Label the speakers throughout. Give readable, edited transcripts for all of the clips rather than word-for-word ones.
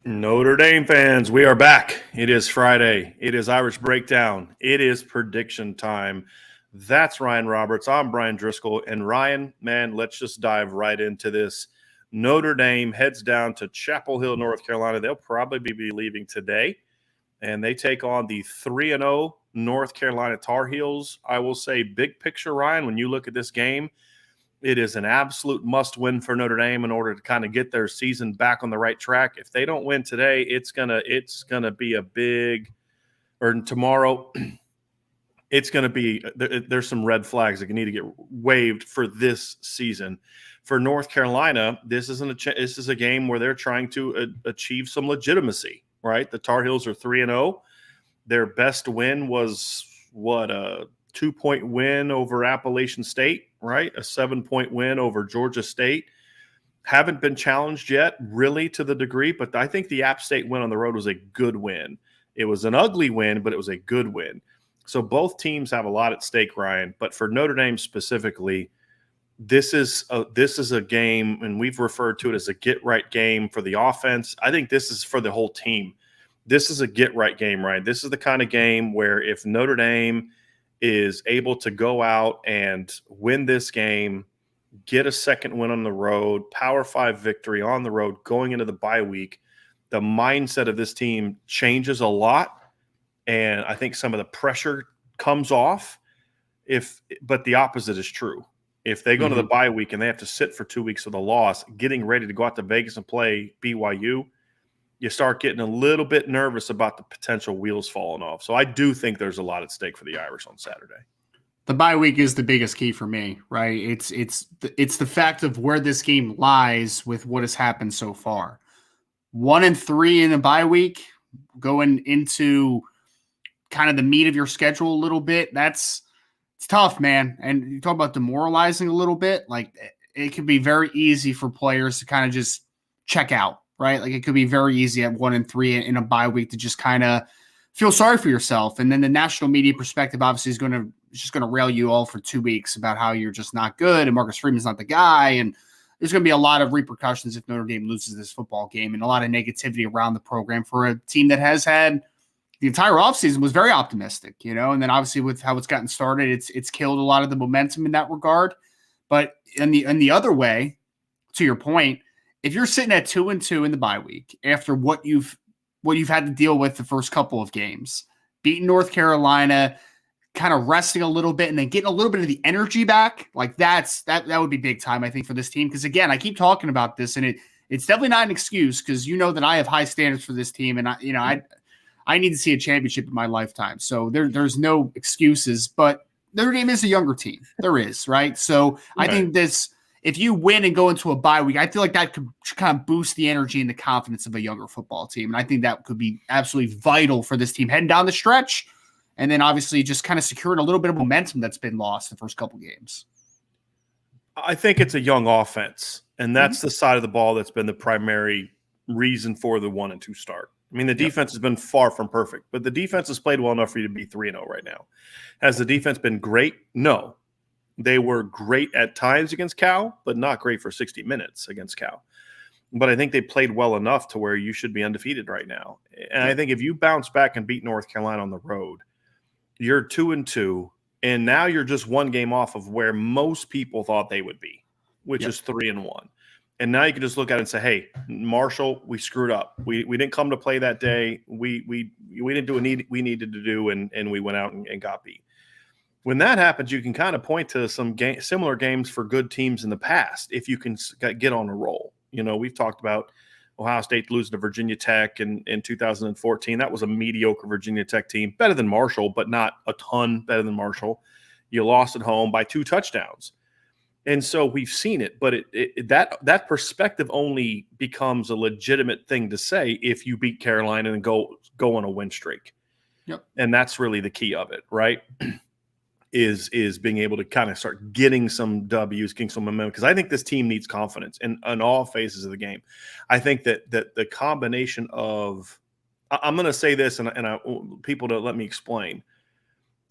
Speaker 1: Notre Dame fans, we are back. It is Friday. It is Irish Breakdown. It is prediction time. That's Ryan Roberts. I'm Brian Driscoll. And Ryan, man, let's just dive right into this. Notre Dame heads down to Chapel Hill, North Carolina. They'll probably be leaving today. And they take on the 3-0 North Carolina Tar Heels. I will say, big picture, Ryan, when you look at this game, it is an absolute must-win for Notre Dame in order to kind of get their season back on the right track. If they don't win today, it's gonna be a big – or tomorrow, it's going to be – there's some red flags that need to get waved for this season. For North Carolina, this is a game where they're trying to achieve some legitimacy, right? The Tar Heels are 3-0. Their best win was, a 2-point win over Appalachian State, right? A 7-point win over Georgia State. Haven't been challenged yet, really, to the degree, but I think the App State win on the road was a good win. It was an ugly win, but it was a good win. So both teams have a lot at stake, Ryan. But for Notre Dame specifically, this is a game, and we've referred to it as a get-right game for the offense. I think this is for the whole team. This is a get-right game, Ryan. This is the kind of game where if Notre Dame is able to go out and win this game, get a second win on the road, Power 5 victory on the road going into the bye week, the mindset of this team changes a lot, and I think some of the pressure comes off. But the opposite is true. If they go to the bye week and they have to sit for 2 weeks with a loss, getting ready to go out to Vegas and play BYU, you start getting a little bit nervous about the potential wheels falling off. So I do think there's a lot at stake for the Irish on Saturday.
Speaker 2: The bye week is the biggest key for me, right? It's the fact of where this game lies with what has happened so far. 1-3 in a bye week, going into kind of the meat of your schedule a little bit. It's tough, man. And you talk about demoralizing a little bit. Like, it can be very easy for players to kind of just check out, right? Like, it could be very easy at 1-3 in a bye week to just kind of feel sorry for yourself. And then the national media perspective obviously is just going to rail you all for 2 weeks about how you're just not good and Marcus Freeman's not the guy. And there's going to be a lot of repercussions if Notre Dame loses this football game, and a lot of negativity around the program for a team that has had the entire offseason was very optimistic, and then obviously with how it's gotten started, it's killed a lot of the momentum in that regard. But in the other way, to your point, if you're sitting at 2-2 in the bye week after what you've had to deal with the first couple of games, beating North Carolina, kind of resting a little bit, and then getting a little bit of the energy back, like that would be big time, I think, for this team. Because again, I keep talking about this, and it's definitely not an excuse, because that I have high standards for this team, and I need to see a championship in my lifetime. So there's no excuses, but Notre Dame is a younger team. There is, right? So I think if you win and go into a bye week, I feel like that could kind of boost the energy and the confidence of a younger football team. And I think that could be absolutely vital for this team heading down the stretch. And then obviously just kind of securing a little bit of momentum that's been lost the first couple games.
Speaker 1: I think it's a young offense, and that's the side of the ball that's been the primary reason for the 1-2 start. I mean, the defense has been far from perfect, but the defense has played well enough for you to be 3-0 right now. Has the defense been great? No. They were great at times against Cal, but not great for 60 minutes against Cal. But I think they played well enough to where you should be undefeated right now. And I think if you bounce back and beat North Carolina on the road, you're 2-2, and now you're just one game off of where most people thought they would be, which is 3-1. And now you can just look at it and say, hey, Marshall, we screwed up. We didn't come to play that day. We didn't do what we needed to do, and we went out and got beat. When that happens, you can kind of point to some similar games for good teams in the past if you can get on a roll. We've talked about Ohio State losing to Virginia Tech in 2014. That was a mediocre Virginia Tech team, better than Marshall, but not a ton better than Marshall. You lost at home by 2 touchdowns. And so we've seen it, but that perspective only becomes a legitimate thing to say if you beat Carolina and go on a win streak.
Speaker 2: Yep.
Speaker 1: And that's really the key of it, right? is being able to kind of start getting some W's, getting some momentum. Because I think this team needs confidence in all phases of the game. I think that the combination of I'm going to say this, and I people to let me explain.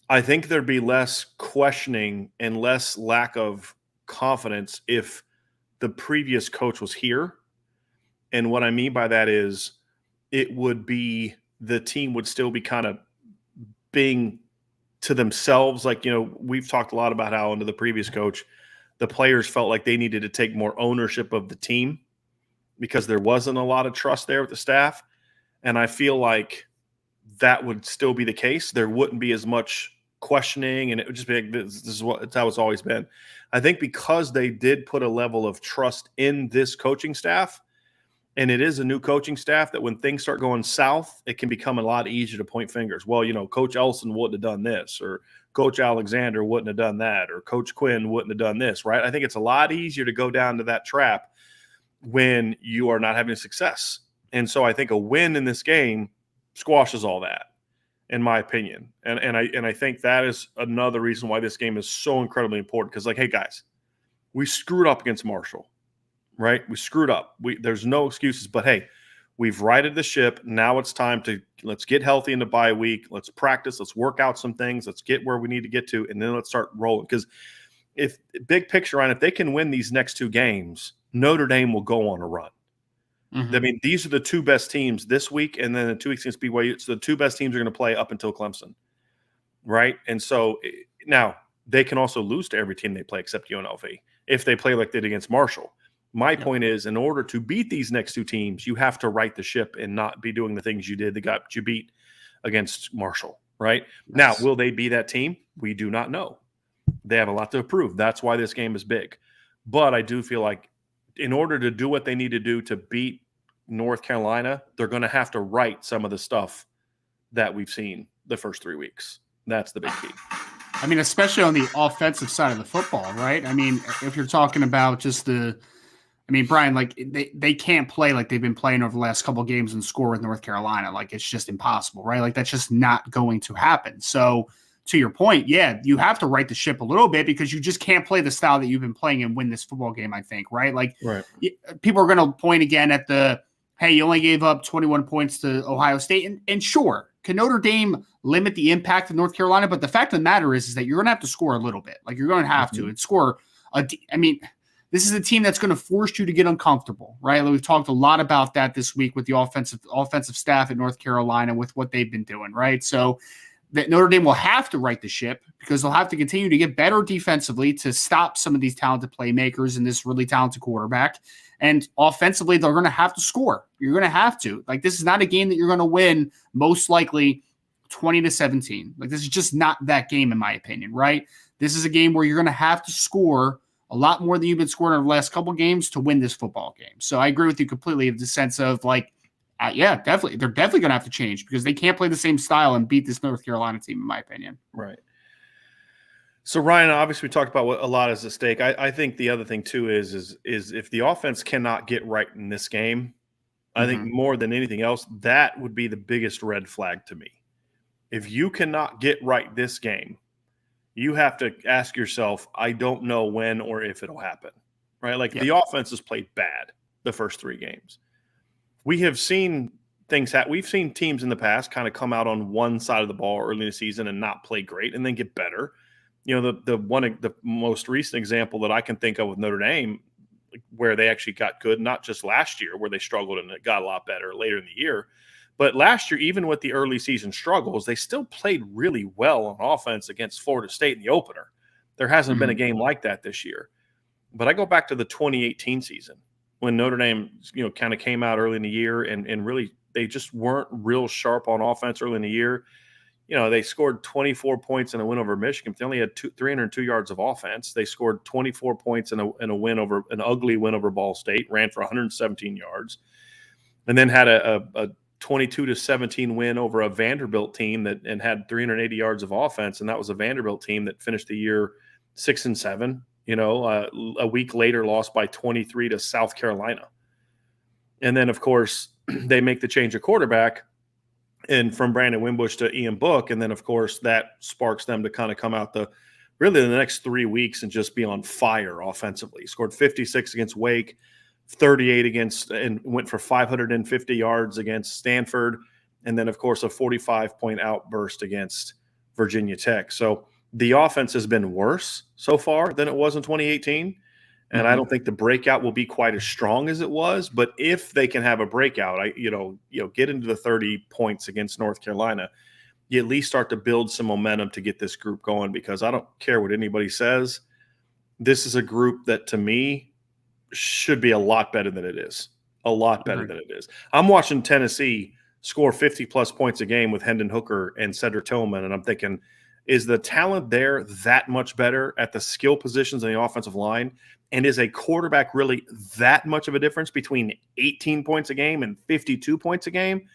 Speaker 1: I think there'd be less questioning and less lack of confidence if the previous coach was here. And what I mean by that is it would be the team would still be kind of being to themselves. Like, we've talked a lot about how under the previous coach, the players felt like they needed to take more ownership of the team because there wasn't a lot of trust there with the staff. And I feel like that would still be the case. There wouldn't be as much questioning, and it would just be like, this is how it's always been. I think because they did put a level of trust in this coaching staff, and it is a new coaching staff, that when things start going south, it can become a lot easier to point fingers. Well, Coach Elson wouldn't have done this, or Coach Alexander wouldn't have done that, or Coach Quinn wouldn't have done this, right? I think it's a lot easier to go down to that trap when you are not having success. And so I think a win in this game squashes all that, in my opinion. And I think that is another reason why this game is so incredibly important. Because, like, hey, guys, we screwed up against Marshall, right? We screwed up. There's no excuses. But, hey, we've righted the ship. Now it's time to let's get healthy in the bye week. Let's practice. Let's work out some things. Let's get where we need to get to, and then let's start rolling. Because if big picture on, if they can win these next two games, Notre Dame will go on a run. Mm-hmm. I mean, these are the two best teams this week, and then the 2 weeks against BYU. It's the two best teams are going to play up until Clemson, right? And so now they can also lose to every team they play except UNLV if they play like they did against Marshall. My point is, in order to beat these next two teams, you have to right the ship and not be doing the things you did that got you beat against Marshall, right? Yes. Now, will they be that team? We do not know. They have a lot to prove. That's why this game is big. But I do feel like in order to do what they need to do to beat North Carolina, they're going to have to right some of the stuff that we've seen the first 3 weeks. That's the big key.
Speaker 2: I mean, especially on the offensive side of the football, right? I mean, if you're talking about just Brian, like they can't play like they've been playing over the last couple of games and score with North Carolina. Like, it's just impossible, right? Like, that's just not going to happen. So to your point, yeah, you have to right the ship a little bit because you just can't play the style that you've been playing and win this football game, I think, right? Like, right. People are going to point again at hey, you only gave up 21 points to Ohio State. And sure, can Notre Dame limit the impact of North Carolina? But the fact of the matter is that you're going to have to score a little bit. Like, you're going to have to. And score this is a team that's going to force you to get uncomfortable, right? Like, we've talked a lot about that this week with the offensive staff at North Carolina with what they've been doing, right? So that Notre Dame will have to right the ship because they'll have to continue to get better defensively to stop some of these talented playmakers and this really talented quarterback. And offensively, they're going to have to score. You're going to have to. Like, this is not a game that you're going to win most likely 20-17. Like, this is just not that game, in my opinion, right? This is a game where you're going to have to score a lot more than you've been scoring in the last couple games to win this football game. So I agree with you completely in the sense of, like, yeah, definitely. They're definitely going to have to change because they can't play the same style and beat this North Carolina team, in my opinion.
Speaker 1: Right. So, Ryan, obviously we talked about what a lot is at stake. I think the other thing, too, is if the offense cannot get right in this game, I think more than anything else, that would be the biggest red flag to me. If you cannot get right this game, you have to ask yourself, I don't know when or if it'll happen, right? Like, the offense has played bad the first 3 games. We have seen things we've seen teams in the past kind of come out on one side of the ball early in the season and not play great and then get better. The most recent example that I can think of with Notre Dame, where they actually got good, not just last year where they struggled and it got a lot better later in the year, but last year, even with the early season struggles, they still played really well on offense against Florida State in the opener. There hasn't been a game like that this year. But I go back to the 2018 season when Notre Dame, kind of came out early in the year and really they just weren't real sharp on offense early in the year. They scored 24 points in a win over Michigan. They only had 302 yards of offense. They scored 24 points in a win over an ugly win over Ball State, ran for 117 yards, and then had a 22-17 win over a Vanderbilt team and had 380 yards of offense. And that was a Vanderbilt team that finished the year 6-7. A week later lost by 23 to South Carolina. And then, of course, they make the change of quarterback and from Brandon Wimbush to Ian Book. And then, of course, that sparks them to kind of come out the next 3 weeks and just be on fire offensively. Scored 56 against Wake, 38 against, and went for 550 yards against Stanford. And then, of course, a 45-point outburst against Virginia Tech. So the offense has been worse so far than it was in 2018. And I don't think the breakout will be quite as strong as it was. But if they can have a breakout, get into the 30 points against North Carolina, you at least start to build some momentum to get this group going, because I don't care what anybody says. This is a group that, to me, should be a lot better than it is. A lot better than it is. I'm watching Tennessee score 50-plus points a game with Hendon Hooker and Cedric Tillman, and I'm thinking, is the talent there that much better at the skill positions in the offensive line? And is a quarterback really that much of a difference between 18 points a game and 52 points a game?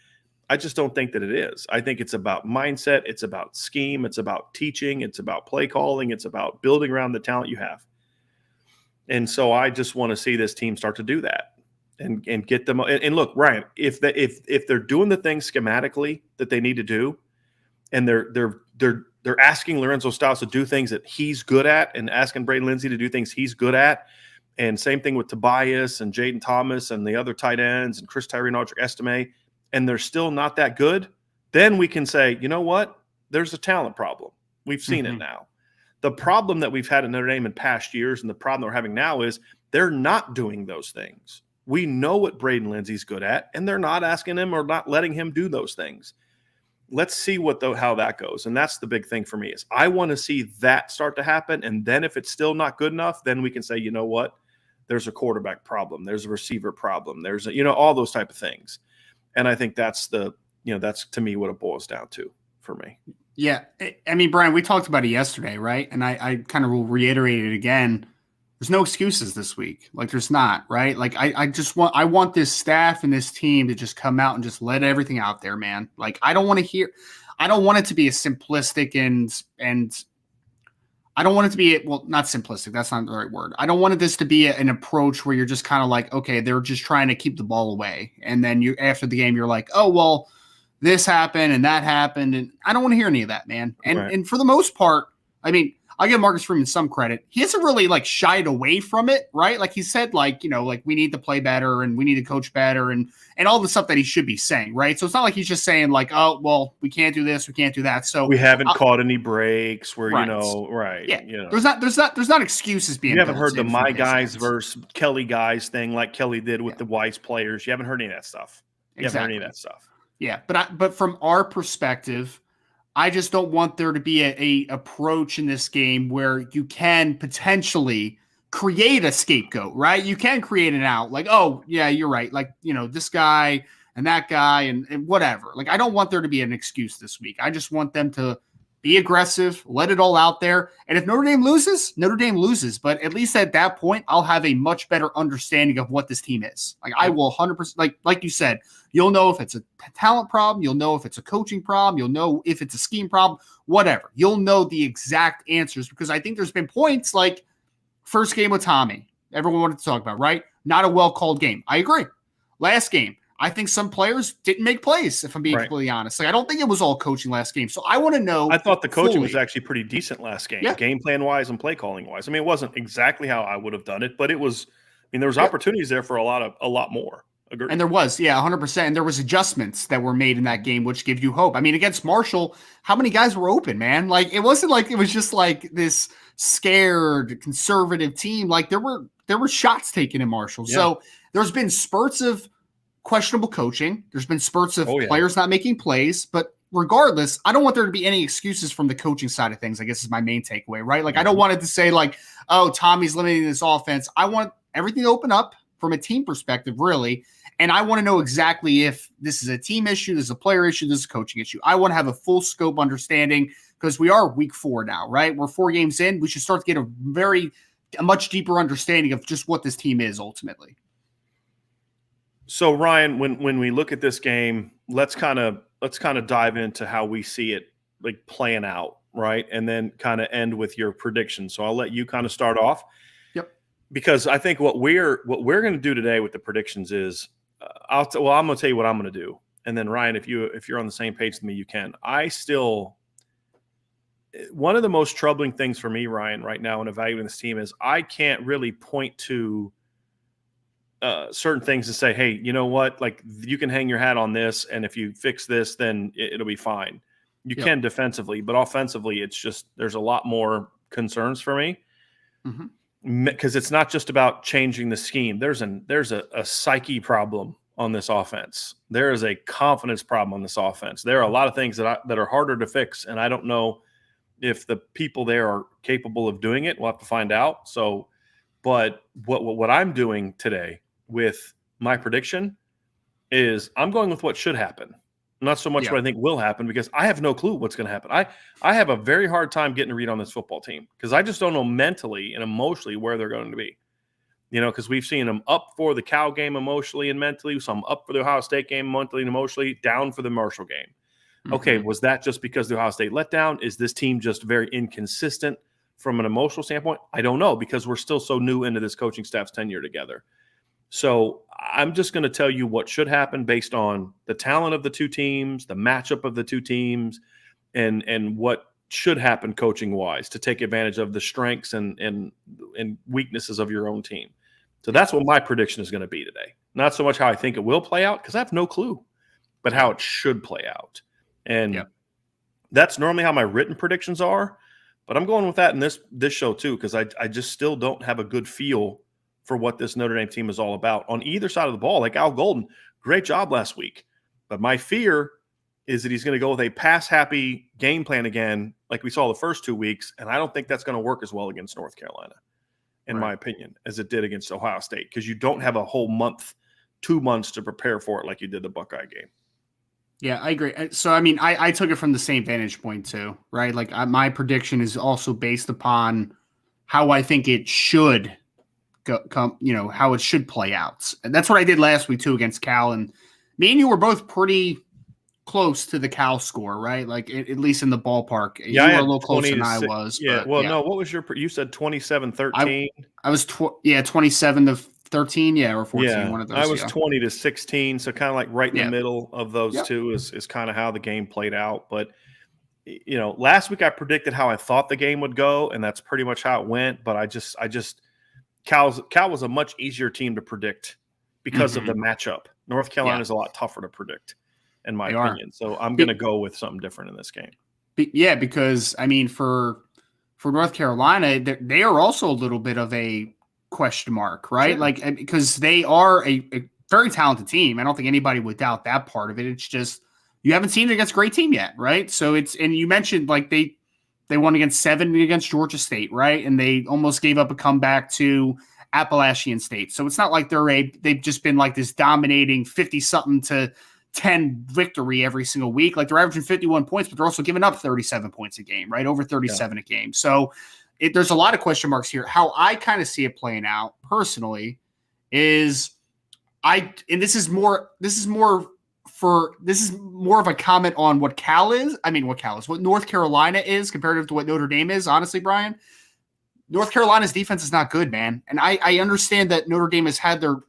Speaker 1: I just don't think that it is. I think it's about mindset. It's about scheme. It's about teaching. It's about play calling. It's about building around the talent you have. And so I just want to see this team start to do that and get them. And look, Ryan, if they're doing the things schematically that they need to do, and they're asking Lorenzo Styles to do things that he's good at, and asking Braden Lindsey to do things he's good at, and same thing with Tobias and Jaden Thomas and the other tight ends and Chris Tyree and Audric Estime, and they're still not that good, then we can say, you know what? There's a talent problem. We've seen it now. The problem that we've had in Notre Dame in past years, and the problem that we're having now, is they're not doing those things. We know what Braden Lindsey's good at, and they're not asking him or not letting him do those things. Let's see how that goes. And that's the big thing for me, is I want to see that start to happen. And then if it's still not good enough, then we can say, you know what? There's a quarterback problem. There's a receiver problem. There's all those type of things. And I think that's that's to me what it boils down to for me.
Speaker 2: Yeah. I mean, Brian, we talked about it yesterday, right? And I kind of will reiterate it again. There's no excuses this week. Like, there's not, right? Like, I want this staff and this team to just come out and just let everything out there, man. Like, I don't want it to be a simplistic and I don't want it to be, well, not simplistic. That's not the right word. I don't want this to be an approach where you're just kind of like, okay, they're just trying to keep the ball away. And then after the game, you're like, oh, well, this happened and that happened. And I don't want to hear any of that, man. And for the most part, I mean, I'll give Marcus Freeman some credit. He hasn't really shied away from it, right? Like he said, we need to play better and we need to coach better and all the stuff that he should be saying, right? So it's not like he's just saying oh, well, we can't do this, we can't do that. So
Speaker 1: we haven't caught any breaks where,
Speaker 2: right. Yeah. There's not excuses being.
Speaker 1: You haven't heard the my guys versus Kelly guys thing like Kelly did with the Weiss players. You haven't heard any of that stuff. You haven't heard any of that stuff.
Speaker 2: Yeah. But from our perspective, I just don't want there to be a approach in this game where you can potentially create a scapegoat, right? You can create an out oh, yeah, you're right. This guy and that guy and whatever. I don't want there to be an excuse this week. I just want them to be aggressive, let it all out there. And if Notre Dame loses, Notre Dame loses. But at least at that point, I'll have a much better understanding of what this team is. I will 100%, like you said, you'll know if it's a talent problem. You'll know if it's a coaching problem. You'll know if it's a scheme problem, whatever. You'll know the exact answers, because I think there's been points like first game with Tommy, everyone wanted to talk about, right? Not a well-called game. I agree. Last game, I think some players didn't make plays, if I'm being completely honest. I don't think it was all coaching last game. So I want to know.
Speaker 1: I thought the coaching was actually pretty decent last game, game plan-wise and play calling-wise. I mean, it wasn't exactly how I would have done it, but it was – there was opportunities there for a lot more. Agreed. And
Speaker 2: there was, 100%. And there was adjustments that were made in that game, which give you hope. I mean, against Marshall, how many guys were open, man? It wasn't like it was just this scared, conservative team. There were shots taken in Marshall. Yeah. So there's been spurts of questionable coaching. There's been spurts of players not making plays. But regardless, I don't want there to be any excuses from the coaching side of things, I guess is my main takeaway, right? I don't want it to say oh, Tommy's limiting this offense. I want everything to open up from a team perspective, really. And I want to know exactly if this is a team issue, this is a player issue, this is a coaching issue. I want to have a full scope understanding, because we are week 4 now, right? We're 4 games in. We should start to get a much deeper understanding of just what this team is ultimately.
Speaker 1: So Ryan, when we look at this game, let's kind of dive into how we see it playing out right? And then kind of end with your prediction. So I'll let you kind of start off.
Speaker 2: Yep.
Speaker 1: Because I think what we're going to do today with the predictions is I'm going to tell you what I'm going to do. And then Ryan, if you're on the same page with me, you can. One of the most troubling things for me, Ryan, right now in evaluating this team is I can't really point to certain things to say, hey, you know what? Like, you can hang your hat on this, and if you fix this, then it'll be fine. You can defensively, but offensively, it's just there's a lot more concerns for me because it's not just about changing the scheme. There's a psyche problem on this offense. There is a confidence problem on this offense. There are a lot of things that are harder to fix, and I don't know if the people there are capable of doing it. We'll have to find out. So, but what I'm doing today with my prediction is I'm going with what should happen, not so much what I think will happen, because I have no clue what's going to happen. I have a very hard time getting a read on this football team because I just don't know mentally and emotionally where they're going to be. Because we've seen them up for the Cal game emotionally and mentally, some up for the Ohio State game mentally and emotionally, down for the Marshall game. Okay, was that just because the Ohio State let down? Is this team just very inconsistent from an emotional standpoint? I don't know, because we're still so new into this coaching staff's tenure together. So I'm just going to tell you what should happen based on the talent of the two teams, the matchup of the two teams, and what should happen coaching-wise to take advantage of the strengths and weaknesses of your own team. So that's what my prediction is going to be today. Not so much how I think it will play out, because I have no clue, but how it should play out. And that's normally how my written predictions are, but I'm going with that in this show too, because I just still don't have a good feel for what this Notre Dame team is all about on either side of the ball. Like Al Golden, great job last week. But my fear is that he's going to go with a pass-happy game plan again, like we saw the first 2 weeks, and I don't think that's going to work as well against North Carolina, in my opinion, as it did against Ohio State, because you don't have a whole month, 2 months to prepare for it like you did the Buckeye game.
Speaker 2: Yeah, I agree. So, I mean, I took it from the same vantage point too, right? Like my prediction is also based upon how I think it should come, how it should play out. And that's what I did last week too against Cal. And me and you were both pretty close to the Cal score, right? Like at least in the ballpark.
Speaker 1: Yeah,
Speaker 2: you were a little closer than I was.
Speaker 1: Yeah.
Speaker 2: But,
Speaker 1: no, what was you said 27-13.
Speaker 2: I was 27-13, or 14.
Speaker 1: Yeah,
Speaker 2: one of those.
Speaker 1: I was 20-16, so kind of like right in the middle of those two is kind of how the game played out. But last week I predicted how I thought the game would go, and that's pretty much how it went. But I just Cal was a much easier team to predict because of the matchup. North Carolina is a lot tougher to predict, in my opinion. So I'm going to go with something different in this game.
Speaker 2: Yeah, because I mean, for North Carolina, they are also a little bit of a question mark, right? Sure. Like, because they are a very talented team. I don't think anybody would doubt that part of it. It's just you haven't seen it against a great team yet, right? So and you mentioned like they won against 7 against Georgia State, right? And they almost gave up a comeback to Appalachian State. So it's not like they've just been like this dominating 50-something to 10 victory every single week. Like they're averaging 51 points, but they're also giving up 37 points a game, right? Over 37 a game. So there's a lot of question marks here. How I kind of see it playing out personally is this is more of a comment on what what North Carolina is comparative to what Notre Dame is. Honestly, Brian, North Carolina's defense is not good, man. And I understand that Notre Dame has had their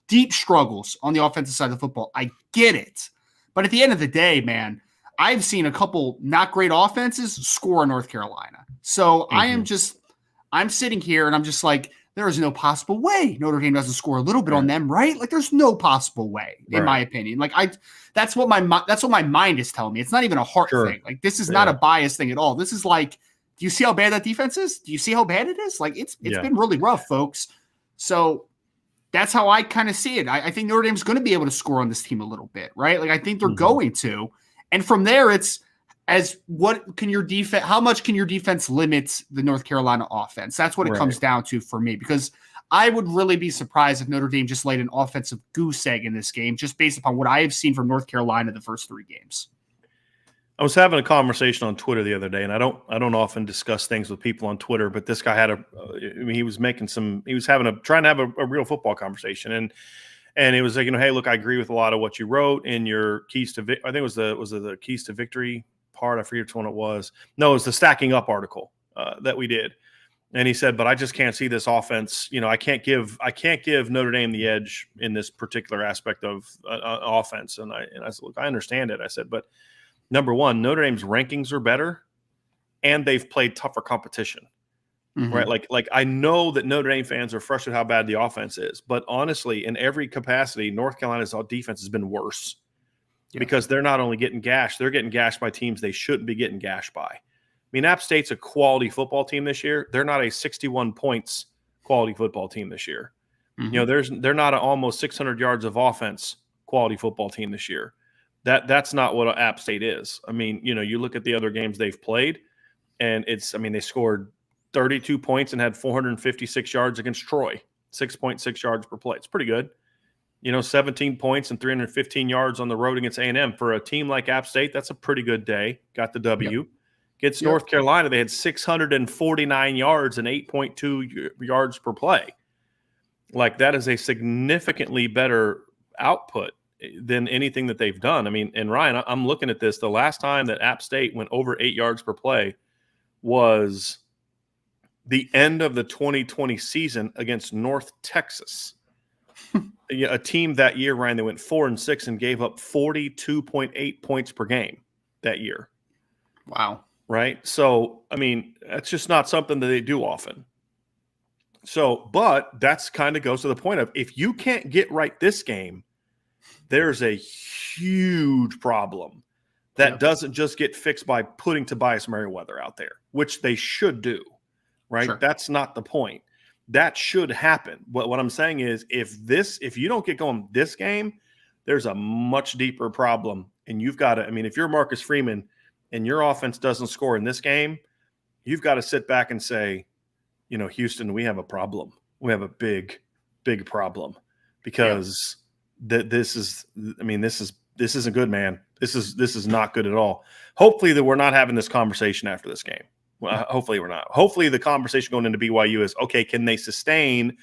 Speaker 2: deep struggles on the offensive side of the football. I get it. But at the end of the day, man, I've seen a couple not great offenses score in North Carolina. So I'm sitting here and I'm just like, there is no possible way Notre Dame doesn't score a little bit on them, right? Like there's no possible way, in my opinion. Like that's what my mind is telling me. It's not even a heart thing. Like this is not a bias thing at all. This is like, do you see how bad that defense is? Do you see how bad it is? Like it's been really rough, folks. So that's how I kind of see it. I think Notre Dame's going to be able to score on this team a little bit, right? Like I think they're going to. And from there, it's how much can your defense limit the North Carolina offense? That's what it comes down to for me, because I would really be surprised if Notre Dame just laid an offensive goose egg in this game, just based upon what I have seen from North Carolina the first 3 games.
Speaker 1: I was having a conversation on Twitter the other day, and I don't often discuss things with people on Twitter, but this guy had trying to have a real football conversation, and it was like, hey, look, I agree with a lot of what you wrote in your keys to, I think it was the keys to victory part. I forget which one it was. No, it was the stacking up article that we did. And he said, but I just can't see this offense. I can't give Notre Dame the edge in this particular aspect of offense. And I said, look, I understand it. I said, but number one, Notre Dame's rankings are better, and they've played tougher competition, right? Like I know that Notre Dame fans are frustrated how bad the offense is, but honestly, in every capacity, North Carolina's defense has been worse because they're not only getting gashed, they're getting gashed by teams they shouldn't be getting gashed by. I mean, App State's a quality football team this year. They're not a 61 points quality football team this year. They're not an almost 600 yards of offense quality football team this year. That's not what App State is. I mean, you look at the other games they've played, and they scored 32 points and had 456 yards against Troy, 6.6 yards per play. It's pretty good. 17 points and 315 yards on the road against A&M. For a team like App State, that's a pretty good day. Got the W. Against North Carolina, they had 649 yards and 8.2 yards per play. Like, that is a significantly better output than anything that they've done. I mean, and Ryan, I'm looking at this. The last time that App State went over 8 yards per play was the end of the 2020 season against North Texas. A team that year, Ryan, they went 4-6 and gave up 42.8 points per game that year.
Speaker 2: Wow.
Speaker 1: Right? So, I mean, that's just not something that they do often. So, but that's kind of goes to the point of, if you can't get right this game, there's a huge problem that doesn't just get fixed by putting Tobias Merriweather out there, which they should do, right? Sure. That's not the point. That should happen. But what I'm saying is, if you don't get going this game, there's a much deeper problem. And you've got to, I mean, if you're Marcus Freeman and your offense doesn't score in this game, you've got to sit back and say, Houston, we have a problem. We have a big, big problem, because this isn't good, man. This is not good at all. Hopefully that we're not having this conversation after this game. Well, hopefully we're not. Hopefully the conversation going into BYU is, okay, can they sustain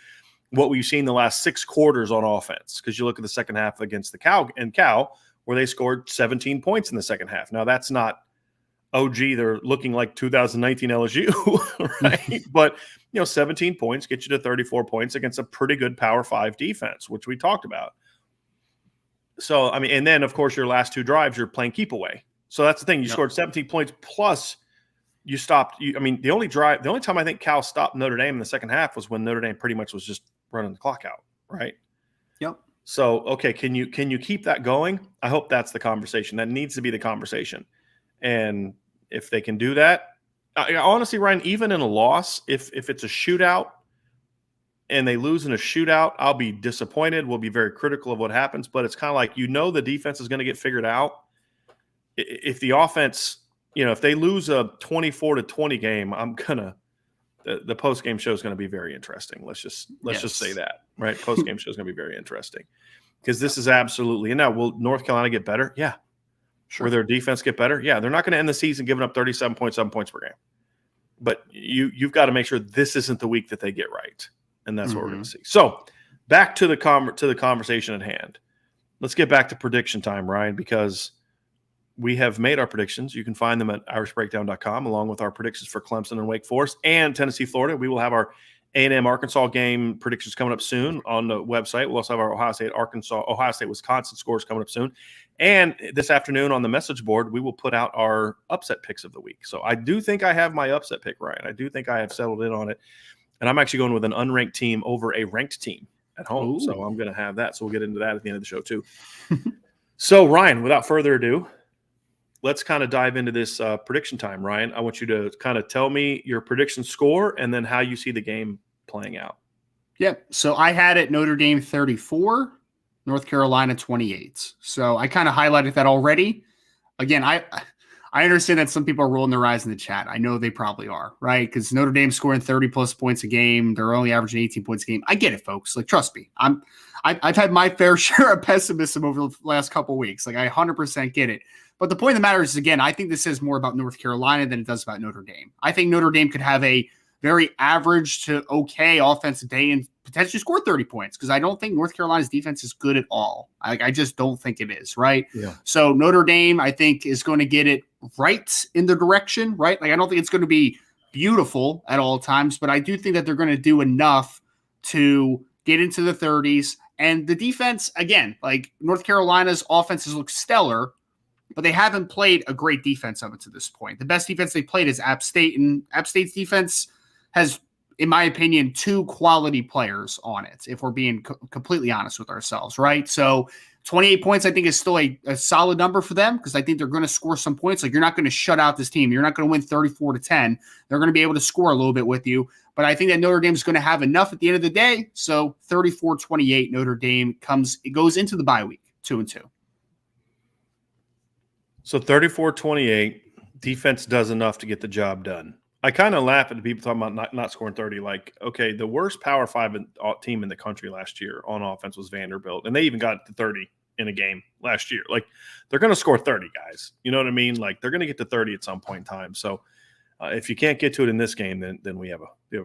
Speaker 1: what we've seen the last 6 quarters on offense? Because you look at the second half against the Cal, where they scored 17 points in the second half. Now, that's not, they're looking like 2019 LSU, right? But, 17 points get you to 34 points against a pretty good Power 5 defense, which we talked about. So, I mean, and then, of course, your last 2 drives, you're playing keep away. So that's the thing. You scored 17 points plus you stopped. The only time I think Cal stopped Notre Dame in the second half was when Notre Dame pretty much was just running the clock out, right?
Speaker 2: Yep.
Speaker 1: So, okay, can you keep that going? I hope that's the conversation. That needs to be the conversation. And if they can do that, honestly, Ryan, even in a loss, if it's a shootout and they lose in a shootout, I'll be disappointed. We'll be very critical of what happens, but it's kind of like, the defense is going to get figured out. If the offense, if they lose a 24-20 game, the post-game show is going to be very interesting. Let's just say that, right? Post-game show is going to be very interesting, because this is absolutely – and now, will North Carolina get better? Yeah. Sure. Will their defense get better? Yeah. They're not going to end the season giving up 37.7 points per game. But you've got to make sure this isn't the week that they get right, and that's what we're going to see. So back to the conversation at hand. Let's get back to prediction time, Ryan, because we have made our predictions. You can find them at irishbreakdown.com, along with our predictions for Clemson and Wake Forest and Tennessee, Florida. We will have our A&M Arkansas game predictions coming up soon on the website. We'll also have our Ohio State Wisconsin scores coming up soon. And this afternoon on the message board, we will put out our upset picks of the week. So I do think I have my upset pick, Ryan. I do think I have settled in on it. And I'm actually going with an unranked team over a ranked team at home. Ooh. So I'm going to have that. So we'll get into that at the end of the show too. So, Ryan, without further ado, let's kind of dive into this prediction time. Ryan, I want you to kind of tell me your prediction score and then how you see the game playing out.
Speaker 2: Yep. So I had it Notre Dame 34, North Carolina 28. So I kind of highlighted that already. Again, I understand that some people are rolling their eyes in the chat. I know they probably are, right? Because Notre Dame scoring 30-plus points a game. They're only averaging 18 points a game. I get it, folks. Like, trust me. I've had my fair share of pessimism over the last couple of weeks. Like, I 100% get it. But the point of the matter is, again, I think this says more about North Carolina than it does about Notre Dame. I think Notre Dame could have a very average to okay offensive day in potentially score 30 points because I don't think North Carolina's defense is good at all. I just don't think it is, right?
Speaker 1: Yeah.
Speaker 2: So Notre Dame, I think, is going to get it right in the direction, right? Like, I don't think it's going to be beautiful at all times, but I do think that they're going to do enough to get into the 30s. And the defense, again, like North Carolina's offenses look stellar, but they haven't played a great defense up to this point. The best defense they played is App State, and App State's defense has, in my opinion, 2 quality players on it, if we're being completely honest with ourselves, right? So 28 points, I think, is still a solid number for them because I think they're going to score some points. Like, you're not going to shut out this team. You're not going to win 34-10. They're going to be able to score a little bit with you. But I think that Notre Dame is going to have enough at the end of the day. So 34-28, Notre Dame goes into the bye week 2-2.
Speaker 1: So 34-28, defense does enough to get the job done. I kind of laugh at the people talking about not scoring 30. Like, okay, the worst Power 5 team in the country last year on offense was Vanderbilt, and they even got to 30 in a game last year. Like, they're going to score 30, guys. You know what I mean? Like, they're going to get to 30 at some point in time. So if you can't get to it in this game, then we have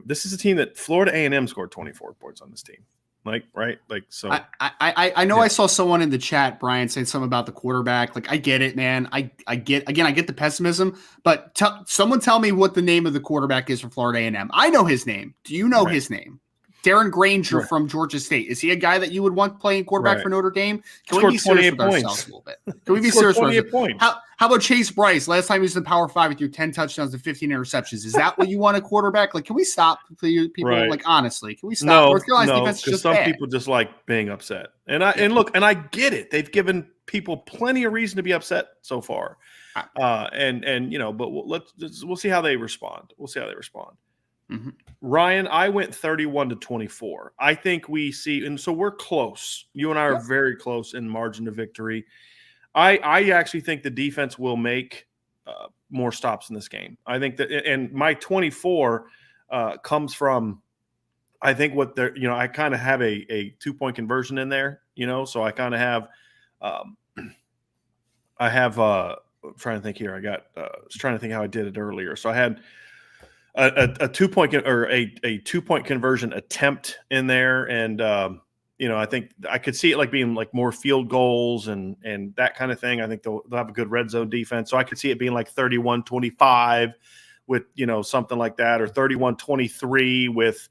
Speaker 1: this is a team that Florida A&M scored 24 points on this team. Like, right? Like, so
Speaker 2: I know. Yeah. I saw someone in the chat, Brian, saying something about the quarterback. Like, I get it, man. I get the pessimism, but someone tell me what the name of the quarterback is for Florida A&M. I know his name. Do you know his name? Darren Granger from Georgia State. Is he a guy that you would want playing quarterback for Notre Dame? Can we be serious with ourselves a little bit? Can we be serious with ourselves? How about Chase Bryce? Last time he was in Power 5 with your 10 touchdowns and 15 interceptions. Is that what you want a quarterback? Like, can we stop people? Like, honestly, can we stop?
Speaker 1: No,
Speaker 2: North Carolina's defense is just
Speaker 1: some
Speaker 2: bad.
Speaker 1: people just like being upset. And I get it. They've given people plenty of reason to be upset so far. But we'll see how they respond. Mm-hmm. Ryan, I went 31-24. I think we see, and so we're close. You and I are very close in margin of victory. I actually think the defense will make more stops in this game. I think that, and my 24 comes from, I think what they're, I kind of have a 2-point conversion in there, so I kind of have, I'm trying to think here. I was trying to think how I did it earlier. So I had a 2-point or a 2-point conversion attempt in there. And, I think I could see it like being like more field goals and that kind of thing. I think they'll have a good red zone defense. So I could see it being like 31-25 with, something like that, or 31-23 with,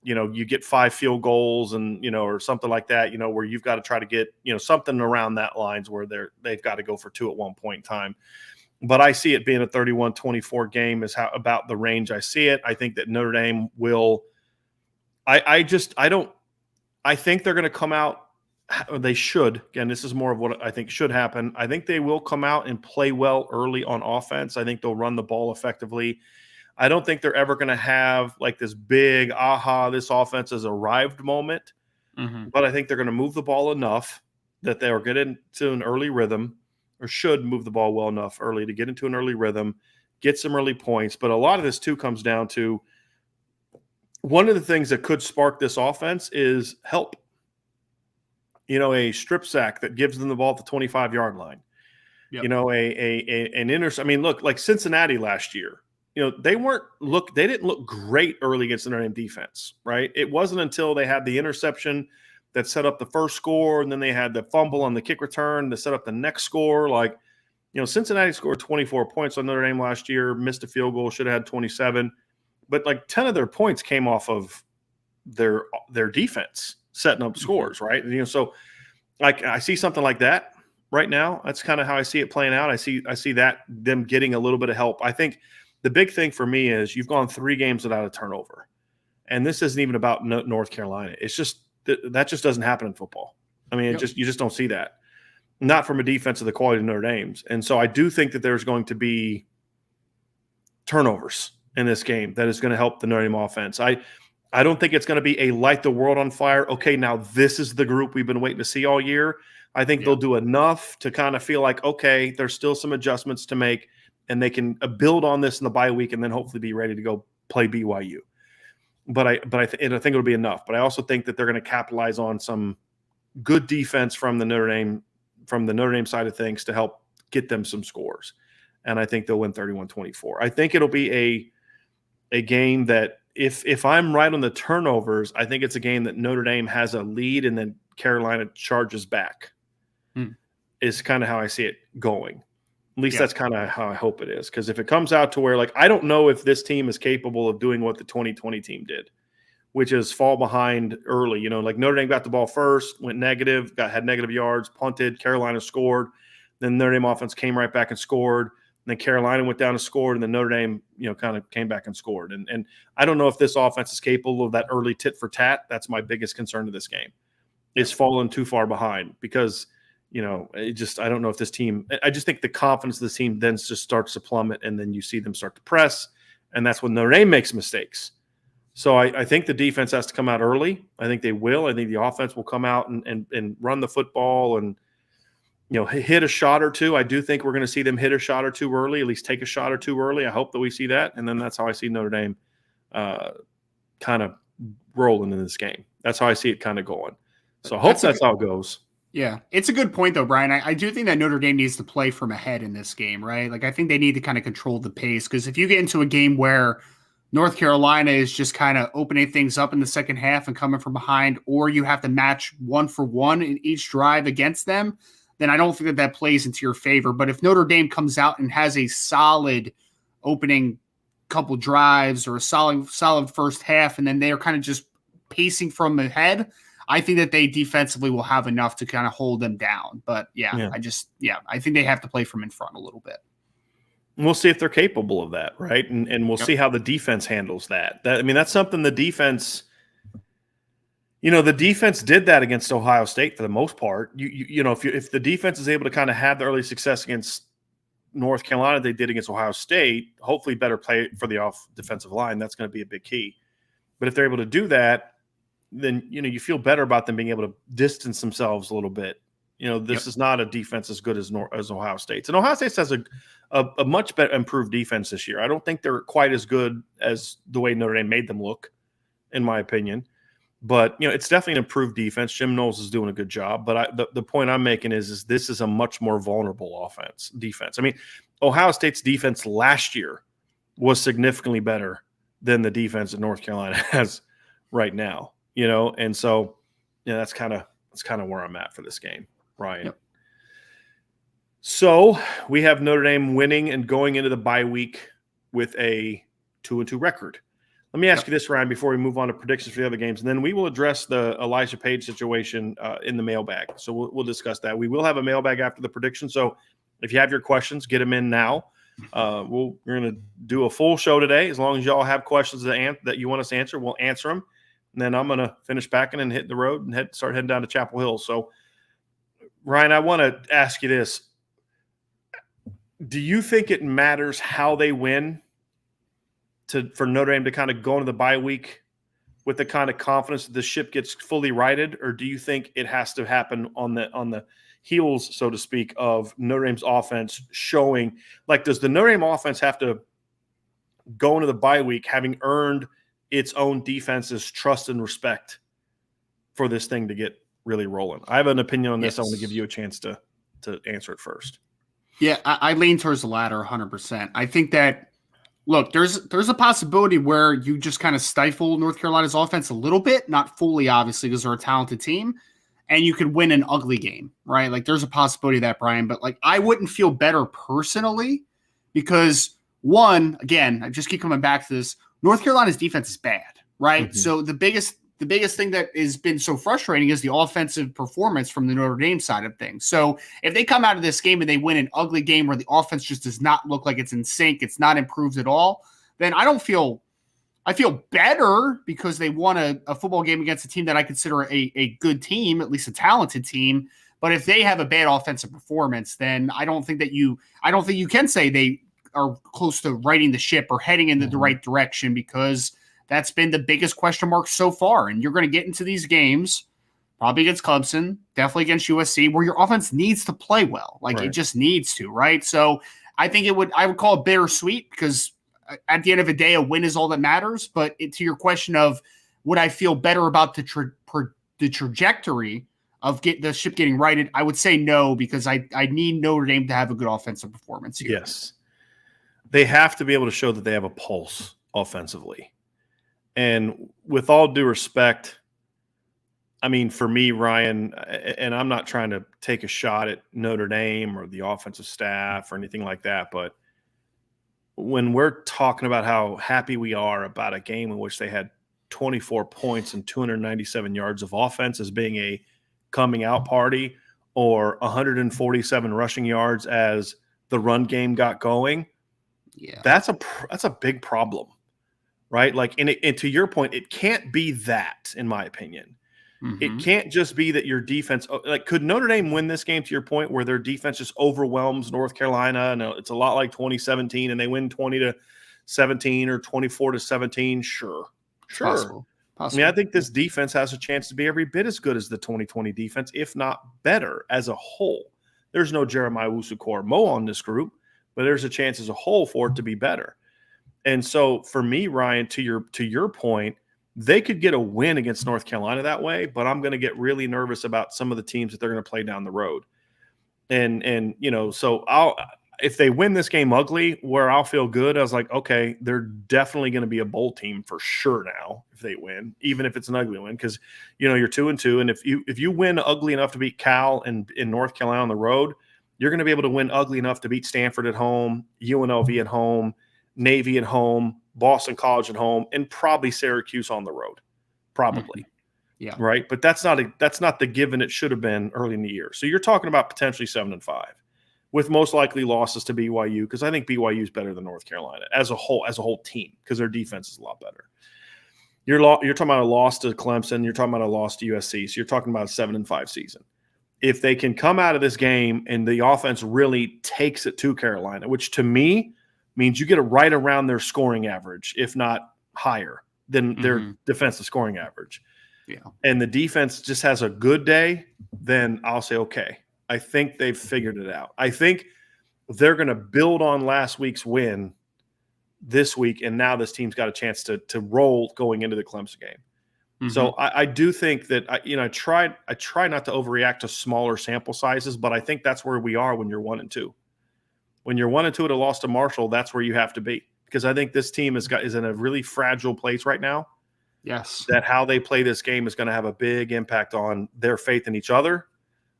Speaker 1: you get 5 field goals and, or something like that, where you've got to try to get, something around that lines where they've got to go for 2 at one point in time. But I see it being a 31-24 game is about the range I see it. I think that Notre Dame will I think they're going to come out. They should. Again, this is more of what I think should happen. I think they will come out and play well early on offense. I think they'll run the ball effectively. I don't think they're ever going to have like this big, this offense has arrived moment. Mm-hmm. But I think they're going to move the ball enough that they are getting into an early rhythm, or should move the ball well enough early to get into an early rhythm, get some early points. But a lot of this too comes down to one of the things that could spark this offense is help. A strip sack that gives them the ball at the 25-yard line. Yep. An intercept. I mean, look, like Cincinnati last year, they didn't look great early against the Notre Dame defense, right? It wasn't until they had the interception that set up the first score, and then they had the fumble on the kick return to set up the next score. Like, Cincinnati scored 24 points on Notre Dame last year, missed a field goal, should have had 27. But like 10 of their points came off of their defense setting up scores, right? So like I see something like that right now. That's kind of how I see it playing out. I see that them getting a little bit of help. I think the big thing for me is you've gone 3 games without a turnover, and this isn't even about North Carolina. It's just that just doesn't happen in football. I mean, you just don't see that, not from a defense of the quality of Notre Dame's. And so I do think that there's going to be turnovers in this game that is going to help the Notre Dame offense. I don't think it's going to be a light the world on fire. Okay, now this is the group we've been waiting to see all year. I think they'll do enough to kind of feel like, okay, there's still some adjustments to make, and they can build on this in the bye week and then hopefully be ready to go play BYU. But I think it'll be enough. But I also think that they're going to capitalize on some good defense from the Notre Dame side of things to help get them some scores. And I think they'll win 31-24. I think it'll be a game that if I'm right on the turnovers, I think it's a game that Notre Dame has a lead and then Carolina charges back. Is kind of how I see it going. At least that's kind of how I hope it is. Because if it comes out to where, like, I don't know if this team is capable of doing what the 2020 team did, which is fall behind early. You know, like Notre Dame got the ball first, went negative, had negative yards, punted, Carolina scored. Then Notre Dame offense came right back and scored. And then Carolina went down and scored, and then Notre Dame, you know, kind of came back and scored. And I don't know if this offense is capable of that early tit for tat. That's my biggest concern to this game. It's fallen too far behind because, you know, I don't know if this team – I just think the confidence of this team then just starts to plummet, and then you see them start to press, and that's when Notre Dame makes mistakes. So I think the defense has to come out early. I think they will. I think the offense will come out and run the football and, you know, hit a shot or two. I do think we're going to see them hit a shot or two early, at least take a shot or two early. I hope that we see that, and then that's how I see Notre Dame kind of rolling in this game. That's how I see it kind of going. So I hope that's how it goes.
Speaker 2: Yeah, it's a good point, though, Brian. I do think that Notre Dame needs to play from ahead in this game, right? Like, I think they need to kind of control the pace, because if you get into a game where North Carolina is just kind of opening things up in the second half and coming from behind, or you have to match 1-for-1 in each drive against them, then I don't think that plays into your favor. But if Notre Dame comes out and has a solid opening couple drives or a solid first half, and then they're kind of just pacing from ahead, I think that they defensively will have enough to kind of hold them down. But I think they have to play from in front a little bit.
Speaker 1: And we'll see if they're capable of that, right? And we'll see how the defense handles that. I mean, that's something the defense, you know, the defense did that against Ohio State for the most part. You know, if the defense is able to kind of have the early success against North Carolina they did against Ohio State, hopefully better play for the defensive line. That's going to be a big key. But if they're able to do that, then, you know, you feel better about them being able to distance themselves a little bit. You know, this is not a defense as good as Ohio State's. And Ohio State has a much better improved defense this year. I don't think they're quite as good as the way Notre Dame made them look, in my opinion. But, you know, it's definitely an improved defense. Jim Knowles is doing a good job. But the point I'm making is this is a much more vulnerable defense. I mean, Ohio State's defense last year was significantly better than the defense that North Carolina has right now. You know, and so, yeah, that's kind of where I'm at for this game, Ryan. Yep. So we have Notre Dame winning and going into the bye week with a 2-2 record. Let me ask you this, Ryan, before we move on to predictions for the other games, and then we will address the Elijah Page situation in the mailbag. So we'll discuss that. We will have a mailbag after the prediction. So if you have your questions, get them in now. We're going to do a full show today. As long as y'all have questions that you want us to answer, we'll answer them. And then I'm going to finish packing and hit the road and start heading down to Chapel Hill. So, Ryan, I want to ask you this. Do you think it matters how they win for Notre Dame to kind of go into the bye week with the kind of confidence that the ship gets fully righted? Or do you think it has to happen on the heels, so to speak, of Notre Dame's offense showing – like, does the Notre Dame offense have to go into the bye week having earned – its own defense's trust and respect for this thing to get really rolling? I have an opinion on this. Yes. I want to give you a chance to answer it first.
Speaker 2: Yeah, I lean towards the latter 100%. I think that, look, there's a possibility where you just kind of stifle North Carolina's offense a little bit, not fully, obviously, because they're a talented team, and you could win an ugly game, right? Like, there's a possibility of that, Brian. But, like, I wouldn't feel better personally because, one, again, I just keep coming back to this, North Carolina's defense is bad, right? Mm-hmm. So the biggest thing that has been so frustrating is the offensive performance from the Notre Dame side of things. So if they come out of this game and they win an ugly game where the offense just does not look like it's in sync, it's not improved at all, then I feel better because they won a football game against a team that I consider a good team, at least a talented team. But if they have a bad offensive performance, then I don't think you can say they are close to righting the ship or heading in the right direction, because that's been the biggest question mark so far. And you're going to get into these games, probably against Clemson, definitely against USC, where your offense needs to play well. Like, It just needs to, right? So I think I would call it bittersweet, because at the end of the day, a win is all that matters. But to your question of would I feel better about the trajectory of the ship getting righted, I would say no, because I need Notre Dame to have a good offensive performance here.
Speaker 1: Yes. They have to be able to show that they have a pulse offensively. And with all due respect, I mean, for me, Ryan, and I'm not trying to take a shot at Notre Dame or the offensive staff or anything like that, but when we're talking about how happy we are about a game in which they had 24 points and 297 yards of offense as being a coming out party, or 147 rushing yards as the run game got going, that's a big problem, right? Like, and to your point, it can't be that, in my opinion. It can't just be that your defense, like, could Notre Dame win this game, to your point, where their defense just overwhelms North Carolina and it's a lot like 2017 and they win 20-17 or 24-17? Sure.
Speaker 2: Possible.
Speaker 1: I mean, I think this defense has a chance to be every bit as good as the 2020 defense, if not better as a whole. There's no Jeremiah Owusu-Koramoah on this group, but there's a chance as a whole for it to be better. And so for me, Ryan, to your point, they could get a win against North Carolina that way, but I'm going to get really nervous about some of the teams that they're going to play down the road. And so if they win this game ugly, where I'll feel good, I was like, okay, they're definitely going to be a bowl team for sure now if they win, even if it's an ugly win, because you're 2-2, and if you win ugly enough to beat Cal and in North Carolina on the road, you're going to be able to win ugly enough to beat Stanford at home, UNLV at home, Navy at home, Boston College at home, and probably Syracuse on the road, probably.
Speaker 2: Yeah.
Speaker 1: Right. But that's not the given it should have been early in the year. So you're talking about potentially 7-5 with most likely losses to BYU, because I think BYU is better than North Carolina as a whole team, because their defense is a lot better. You're talking about a loss to Clemson. You're talking about a loss to USC. So you're talking about a 7-5 season. If they can come out of this game and the offense really takes it to Carolina, which to me means you get it right around their scoring average, if not higher than their defensive scoring average.
Speaker 2: Yeah.
Speaker 1: And the defense just has a good day, then I'll say, okay, I think they've figured it out. I think they're going to build on last week's win this week, and now this team's got a chance to roll going into the Clemson game. So I do think that I try not to overreact to smaller sample sizes, but I think that's where we are when you're 1-2. When you're 1-2 at a loss to Marshall, that's where you have to be, because I think this team is in a really fragile place right now.
Speaker 2: Yes.
Speaker 1: That how they play this game is going to have a big impact on their faith in each other,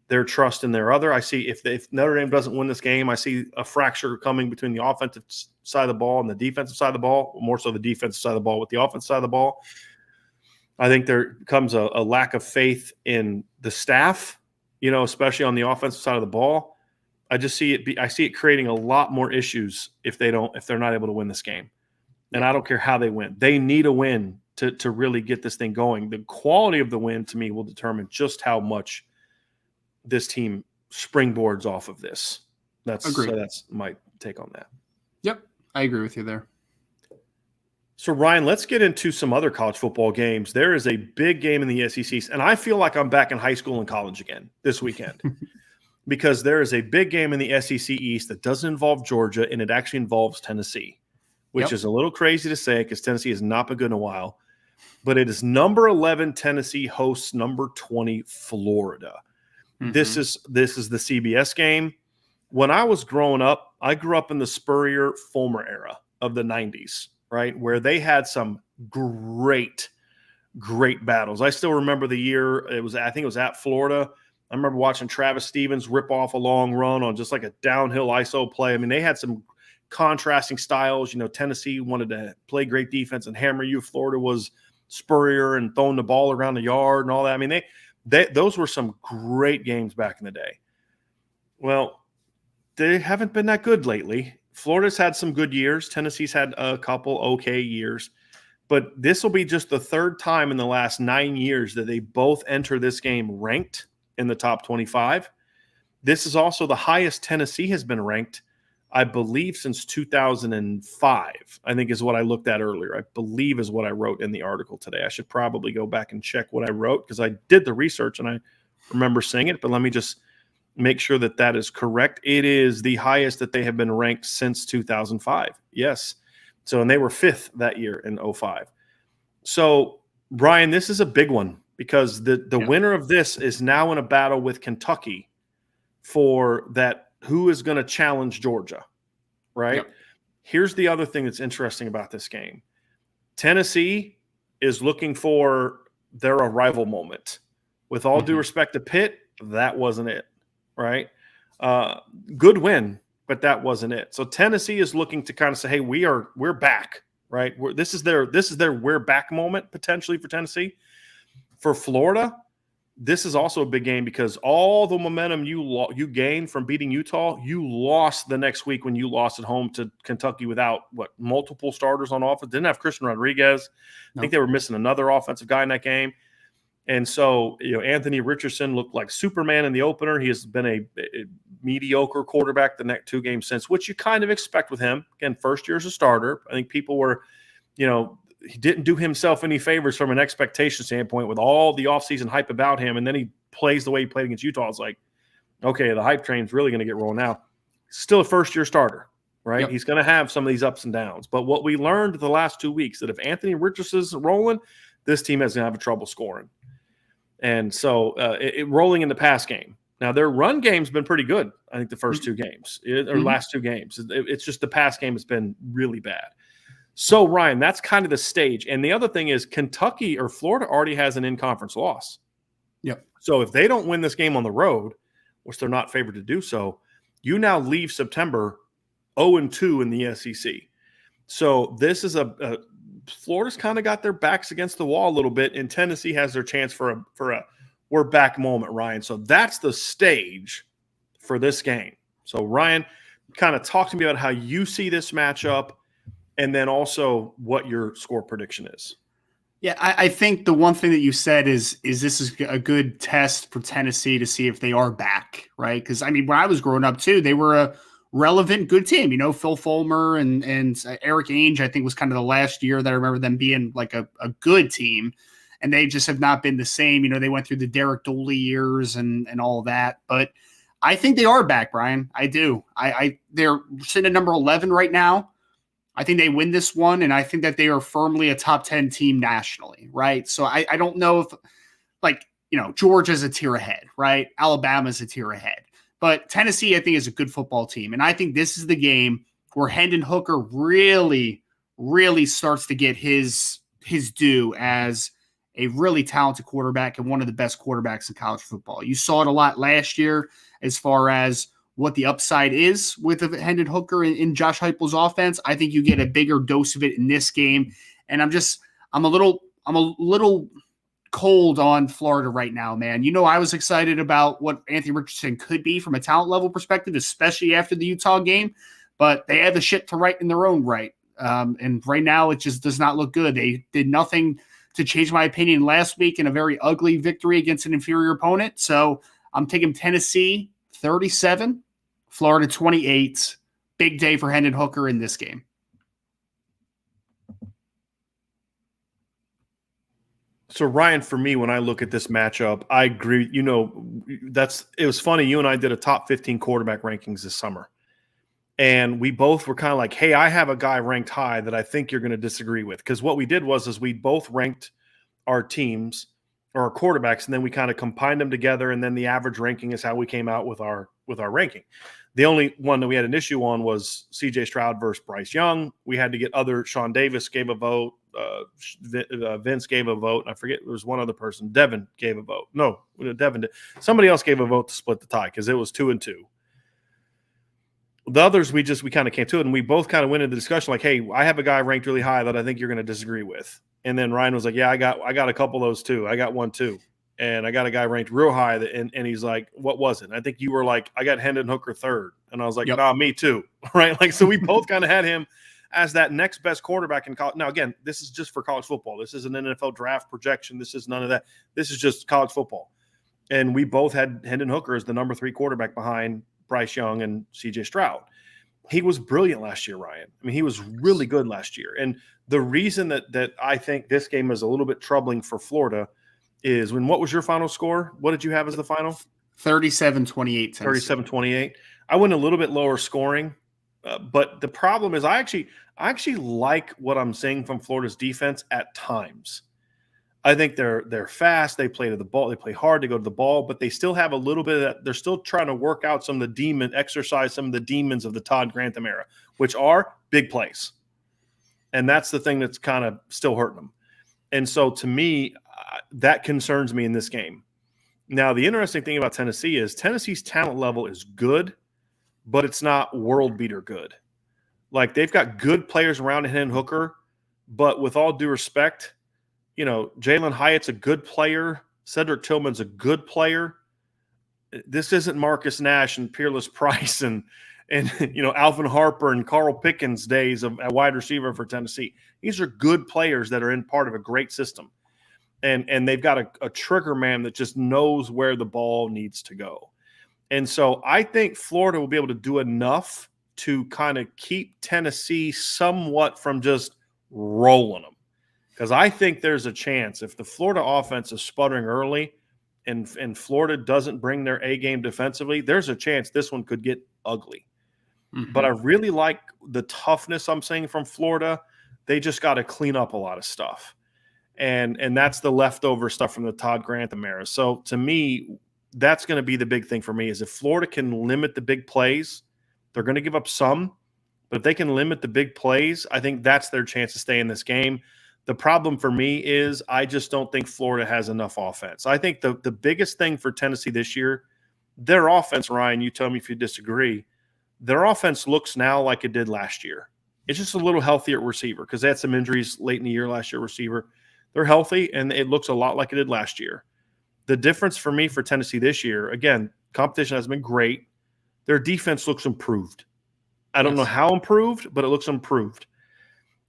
Speaker 1: their trust in their other. I see if Notre Dame doesn't win this game, I see a fracture coming between the offensive side of the ball and the defensive side of the ball, more so the defensive side of the ball with the offensive side of the ball. I think there comes a lack of faith in the staff, especially on the offensive side of the ball. I see it creating a lot more issues if they're not able to win this game. And I don't care how they win. They need a win to really get this thing going. The quality of the win, to me, will determine just how much this team springboards off of this. That's my take on that.
Speaker 2: Yep, I agree with you there.
Speaker 1: So, Ryan, let's get into some other college football games. There is a big game in the SEC, and I feel like I'm back in high school and college again this weekend. Because there is a big game in the SEC East that doesn't involve Georgia, and it actually involves Tennessee, which is a little crazy to say because Tennessee has not been good in a while. But it is number 11 Tennessee hosts number 20 Florida. This is the CBS game. When I was growing up, I grew up in the Spurrier-Fulmer era of the 90s, right, where they had some great battles. I still remember the year I think it was at Florida. I remember watching Travis Stevens rip off a long run on just like a downhill ISO play. I mean, they had some contrasting styles. Tennessee wanted to play great defense and hammer you. Florida was Spurrier and throwing the ball around the yard and all that. I mean, those were some great games back in the day. Well, they haven't been that good lately. Florida's had some good years. Tennessee's had a couple okay years. But this will be just the third time in the last 9 years that they both enter this game ranked in the top 25. This is also the highest Tennessee has been ranked, I believe, since 2005, I think is what I looked at earlier. I believe is what I wrote in the article today. I should probably go back and check what I wrote because I did the research and I remember seeing it, but let me just make sure that is correct. It is the highest that they have been ranked since 2005. Yes. So, and they were 5th that year in 2005. So, Brian, this is a big one because the winner of this is now in a battle with Kentucky for that who is going to challenge Georgia, right?
Speaker 2: Yep.
Speaker 1: Here's the other thing that's interesting about this game. Tennessee is looking for their arrival moment. With all due respect to Pitt, that wasn't it, right? Good win, but that wasn't it. So Tennessee is looking to kind of say, hey, we're back, right? This is their we're back moment potentially for Tennessee. For Florida, this is also a big game because all the momentum you gained from beating Utah, you lost the next week when you lost at home to Kentucky without multiple starters on offense. Didn't have Christian Rodriguez. I think they were missing another offensive guy in that game. And so, Anthony Richardson looked like Superman in the opener. He has been a mediocre quarterback the next 2 games since, which you kind of expect with him. Again, first year as a starter. I think people were, he didn't do himself any favors from an expectation standpoint with all the offseason hype about him. And then he plays the way he played against Utah. It's like, okay, the hype train's really going to get rolling now. Still a first-year starter, right? Yep. He's going to have some of these ups and downs. But what we learned the last 2 weeks, that if Anthony Richardson's rolling, this team is going to have trouble scoring. And so rolling in the pass game. Now, their run game's been pretty good, I think, the first 2 games, or last 2 games. It's just the pass game has been really bad. So, Ryan, that's kind of the stage. And the other thing is Kentucky or Florida already has an in-conference loss.
Speaker 2: Yep.
Speaker 1: So if they don't win this game on the road, which they're not favored to do so, you now leave September 0-2 in the SEC. So this is Florida's kind of got their backs against the wall a little bit, and Tennessee has their chance for a we're back moment, Ryan. So that's the stage for this game. So, Ryan, kind of talk to me about how you see this matchup, and then also what your score prediction is.
Speaker 2: Yeah, I think the one thing that you said is this is a good test for Tennessee to see if they are back, right? Because, I mean, when I was growing up, too, they were a relevant, good team. Phil Fulmer and Eric Ainge, I think, was kind of the last year that I remember them being like a good team, and they just have not been the same. They went through the Derek Dooley years and all of that. But I think they are back, Brian. I do. They're sitting at number 11 right now. I think they win this one, and I think that they are firmly a top 10 team nationally, right? So I don't know if, Georgia's a tier ahead, right? Alabama's a tier ahead. But Tennessee, I think, is a good football team. And I think this is the game where Hendon Hooker really, really starts to get his due as a really talented quarterback and one of the best quarterbacks in college football. You saw it a lot last year as far as what the upside is with Hendon Hooker in Josh Heupel's offense. I think you get a bigger dose of it in this game. And I'm a little cold on Florida right now, man. I was excited about what Anthony Richardson could be from a talent level perspective, especially after the Utah game, but they had the shit to right in their own right. And right now it just does not look good. They did nothing to change my opinion last week in a very ugly victory against an inferior opponent. So I'm taking Tennessee 37, Florida 28. Big day for Hendon Hooker in this game.
Speaker 1: So, Ryan, for me, when I look at this matchup, I agree. It was funny. You and I did a top 15 quarterback rankings this summer. And we both were kind of like, hey, I have a guy ranked high that I think you're going to disagree with. Because what we did was we both ranked our teams or our quarterbacks, and then we kind of combined them together, and then the average ranking is how we came out with our ranking. The only one that we had an issue on was C.J. Stroud versus Bryce Young. We had to get Sean Davis gave a vote. Vince gave a vote. I forget, there was one other person. Devin gave a vote. No, Devin did. Somebody else gave a vote to split the tie because it was 2-2. The others, we kind of came to it, and we both kind of went into the discussion like, hey, I have a guy ranked really high that I think you're going to disagree with. And then Ryan was like, yeah, I got a couple of those too. I got one too. And I got a guy ranked real high, and he's like, what was it? And I think you were like, I got Hendon Hooker third. And I was like, nah, me too. Right? Like, so we both kind of had him as that next best quarterback in college. Now, again, this is just for college football. This is an NFL draft projection. This is none of that. This is just college football. And we both had Hendon Hooker as the number 3 quarterback behind Bryce Young and C.J. Stroud. He was brilliant last year, Ryan. I mean, he was really good last year. And the reason that I think this game is a little bit troubling for Florida is what was your final score? What did you have as the final?
Speaker 2: 37-28.
Speaker 1: 37-28. I went a little bit lower scoring, but the problem is I actually like what I'm seeing from Florida's defense at times. I think they're fast. They play to the ball. They play hard. They go to the ball, but they still have a little bit of that. They're still trying to work out some of the demons of the Todd Grantham era, which are big plays. And that's the thing that's kind of still hurting them. And so to me, that concerns me in this game. Now, the interesting thing about Tennessee is Tennessee's talent level is good, but it's not world beater good. Like, they've got good players around Hendon Hooker, but with all due respect, Jalen Hyatt's a good player. Cedric Tillman's a good player. This isn't Marcus Nash and Peerless Price and Alvin Harper and Carl Pickens days of a wide receiver for Tennessee. These are good players that are in part of a great system. And they've got a trigger man that just knows where the ball needs to go. And so I think Florida will be able to do enough to kind of keep Tennessee somewhat from just rolling them. Because I think there's a chance if the Florida offense is sputtering early and Florida doesn't bring their A game defensively, there's a chance this one could get ugly. Mm-hmm. But I really like the toughness I'm seeing from Florida. They just got to clean up a lot of stuff. And that's the leftover stuff from the Todd Grantham era. So to me, that's going to be the big thing for me is if Florida can limit the big plays, they're going to give up some, but if they can limit the big plays, I think that's their chance to stay in this game. The problem for me is I just don't think Florida has enough offense. I think the biggest thing for Tennessee this year, their offense, Ryan, you tell me if you disagree, their offense looks now like it did last year. It's just a little healthier at receiver because they had some injuries late in the year last year receiver. They're healthy, and it looks a lot like it did last year. The difference for me for Tennessee this year, again, competition has been great. Their defense looks improved. I don't know how improved, but it looks improved.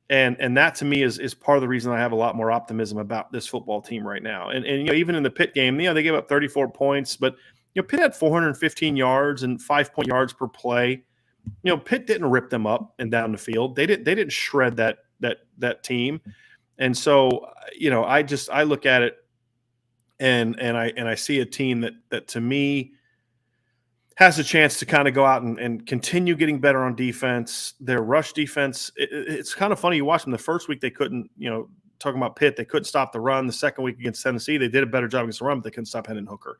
Speaker 1: And that to me is part of the reason I have a lot more optimism about this football team right now. And even in the Pitt game, they gave up 34 points, but Pitt had 415 yards and 5 point yards per play. Pitt didn't rip them up and down the field. They didn't shred that team. And so, I look at it and I see a team that to me has a chance to kind of go out and continue getting better on defense. Their rush defense, it's kind of funny. You watch them the first week, they couldn't, talking about Pitt, they couldn't stop the run. The second week against Tennessee, they did a better job against the run, but they couldn't stop Hendon Hooker.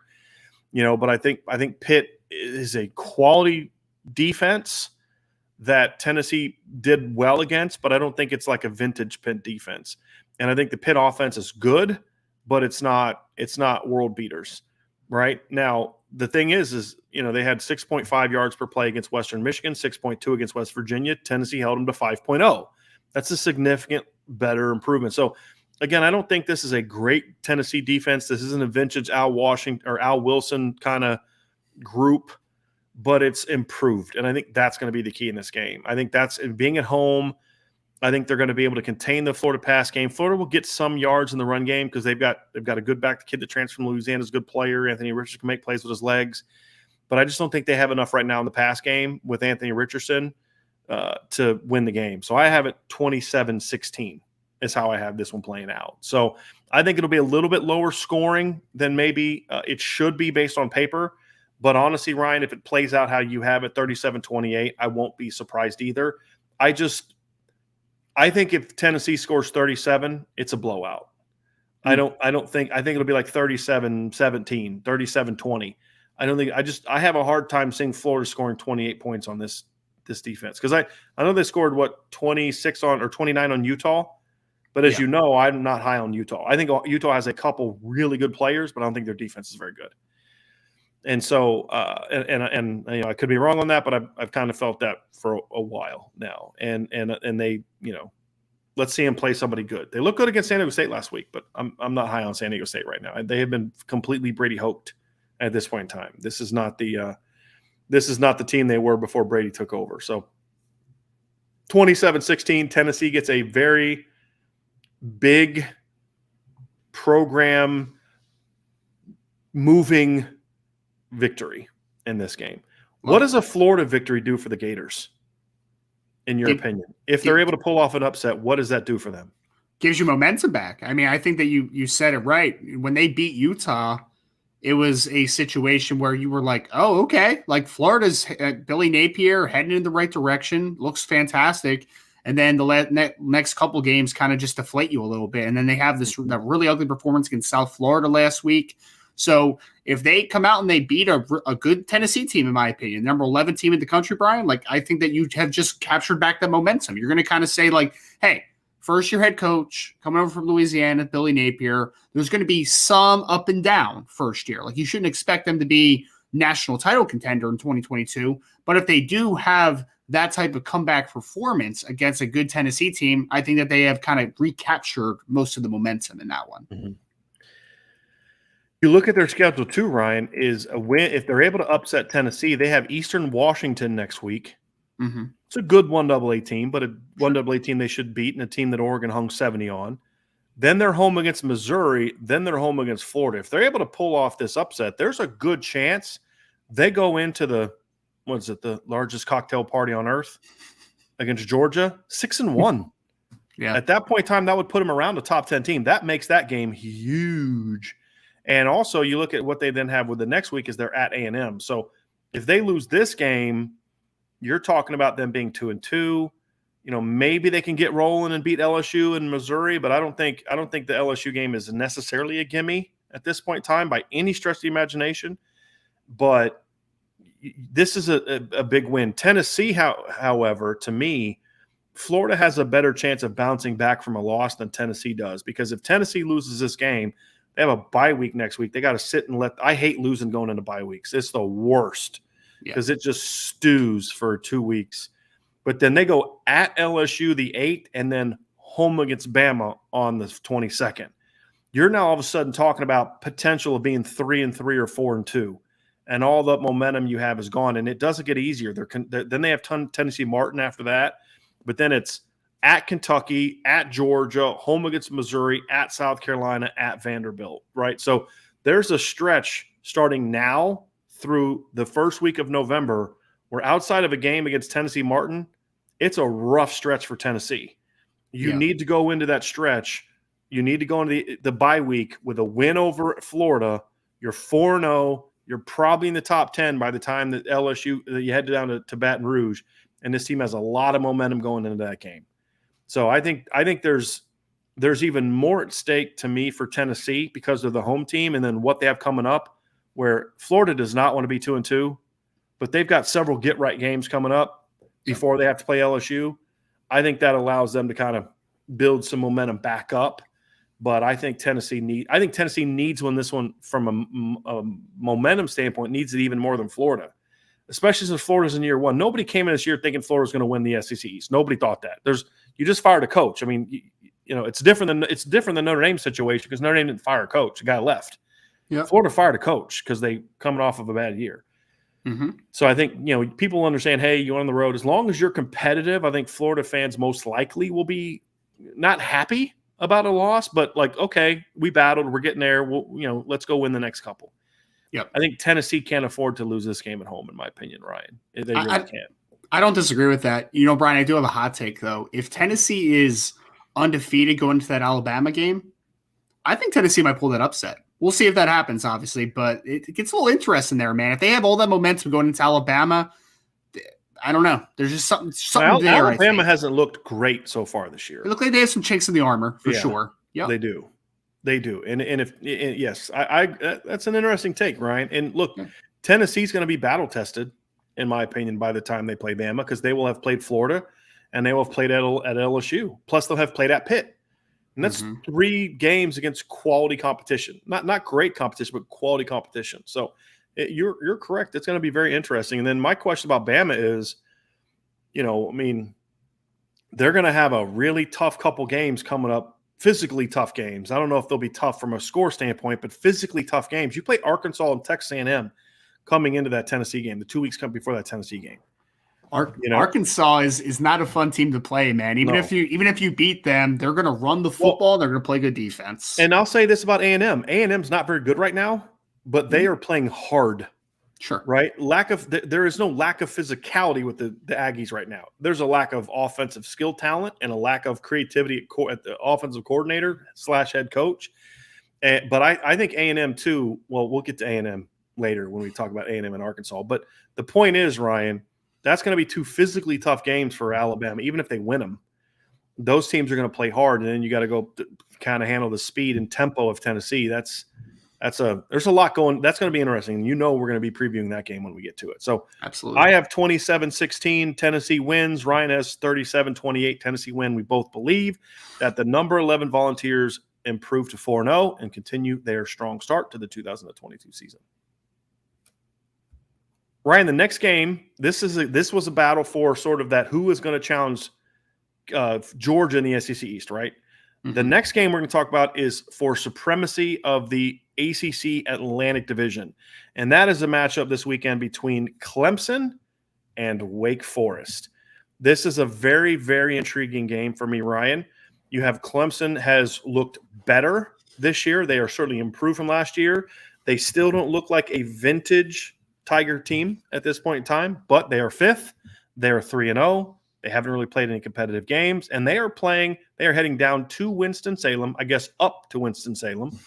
Speaker 1: But I think Pitt is a quality defense that Tennessee did well against, but I don't think it's like a vintage Pitt defense. And I think the Pitt offense is good, but it's not world beaters. Right now, the thing is they had 6.5 yards per play against Western Michigan, 6.2 against West Virginia. Tennessee held them to 5.0. That's a significant better improvement. So again, I don't think this is a great Tennessee defense. This isn't a vintage Al Washington or Al Wilson kind of group, but it's improved. And I think that's going to be the key in this game. I think that's being at home. I think they're going to be able to contain the Florida pass game. Florida will get some yards in the run game because they've got a good back. The kid that transferred from Louisiana is a good player. Anthony Richardson can make plays with his legs. But I just don't think they have enough right now in the pass game with Anthony Richardson to win the game. So I have it 27-16 is how I have this one playing out. So I think it'll be a little bit lower scoring than maybe it should be based on paper. But honestly, Ryan, if it plays out how you have it, 37-28, I won't be surprised either. I think if Tennessee scores 37, it's a blowout. I think it'll be like 37-17, 37-20. I have a hard time seeing Florida scoring 28 points on this defense. Because I know they scored 26 on or 29 on Utah, but as you know, I'm not high on Utah. I think Utah has a couple really good players, but I don't think their defense is very good. And so, I could be wrong on that, but I've kind of felt that for a while now. And they, let's see them play somebody good. They look good against San Diego State last week, but I'm not high on San Diego State right now. They have been completely Brady hoked at this point in time. This is not the team they were before Brady took over. So 27-16, Tennessee gets a very big program moving victory in this game. What does a Florida victory do for the Gators, in your opinion? If they're able to pull off an upset, what does that do for them?
Speaker 2: Gives you momentum back. I mean, I think that you said it right. When they beat Utah, it was a situation where you were like, oh, okay, like Florida's Billy Napier heading in the right direction, looks fantastic. And then the next couple games kind of just deflate you a little bit. And then they have that really ugly performance against South Florida last week. So if they come out and they beat a good Tennessee team, in my opinion, number 11 team in the country, Brian, like I think that you have just captured back the momentum. You're going to kind of say like, hey, first-year head coach coming over from Louisiana, Billy Napier. There's going to be some up and down first year. Like, you shouldn't expect them to be national title contender in 2022. But if they do have that type of comeback performance against a good Tennessee team, I think that they have kind of recaptured most of the momentum in that one.
Speaker 1: Mm-hmm. You look at their schedule too, Ryan, is a win. If they're able to upset Tennessee, they have Eastern Washington next week.
Speaker 2: Mm-hmm.
Speaker 1: It's a good 1AA team, but a 1AA team they should beat, and a team that Oregon hung 70 on. Then they're home against Missouri. Then they're home against Florida. If they're able to pull off this upset, there's a good chance they go into the largest cocktail party on earth against Georgia, 6-1.
Speaker 2: Yeah.
Speaker 1: At that point in time, that would put them around the top 10 team. That makes that game huge. And also, you look at what they then have with the next week is they're at A&M. So if they lose this game, you're talking about them being 2-2. Maybe they can get rolling and beat LSU and Missouri, but I don't think the LSU game is necessarily a gimme at this point in time by any stretch of the imagination. But this is a big win. Tennessee, however, to me, Florida has a better chance of bouncing back from a loss than Tennessee does, because if Tennessee loses this game, they have a bye week next week. They got to sit and I hate losing going into bye weeks. It's the worst because it just stews for 2 weeks. But then they go at LSU the 8th and then home against Bama on the 22nd. You're now all of a sudden talking about potential of being 3-3 or 4-2, and all the momentum you have is gone, and it doesn't get easier. Then they have Tennessee Martin after that, but then it's at Kentucky, at Georgia, home against Missouri, at South Carolina, at Vanderbilt, right? So there's a stretch starting now through the first week of November where outside of a game against Tennessee Martin, it's a rough stretch for Tennessee. You need to go into that stretch. You need to go into the bye week with a win over Florida. You're 4-0. You're probably in the top 10 by the time that you head down to Baton Rouge, and this team has a lot of momentum going into that game. So I think there's even more at stake to me for Tennessee because of the home team and then what they have coming up, where Florida does not want to be 2-2, but they've got several get-right games coming up before they have to play LSU. I think that allows them to kind of build some momentum back up. But I think Tennessee needs win this one from a momentum standpoint, needs it even more than Florida, especially since Florida's in year one. Nobody came in this year thinking Florida's going to win the SEC East. Nobody thought that. You just fired a coach. I mean, it's different than Notre Dame situation because Notre Dame didn't fire a coach. The guy left. Yep. Florida fired a coach because they coming off of a bad year.
Speaker 2: Mm-hmm.
Speaker 1: So I think people understand. Hey, you're on the road. As long as you're competitive, I think Florida fans most likely will be not happy about a loss, but like, okay, we battled. We're getting there. Let's go win the next couple.
Speaker 2: Yep.
Speaker 1: I think Tennessee can't afford to lose this game at home, in my opinion, Ryan. They really can't.
Speaker 2: I don't disagree with that. Brian, I do have a hot take, though. If Tennessee is undefeated going into that Alabama game, I think Tennessee might pull that upset. We'll see if that happens, obviously, but it gets a little interesting there, man. If they have all that momentum going into Alabama, I don't know. There's just something there.
Speaker 1: Alabama hasn't looked great so far this year.
Speaker 2: They look like they have some chinks in the armor, for sure.
Speaker 1: Yeah, they do. And yes, I that's an interesting take, Ryan. And look, Tennessee's going to be battle tested, in my opinion, by the time they play Bama, because they will have played Florida and they will have played at LSU. Plus, they'll have played at Pitt. And that's 3 games against quality competition. Not great competition, but quality competition. So you're correct. It's going to be very interesting. And then my question about Bama is, they're going to have a really tough couple games coming up, physically tough games. I don't know if they'll be tough from a score standpoint, but physically tough games. You play Arkansas and Texas A&M coming into that Tennessee game, the 2 weeks before that Tennessee game.
Speaker 2: Arkansas is not a fun team to play, man. Even if you beat them, they're going to run the football. They're going to play good defense.
Speaker 1: And I'll say this about A&M. A&M's not very good right now, but they are playing hard.
Speaker 2: Sure.
Speaker 1: Right? There is no lack of physicality with the Aggies right now. There's a lack of offensive skill talent and a lack of creativity at the offensive coordinator / head coach. But I think A&M too. Well, we'll get to A&M later when we talk about A&M and Arkansas. But the point is, Ryan, that's going to be 2 physically tough games for Alabama. Even if they win them, those teams are going to play hard, and then you got to go kind of handle the speed and tempo of Tennessee. That's There's a lot going. That's going to be interesting. We're going to be previewing that game when we get to it. So
Speaker 2: absolutely,
Speaker 1: I have 27-16 Tennessee wins. Ryan has 37-28 Tennessee win. We both believe that the number 11 Volunteers improve to 4-0 and continue their strong start to the 2022 season. Ryan, the next game, this was a battle for sort of that who is going to challenge Georgia in the SEC East, right? Mm-hmm. The next game we're going to talk about is for supremacy of the ACC Atlantic Division. And that is a matchup this weekend between Clemson and Wake Forest. This is a very, very intriguing game for me, Ryan. You have Clemson has looked better this year. They are certainly improved from last year. They still don't look like a vintage Tiger team at this point in time, but they are fifth. They are 3-0. They haven't really played any competitive games, and they are heading down to Winston-Salem, I guess up to Winston-Salem,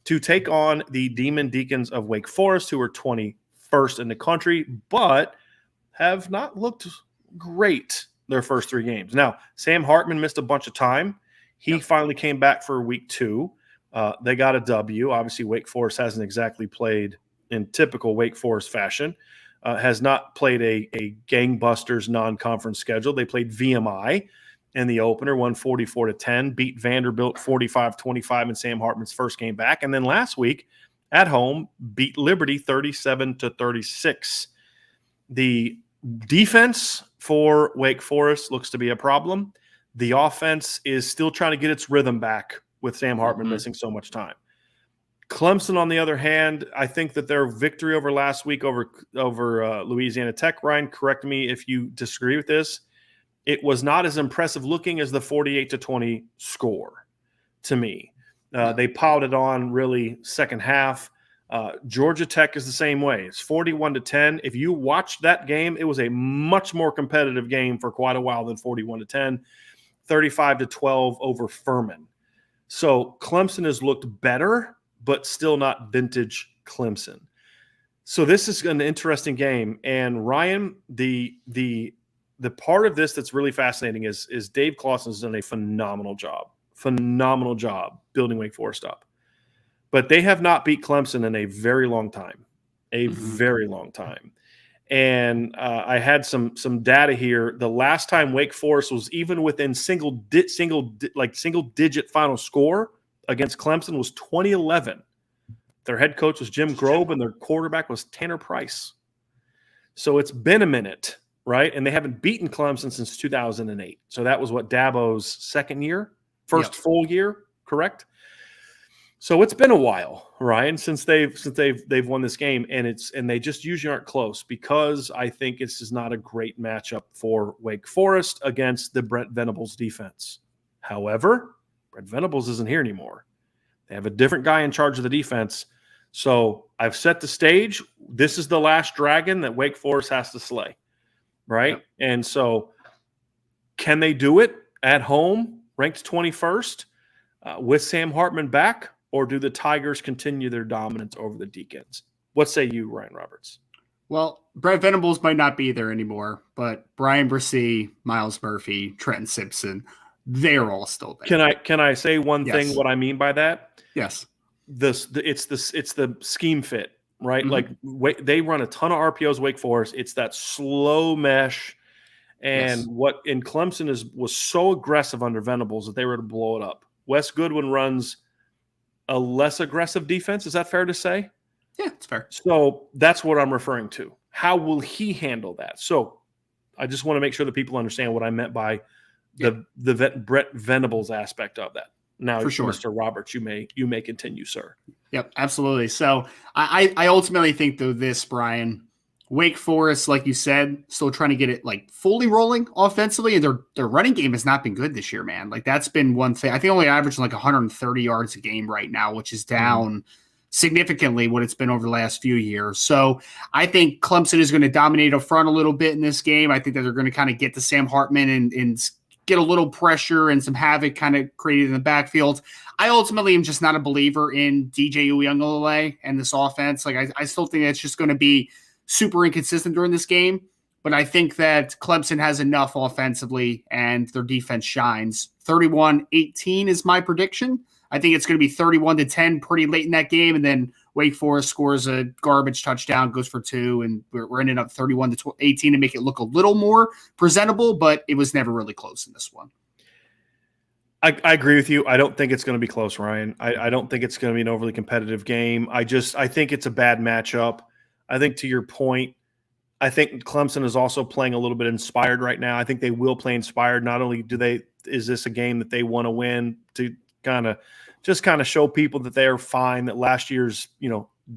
Speaker 1: to take on the Demon Deacons of Wake Forest, who are 21st in the country, but have not looked great their first three games. Now, Sam Hartman missed a bunch of time. He finally came back for week 2. They got a W. Obviously, Wake Forest hasn't exactly played in typical Wake Forest fashion. Has not played a gangbusters non-conference schedule. They played VMI in the opener, won 44-10, beat Vanderbilt 45-25 in Sam Hartman's first game back. And then last week at home, beat Liberty 37-36. The defense for Wake Forest looks to be a problem. The offense is still trying to get its rhythm back with Sam Hartman missing so much time. Clemson, on the other hand, I think that their victory over last week over Louisiana Tech, Ryan, correct me if you disagree with this, it was not as impressive looking as the 48-20 score to me. They piled it on really second half. Georgia Tech is the same way. It's 41-10. If you watched that game, it was a much more competitive game for quite a while than 41-10, 35-12 over Furman. So Clemson has looked better, but still not vintage Clemson. So this is an interesting game. And Ryan, the part of this that's really fascinating is Dave Clawson's done a phenomenal job building Wake Forest up. But they have not beat Clemson in a very long time, very long time. And I had some data here. The last time Wake Forest was even within single digit final score against Clemson was 2011. Their head coach was Jim Grobe, and their quarterback was Tanner Price. So it's been a minute, right? And they haven't beaten Clemson since 2008. So that was what, Dabo's second year, first full year, correct? So it's been a while, Ryan, since they've won this game, and they just usually aren't close because I think this is not a great matchup for Wake Forest against the Brent Venables defense. However, Brent Venables isn't here anymore. They have a different guy in charge of the defense. So I've set the stage. This is the last dragon that Wake Forest has to slay, right? Yep. And so can they do it at home, ranked 21st, with Sam Hartman back, or do the Tigers continue their dominance over the Deacons? What say you, Ryan Roberts?
Speaker 2: Well, Brent Venables might not be there anymore, but Brian Brissy, Miles Murphy, Trenton Simpson, they're all still there.
Speaker 1: Can I say one thing? What I mean by that?
Speaker 2: Yes.
Speaker 1: It's the scheme fit, right? Like they run a ton of RPOs. Wake Forest. It's that slow mesh, and what in Clemson was so aggressive under Venables that they were to blow it up. Wes Goodwin runs a less aggressive defense. Is that fair to say?
Speaker 2: Yeah, it's fair.
Speaker 1: So that's what I'm referring to. How will he handle that? So I just want to make sure that people understand what I meant by the Brett Venables aspect of that. Now, for sure, Mr. Roberts, you may continue, sir.
Speaker 2: Yep, absolutely. So I ultimately think, though, this, Brian, Wake Forest, like you said, still trying to get it like fully rolling offensively, and their running game has not been good this year, man. Like that's been one thing. I think only averaging like 130 yards a game right now, which is down significantly what it's been over the last few years. So I think Clemson is going to dominate up front a little bit in this game. I think that they're going to kind of get to Sam Hartman and get a little pressure and some havoc kind of created in the backfield. I ultimately am just not a believer in DJ Uiagalelei and this offense. Like I still think it's just going to be super inconsistent during this game, but I think that Clemson has enough offensively and their defense shines. 31-18 is my prediction. I think it's going to be 31-10 pretty late in that game, and then Wake Forest scores a garbage touchdown, goes for 2, and we're ending up 31-18 to make it look a little more presentable, but it was never really close in this one.
Speaker 1: I agree with you. I don't think it's going to be close, Ryan. I don't think it's going to be an overly competitive game. I think it's a bad matchup. I think to your point, I think Clemson is also playing a little bit inspired right now. I think they will play inspired. Not only is this a game that they want to win to kind of show people that they are fine, that last year's,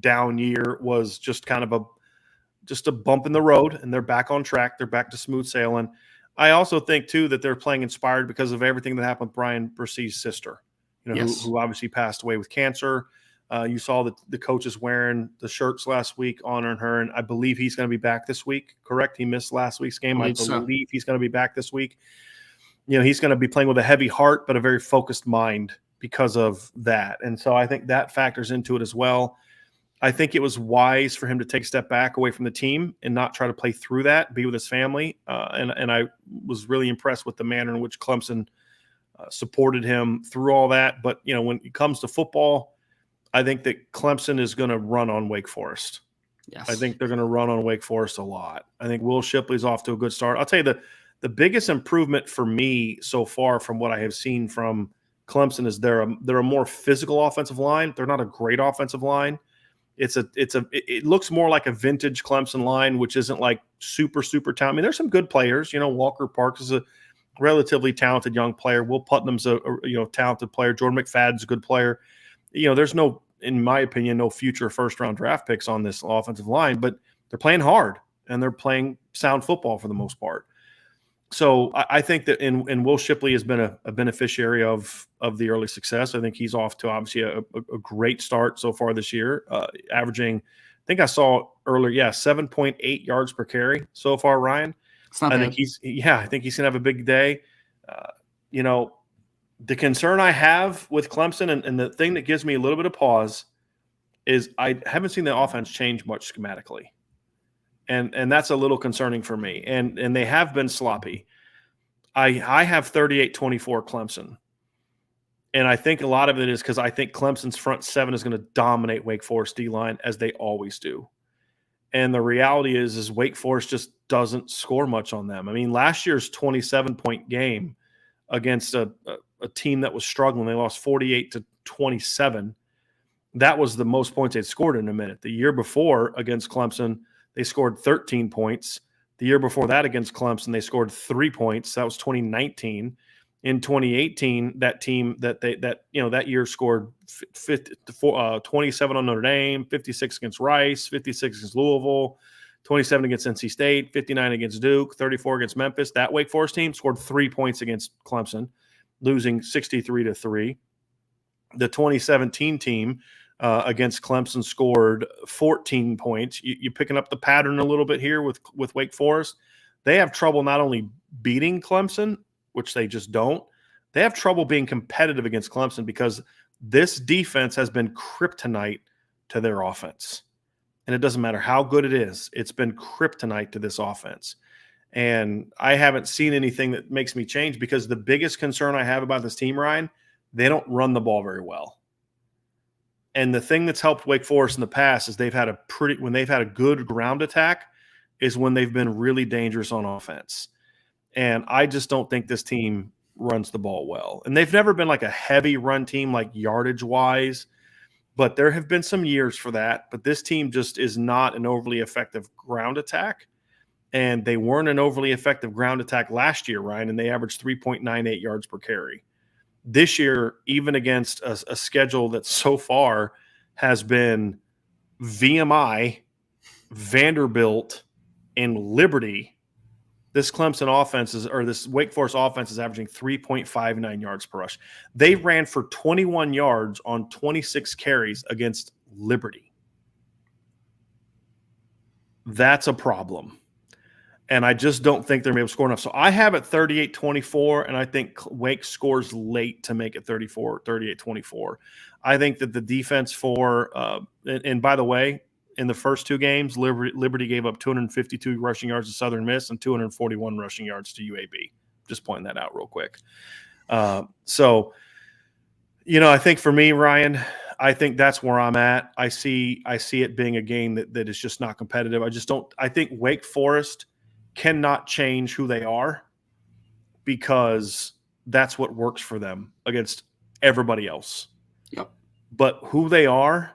Speaker 1: down year was just kind of a bump in the road, and they're back on track. They're back to smooth sailing. I also think, too, that they're playing inspired because of everything that happened with Brian Bercy's sister,
Speaker 2: Yes.
Speaker 1: who obviously passed away with cancer. You saw the coaches wearing the shirts last week honoring her, and I believe he's going to be back this week, correct? He missed last week's game. I believe he's going to be back this week. He's going to be playing with a heavy heart but a very focused mind because of that. And so I think that factors into it as well. I think it was wise for him to take a step back away from the team and not try to play through that, be with his family. And I was really impressed with the manner in which Clemson supported him through all that. But, when it comes to football, I think that Clemson is going to run on Wake Forest.
Speaker 2: Yes.
Speaker 1: I think they're going to run on Wake Forest a lot. I think Will Shipley's off to a good start. I'll tell you the biggest improvement for me so far from what I have seen from Clemson is they're a more physical offensive line. They're not a great offensive line. It looks more like a vintage Clemson line, which isn't like super talented. I mean, there's some good players. Walker Parks is a relatively talented young player. Will Putnam's a talented player. Jordan McFadden's a good player. There's no, in my opinion, no future first-round draft picks on this offensive line, but they're playing hard and they're playing sound football for the most part. So I think that and Will Shipley has been a beneficiary of the early success. I think he's off to obviously a great start so far this year, averaging, I think I saw earlier, 7.8 yards per carry so far, Ryan.
Speaker 2: It's not bad.
Speaker 1: I think he's going to have a big day. The concern I have with Clemson and the thing that gives me a little bit of pause is I haven't seen the offense change much schematically. And that's a little concerning for me. And they have been sloppy. I have 38-24 Clemson. And I think a lot of it is because I think Clemson's front seven is going to dominate Wake Forest D-line as they always do. And the reality is Wake Forest just doesn't score much on them. I mean, last year's 27-point game against a team that was struggling, they lost 48-27. That was the most points they'd scored in a minute. The year before against Clemson, they scored 13 points. The year before that against Clemson, they scored 3 points. That was 2019. In 2018, that team that year scored 27 on Notre Dame, 56 against Rice, 56 against Louisville, 27 against NC State, 59 against Duke, 34 against Memphis. That Wake Forest team scored 3 points against Clemson, losing 63-3. The 2017 team against Clemson scored 14 points. You picking up the pattern a little bit here with Wake Forest. They have trouble not only beating Clemson, which they just don't. They have trouble being competitive against Clemson because this defense has been kryptonite to their offense. And it doesn't matter how good it is. It's been kryptonite to this offense. And I haven't seen anything that makes me change because the biggest concern I have about this team, Ryan, they don't run the ball very well. And the thing that's helped Wake Forest in the past is when they've had a good ground attack is when they've been really dangerous on offense. And I just don't think this team runs the ball well. And they've never been like a heavy run team, like yardage wise, but there have been some years for that. But this team just is not an overly effective ground attack. And they weren't an overly effective ground attack last year, Ryan, and they averaged 3.98 yards per carry. This year, even against a schedule that so far has been VMI, Vanderbilt, and Liberty, this Clemson offense this Wake Forest offense is averaging 3.59 yards per rush. They ran for 21 yards on 26 carries against Liberty. That's a problem. And I just don't think they're able to score enough. So I have it 38-24, and I think Wake scores late to make it 38-24. I think that the defense and by the way, in the first two games, Liberty gave up 252 rushing yards to Southern Miss and 241 rushing yards to UAB. Just pointing that out real quick. So, I think for me, Ryan, I think that's where I'm at. I see it being a game that is just not competitive. I think Wake Forest cannot change who they are because that's what works for them against everybody else.
Speaker 2: Yep.
Speaker 1: But who they are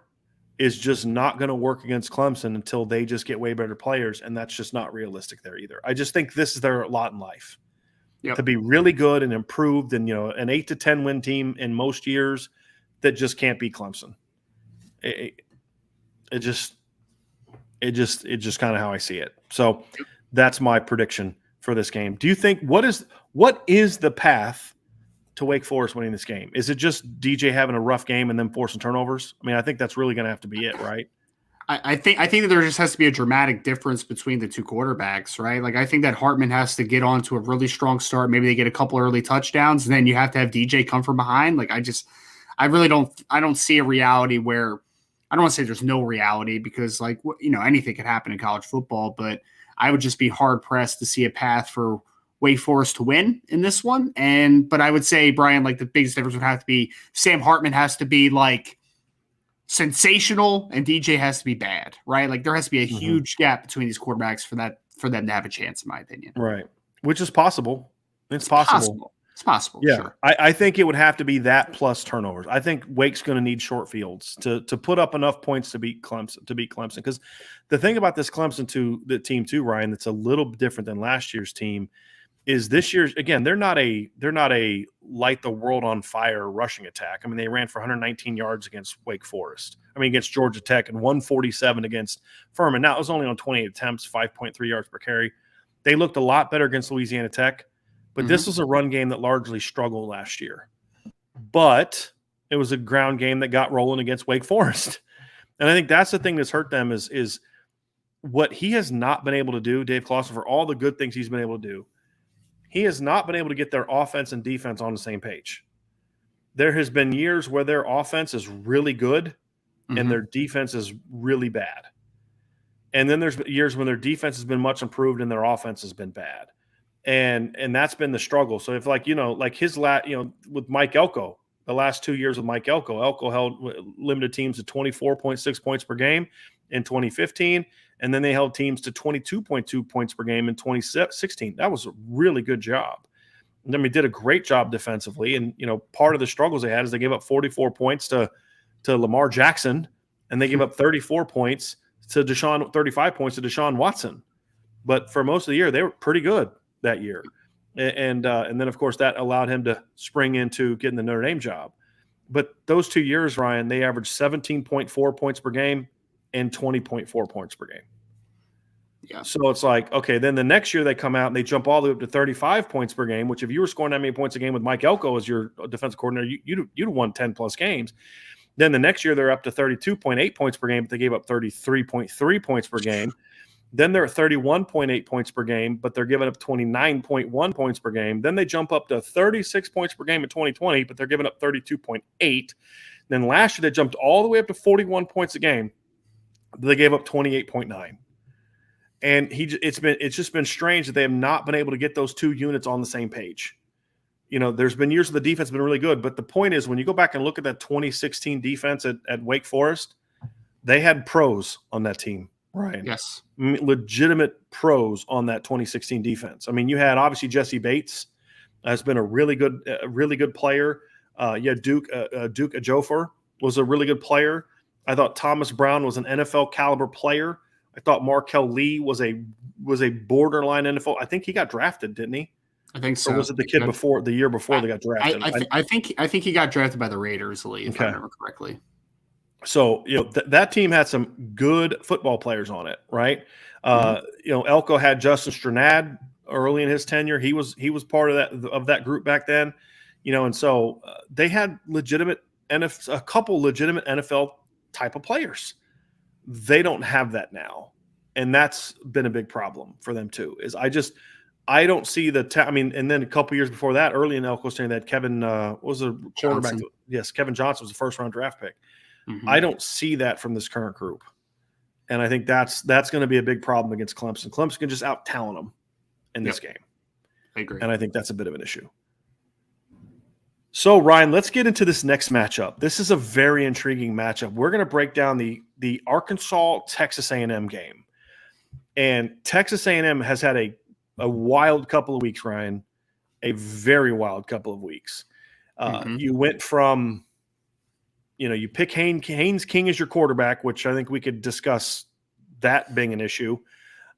Speaker 1: is just not going to work against Clemson until they just get way better players, and that's just not realistic there either. I just think this is their lot in life.
Speaker 2: Yep.
Speaker 1: To be really good and improved and, an 8 to 10 win team in most years that just can't beat Clemson. It just kind of how I see it. So that's my prediction for this game. Do you think what is the path to Wake Forest winning this game? Is it just DJ having a rough game and then forcing turnovers? I mean, I think that's really going to have to be it, right?
Speaker 2: I think that there just has to be a dramatic difference between the two quarterbacks, right? Like I think that Hartman has to get on to a really strong start. Maybe they get a couple early touchdowns, and then you have to have DJ come from behind. Like I really don't see a reality where I don't want to say there's no reality because anything could happen in college football, but I would just be hard pressed to see a path for Wake Forest to win in this one. But I would say, Brian, like the biggest difference would have to be Sam Hartman has to be like sensational and DJ has to be bad, right? Like there has to be a huge gap between these quarterbacks for them to have a chance, in my opinion.
Speaker 1: Right. Which is possible. It's possible.
Speaker 2: It's possible.
Speaker 1: Yeah.
Speaker 2: Sure.
Speaker 1: I think it would have to be that plus turnovers. I think Wake's going to need short fields to put up enough points to beat Clemson. Because the thing about this Clemson team too, Ryan, that's a little different than last year's team is this year's, again, they're not a light the world on fire rushing attack. I mean, they ran for 119 yards against Wake Forest. Against Georgia Tech, and 147 against Furman. Now, it was only on 28 attempts, 5.3 yards per carry. They looked a lot better against Louisiana Tech, but this was a run game that largely struggled last year. But it was a ground game that got rolling against Wake Forest. And I think that's the thing that's hurt them is what he has not been able to do, Dave Clawson, for all the good things he's been able to do. He has not been able to get their offense and defense on the same page. There has been years where their offense is really good and their defense is really bad. And then there's years when their defense has been much improved and their offense has been bad. And that's been the struggle. So if with Mike Elko, the last 2 years with Mike Elko held limited teams to 24.6 points per game in 2015. And then they held teams to 22.2 points per game in 2016. That was a really good job. And then we did a great job defensively. And, part of the struggles they had is they gave up 44 points to Lamar Jackson, and they gave up 35 points to Deshaun Watson. But for most of the year, they were pretty good that year. And then, of course, that allowed him to spring into getting the Notre Dame job. But those 2 years, Ryan, they averaged 17.4 points per game and 20.4 points per game.
Speaker 2: Yeah.
Speaker 1: So it's like, okay, then the next year they come out and they jump all the way up to 35 points per game, which if you were scoring that many points a game with Mike Elko as your defensive coordinator, you'd have won 10-plus games. Then the next year they're up to 32.8 points per game, but they gave up 33.3 points per game. Then they're at 31.8 points per game, but they're giving up 29.1 points per game. Then they jump up to 36 points per game in 2020, but they're giving up 32.8. Then last year they jumped all the way up to 41 points a game. They gave up 28.9. And it's just been strange that they have not been able to get those two units on the same page. There's been years where the defense has been really good, but the point is when you go back and look at that 2016 defense at Wake Forest, they had pros on that team, Ryan.
Speaker 2: Yes.
Speaker 1: Legitimate pros on that 2016 defense. You had obviously Jesse Bates has been a really good player. Duke Ejiofor was a really good player. I thought Thomas Brown was an NFL caliber player. I thought Markel Lee was a borderline NFL. I think he got drafted, didn't he?
Speaker 2: I think so.
Speaker 1: Or was it the year before they got drafted?
Speaker 2: I think he got drafted by the Raiders, Lee, if I remember correctly.
Speaker 1: So that team had some good football players on it, right? Elko had Justin Strnad early in his tenure. He was part of that group back then, and so they had a couple legitimate NFL type of players. They don't have that now, and that's been a big problem for them too. I don't see and then a couple years before that, early in Elko's tenure, that Kevin was a quarterback.
Speaker 2: Johnson.
Speaker 1: Yes, Kevin Johnson was the first-round draft pick. I don't see that from this current group, and I think that's going to be a big problem against Clemson. Clemson can just out-talent them in this game.
Speaker 2: I agree,
Speaker 1: and I think that's a bit of an issue. So, Ryan, let's get into this next matchup. This is a very intriguing matchup. We're going to break down the Arkansas Texas A&M game. And Texas A&M has had a wild couple of weeks, Ryan, a very wild couple of weeks. You went from, you pick Haynes King as your quarterback, which I think we could discuss that being an issue,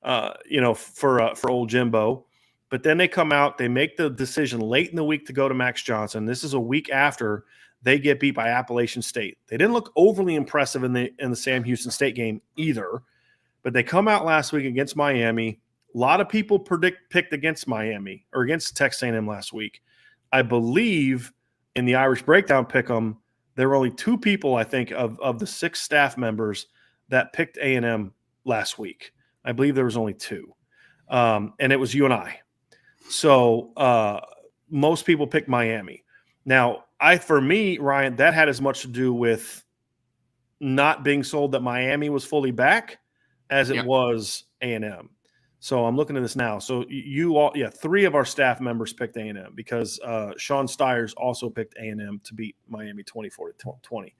Speaker 1: for old Jimbo. But then they come out, they make the decision late in the week to go to Max Johnson. This is a week after they get beat by Appalachian State. They didn't look overly impressive in the Sam Houston State game either, but they come out last week against Miami. A lot of people picked against Miami or against Texas A&M last week. I believe in the Irish Breakdown pick'em, there were only 2 people, I think, of the 6 staff members that picked A&M last week. I believe there was only 2, and it was you and I. So most people picked Miami. Now, for me, Ryan, that had as much to do with not being sold that Miami was fully back as it was A&M. So I'm looking at this now. So you all, 3 of our staff members picked A&M because Sean Stiers also picked A&M to beat Miami 24-20.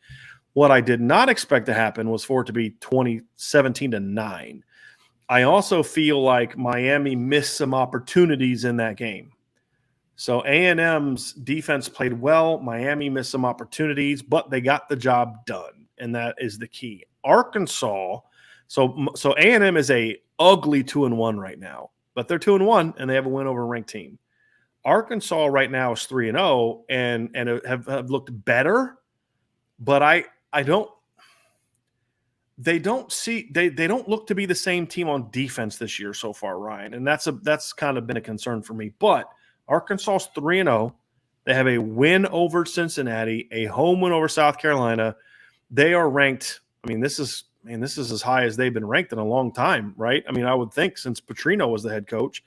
Speaker 1: What I did not expect to happen was for it to be 17-9. I also feel like Miami missed some opportunities in that game. So A&M's defense played well. Miami missed some opportunities, but they got the job done, and that is the key. Arkansas, so A&M is a ugly 2-1 right now, but they're 2-1 and they have a win over a ranked team. Arkansas right now is 3-0 and have looked better, but I don't. They don't look to be the same team on defense this year so far, Ryan, and that's kind of been a concern for me. But Arkansas's 3-0. They have a win over Cincinnati, a home win over South Carolina. They are ranked. I mean, this is as high as they've been ranked in a long time, right? I mean, I would think since Petrino was the head coach.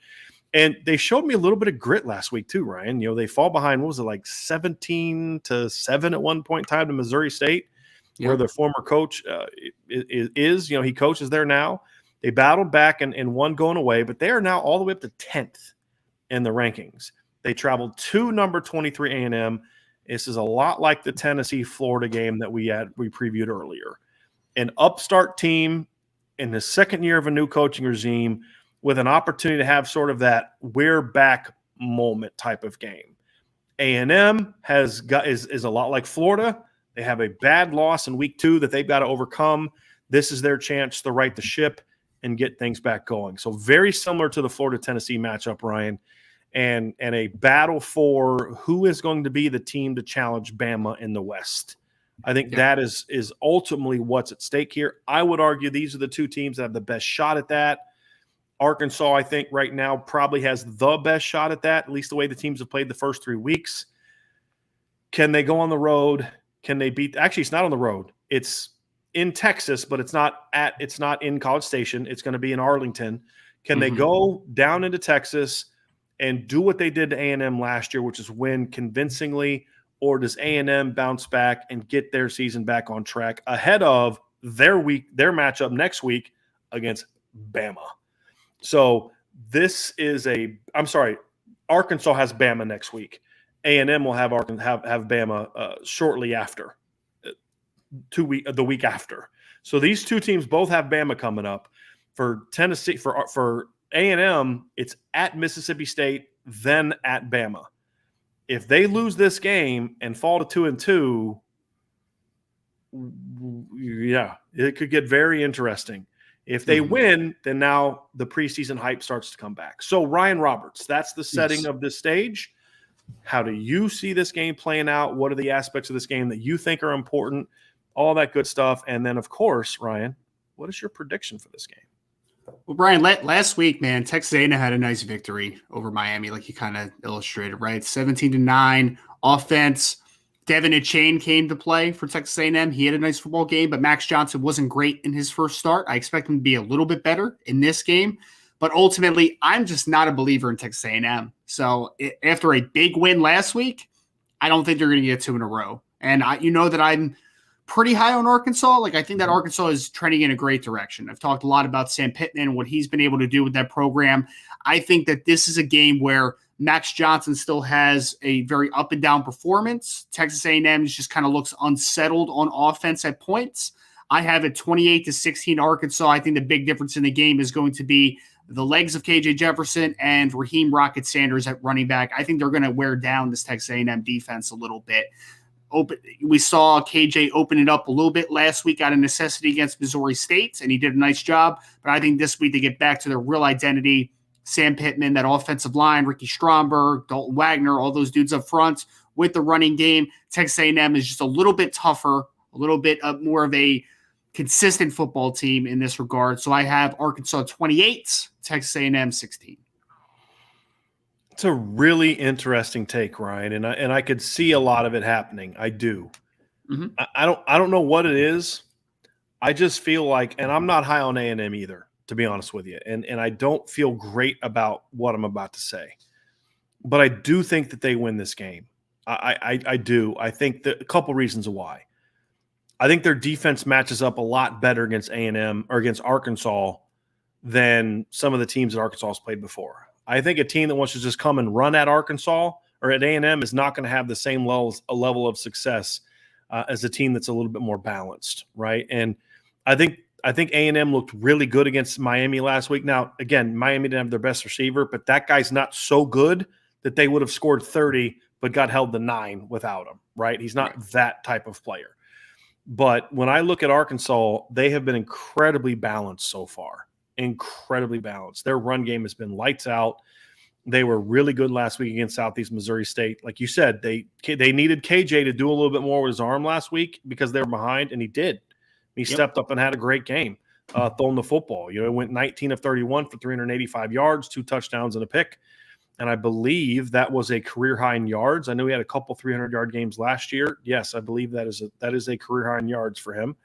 Speaker 1: And they showed me a little bit of grit last week too, Ryan. They fall behind, what was it, like 17-7 at one point in time to Missouri State, where their former coach is. He coaches there now. They battled back and won going away, but they are now all the way up to 10th in the rankings. They traveled to number 23 A&M. This is a lot like the Tennessee-Florida game that we previewed earlier. An upstart team in the second year of a new coaching regime with an opportunity to have sort of that we're back moment type of game. A&M is a lot like Florida. They have a bad loss in week 2 that they've got to overcome. This is their chance to right the ship and get things back going. So very similar to the Florida-Tennessee matchup, Ryan, and a battle for who is going to be the team to challenge Bama in the West. I think that is ultimately what's at stake here. I would argue these are the 2 teams that have the best shot at that. Arkansas, I think, right now probably has the best shot at that, at least the way the teams have played the first 3 weeks. Can they go on the road? Can they beat – actually, it's not on the road. It's in Texas, but it's not in College Station. It's going to be in Arlington. Can they go down into Texas and do what they did to A&M last year, which is win convincingly, or does A&M bounce back and get their season back on track ahead of their matchup next week against Bama? So this is Arkansas has Bama next week. A&M will have Bama shortly after, the week after. So these 2 teams both have Bama coming up. For Tennessee, for A&M, it's at Mississippi State, then at Bama. If they lose this game and fall to 2-2, it could get very interesting. If they win, then now the preseason hype starts to come back. So Ryan Roberts, that's the setting of this stage. How do you see this game playing out? What are the aspects of this game that you think are important? All that good stuff. And then, of course, Ryan, what is your prediction for this game?
Speaker 2: Well, Brian, last week, man, Texas A&M had a nice victory over Miami, like you kind of illustrated, right? 17-9 offense. Devin Achane came to play for Texas A&M. He had a nice football game, but Max Johnson wasn't great in his first start. I expect him to be a little bit better in this game, but ultimately, I'm just not a believer in Texas A&M. So after a big win last week, I don't think they're going to get 2 in a row. And that I'm pretty high on Arkansas. Like, I think that Arkansas is trending in a great direction. I've talked a lot about Sam Pittman, what he's been able to do with that program. I think that this is a game where Max Johnson still has a very up and down performance. Texas A&M just kind of looks unsettled on offense at points. I have it 28-16 Arkansas. I think the big difference in the game is going to be the legs of KJ Jefferson and Raheem Rocket Sanders at running back. I think they're going to wear down this Texas A&M defense a little bit. We saw KJ open it up a little bit last week out of necessity against Missouri State, and he did a nice job. But I think this week they get back to their real identity. Sam Pittman, that offensive line, Ricky Stromberg, Dalton Wagner, all those dudes up front with the running game. Texas A&M is just a little bit tougher, a little bit more of a consistent football team in this regard. So I have Arkansas 28, Texas A&M 16.
Speaker 1: It's a really interesting take, Ryan, and I could see a lot of it happening. I do.
Speaker 2: Mm-hmm.
Speaker 1: I don't know what it is. I just feel like, and I'm not high on A&M either, to be honest with you, and I don't feel great about what I'm about to say, but I do think that they win this game. I do. I think that a couple reasons why. I think their defense matches up a lot better against A&M or against Arkansas than some of the teams that Arkansas has played before. I think a team that wants to just come and run at Arkansas or at A&M is not going to have the same level of success as a team that's a little bit more balanced, right? And I think A&M looked really good against Miami last week. Now, again, Miami didn't have their best receiver, but that guy's not so good that they would have scored 30 but got held to 9 without him, right? He's not that type of player. But when I look at Arkansas, they have been incredibly balanced so far. Incredibly balanced. Their run game has been lights out. They were really good last week against Southeast Missouri State. Like you said, they needed KJ to do a little bit more with his arm last week because they were behind, and he did. He stepped up and had a great game throwing the football. You know, it went 19 of 31 for 385 yards, 2 touchdowns and a pick. And I believe that was a career high in yards. I know he had a couple 300-yard games last year. Yes, I believe that is a career high in yards for him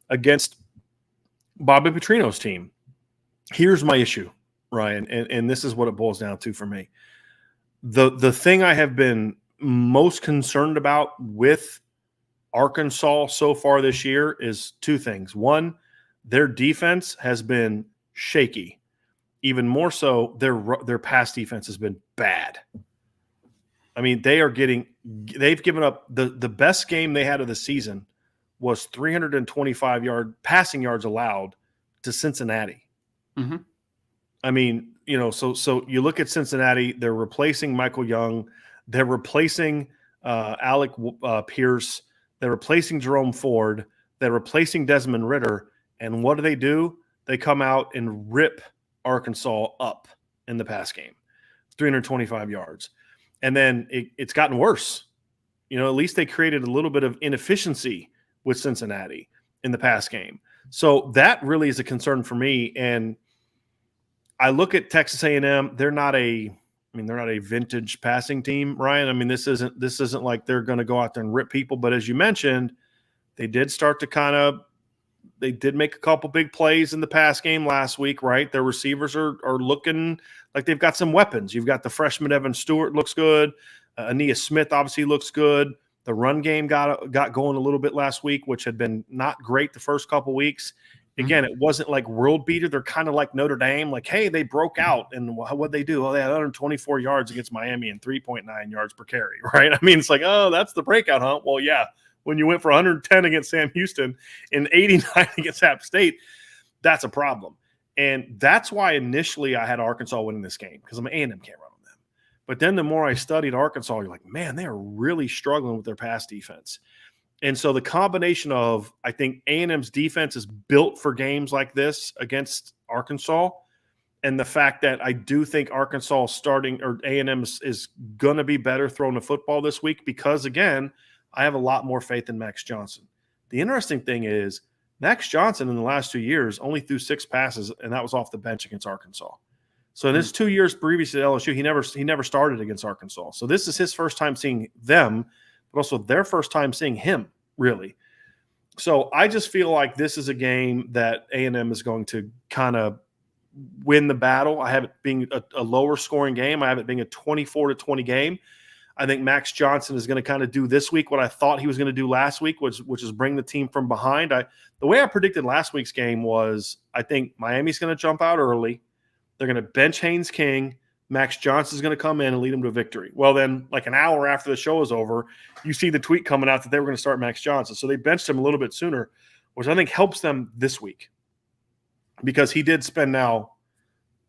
Speaker 1: against Bobby Petrino's team. Here's my issue, Ryan, and this is what it boils down to for me. The thing I have been most concerned about with Arkansas so far this year is 2 things. One, their defense has been shaky. Even more so, their pass defense has been bad. I mean, they've given up the best game they had of the season was 325 passing yards allowed to Cincinnati.
Speaker 2: Mm-hmm.
Speaker 1: I mean, you know, so you look at Cincinnati, they're replacing Michael Young, they're replacing Alec Pierce, they're replacing Jerome Ford, they're replacing Desmond Ridder, and what do? They come out and rip Arkansas up in the pass game, 325 yards. And then it's gotten worse. You know, at least they created a little bit of inefficiency with Cincinnati in the pass game. So that really is a concern for me. And I look at Texas A&M. They're not a vintage passing team, Ryan. I mean, this isn't like they're going to go out there and rip people. But as you mentioned, they did start to they did make a couple big plays in the pass game last week, right? Their receivers are looking like they've got some weapons. You've got the freshman Evan Stewart looks good. Aeneas Smith obviously looks good. The run game got going a little bit last week, which had been not great the first couple weeks. Again, it wasn't like world beater. They're kind of like Notre Dame. Like, hey, they broke out, and what'd they do? Well, they had 124 yards against Miami and 3.9 yards per carry, right? I mean, it's like, oh, that's the breakout, huh? Well, yeah. When you went for 110 against Sam Houston and 89 against App State, that's a problem. And that's why initially I had Arkansas winning this game, because A&M can't run on them. But then the more I studied Arkansas, you're like, man, they are really struggling with their pass defense. And so the combination of, I think A&M's defense is built for games like this against Arkansas, and the fact that I do think Arkansas A&M is going to be better throwing the football this week because, again, I have a lot more faith in Max Johnson. The interesting thing is Max Johnson in the last 2 years only threw 6 passes, and that was off the bench against Arkansas. So in his 2 years previous to LSU, he never started against Arkansas. So this is his first time seeing them, but also their first time seeing him, really. So I just feel like this is a game that A&M is going to kind of win the battle. I have it being a lower scoring game. I have it being a 24-20 game. I think Max Johnson is going to kind of do this week what I thought he was going to do last week, which is bring the team from behind. The way I predicted last week's game was I think Miami's going to jump out early. They're going to bench Haynes King. Max Johnson's going to come in and lead them to victory. Well, then, like an hour after the show is over, you see the tweet coming out that they were going to start Max Johnson. So they benched him a little bit sooner, which I think helps them this week because he did spend now –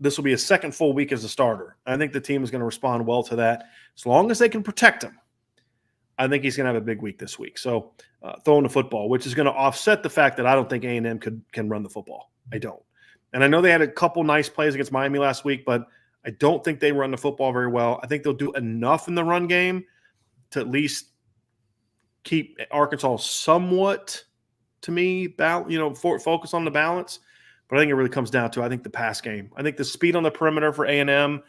Speaker 1: this will be his second full week as a starter. I think the team is going to respond well to that. As long as they can protect him, I think he's going to have a big week this week. So throwing the football, which is going to offset the fact that I don't think A&M can run the football. I don't. And I know they had a couple nice plays against Miami last week, but I don't think they run the football very well. I think they'll do enough in the run game to at least keep Arkansas somewhat, to me, focus on the balance. But I think it really comes down to, I think, the pass game. I think the speed on the perimeter for A&M.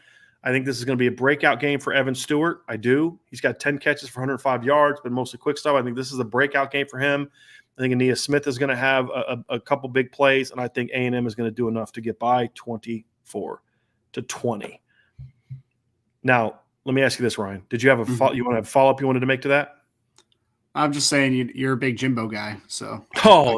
Speaker 1: I think this is going to be a breakout game for Evan Stewart. I do. He's got 10 catches for 105 yards, but mostly quick stuff. I think this is a breakout game for him. I think Ainias Smith is going to have a couple big plays, and I think A&M is going to do enough to get by 24-20. Now, let me ask you this, Ryan. Did you have you want to have a follow-up you wanted to make to that?
Speaker 2: I'm just saying you're a big Jimbo guy, so.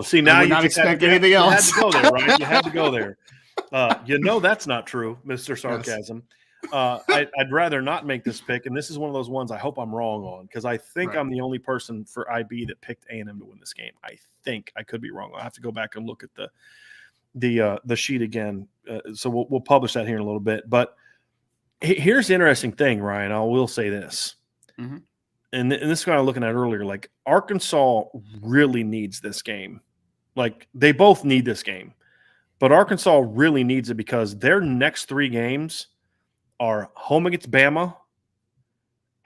Speaker 1: See, now you
Speaker 2: not expect anything else.
Speaker 1: You had to go there, Ryan. You had to go there. That's not true, Mr. Sarcasm. Yes. I'd rather not make this pick, and this is one of those ones I hope I'm wrong on because I think I'm the only person for IB that picked A&M to win this game. I think I could be wrong. I'll have to go back and look at the sheet again. So we'll publish that here in a little bit. But here's the interesting thing, Ryan. I will say this, and this is what I was looking at earlier. Like Arkansas really needs this game. Like they both need this game, but Arkansas really needs it because their next 3 games are home against Bama,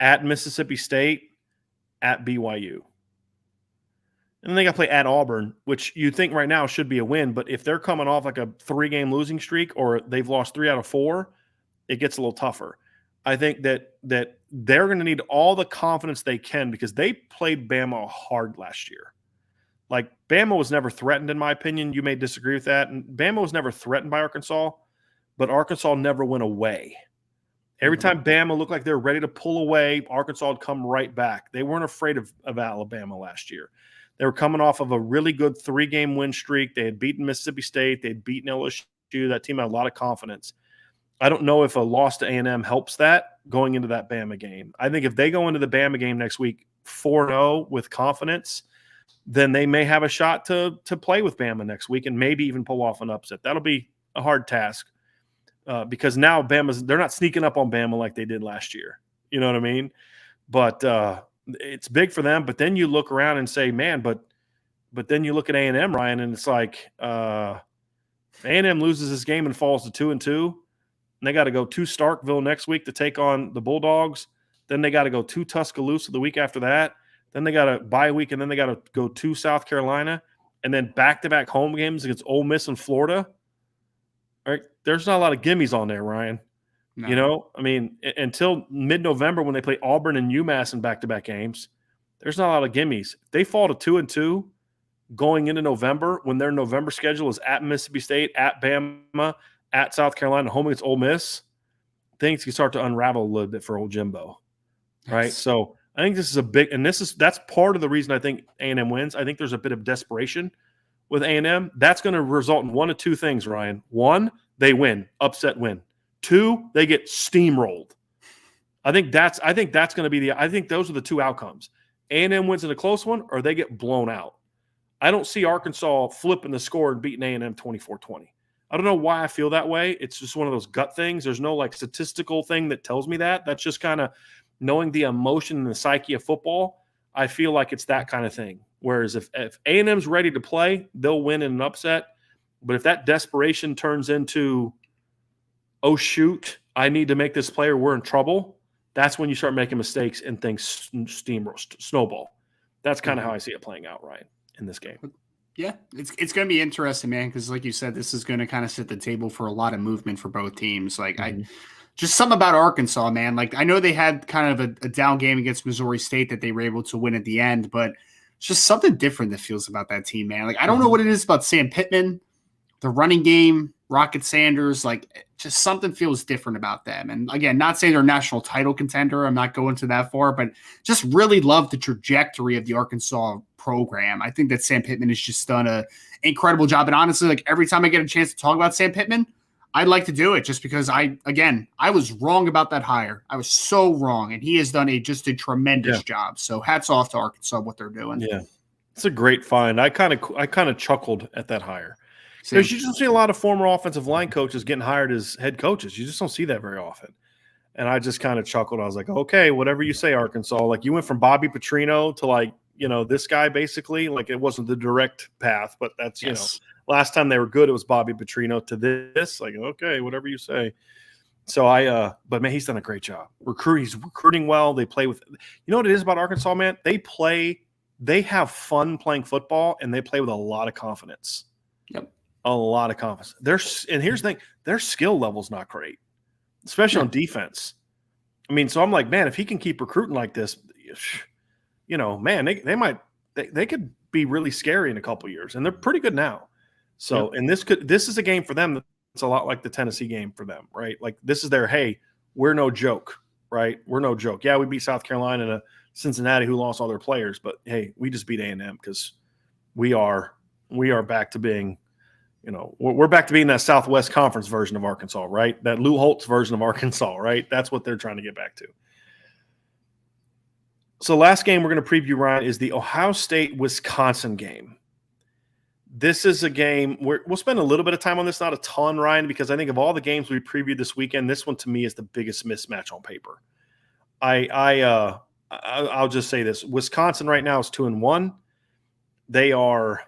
Speaker 1: at Mississippi State, at BYU. And then they got to play at Auburn, which you think right now should be a win. But if they're coming off like a 3-game losing streak or they've lost 3 out of 4, it gets a little tougher. I think that they're going to need all the confidence they can because they played Bama hard last year. Like Bama was never threatened, in my opinion. You may disagree with that. And Bama was never threatened by Arkansas, but Arkansas never went away. Every time Bama looked like they were ready to pull away, Arkansas would come right back. They weren't afraid of Alabama last year. They were coming off of a really good 3-game win streak. They had beaten Mississippi State. They had beaten LSU. That team had a lot of confidence. I don't know if a loss to A&M helps that going into that Bama game. I think if they go into the Bama game next week 4-0 with confidence, then they may have a shot to play with Bama next week and maybe even pull off an upset. That'll be a hard task. Because now they're not sneaking up on Bama like they did last year. You know what I mean? But it's big for them. But then you look around and say, man, but then you look at A&M, Ryan, and it's like A&M loses this game and falls to 2-2. And they got to go to Starkville next week to take on the Bulldogs. Then they got to go to Tuscaloosa the week after that. Then they got a bye week, and then they got to go to South Carolina. And then back-to-back home games against Ole Miss and Florida. Right? There's not a lot of gimmies on there, Ryan. No. Until mid-November when they play Auburn and UMass in back-to-back games, there's not a lot of gimmies. If they fall to 2-2 going into November when their November schedule is at Mississippi State, at Bama, at South Carolina, home against Ole Miss, things can start to unravel a little bit for old Jimbo, right? Yes. So I think this is that's part of the reason I think A&M wins. I think there's a bit of desperation with A&M. That's going to result in one of 2 things, Ryan. 1, they win, upset win. 2, they get steamrolled. I think that's going to be I think those are the 2 outcomes. A&M wins in a close one or they get blown out. I don't see Arkansas flipping the score and beating A&M 24-20. I don't know why I feel that way. It's just one of those gut things. There's no like statistical thing that tells me that. That's just kind of knowing the emotion and the psyche of football. I feel like it's that kind of thing. Whereas if A&M's ready to play, they'll win in an upset. But if that desperation turns into, oh, shoot, I need to make this play or we're in trouble, that's when you start making mistakes and things snowball. That's kind of how I see it playing out, Ryan, in this game.
Speaker 2: Yeah, it's going to be interesting, man, because like you said, this is going to kind of set the table for a lot of movement for both teams. Like just something about Arkansas, man. Like I know they had kind of a down game against Missouri State that they were able to win at the end, but it's just something different that feels about that team, man. Like I don't know what it is about Sam Pittman, the running game, Rocket Sanders, like just something feels different about them. And again, not saying they're a national title contender. I'm not going to that far, but just really love the trajectory of the Arkansas program. I think that Sam Pittman has just done an incredible job. And honestly, like every time I get a chance to talk about Sam Pittman, I'd like to do it just because I was wrong about that hire. I was so wrong, and he has done just a tremendous job. So hats off to Arkansas, what they're doing.
Speaker 1: Yeah, it's a great find. I kind of chuckled at that hire because you just see a lot of former offensive line coaches getting hired as head coaches. You just don't see that very often. And I just kind of chuckled. I was like, okay, whatever you say, Arkansas. Like, you went from Bobby Petrino to, like, this guy basically. Like, it wasn't the direct path, but that's, last time they were good, it was Bobby Petrino to this. Like, okay, whatever you say. So but man, he's done a great job. He's recruiting well. They play with, what it is about Arkansas, man? They have fun playing football, and they play with a lot of confidence.
Speaker 2: Yep.
Speaker 1: A lot of confidence. And here's the thing, their skill level's not great, especially on defense. I mean, so I'm like, man, if he can keep recruiting like this, man, they could be really scary in a couple years, and they're pretty good now. So, and this is a game for them that's a lot like the Tennessee game for them, right? Like, this is their, hey, we're no joke, right? We're no joke. Yeah, we beat South Carolina and Cincinnati, who lost all their players, but hey, we just beat A&M because we are back to being, we're back to being that Southwest Conference version of Arkansas, right? That Lou Holtz version of Arkansas, right? That's what they're trying to get back to. So last game we're going to preview, Ryan, is the Ohio State-Wisconsin game. This is a game where we'll spend a little bit of time on this, not a ton, Ryan, because I think of all the games we previewed this weekend, this one to me is the biggest mismatch on paper. I'll just say this. Wisconsin right now is 2-1. They are,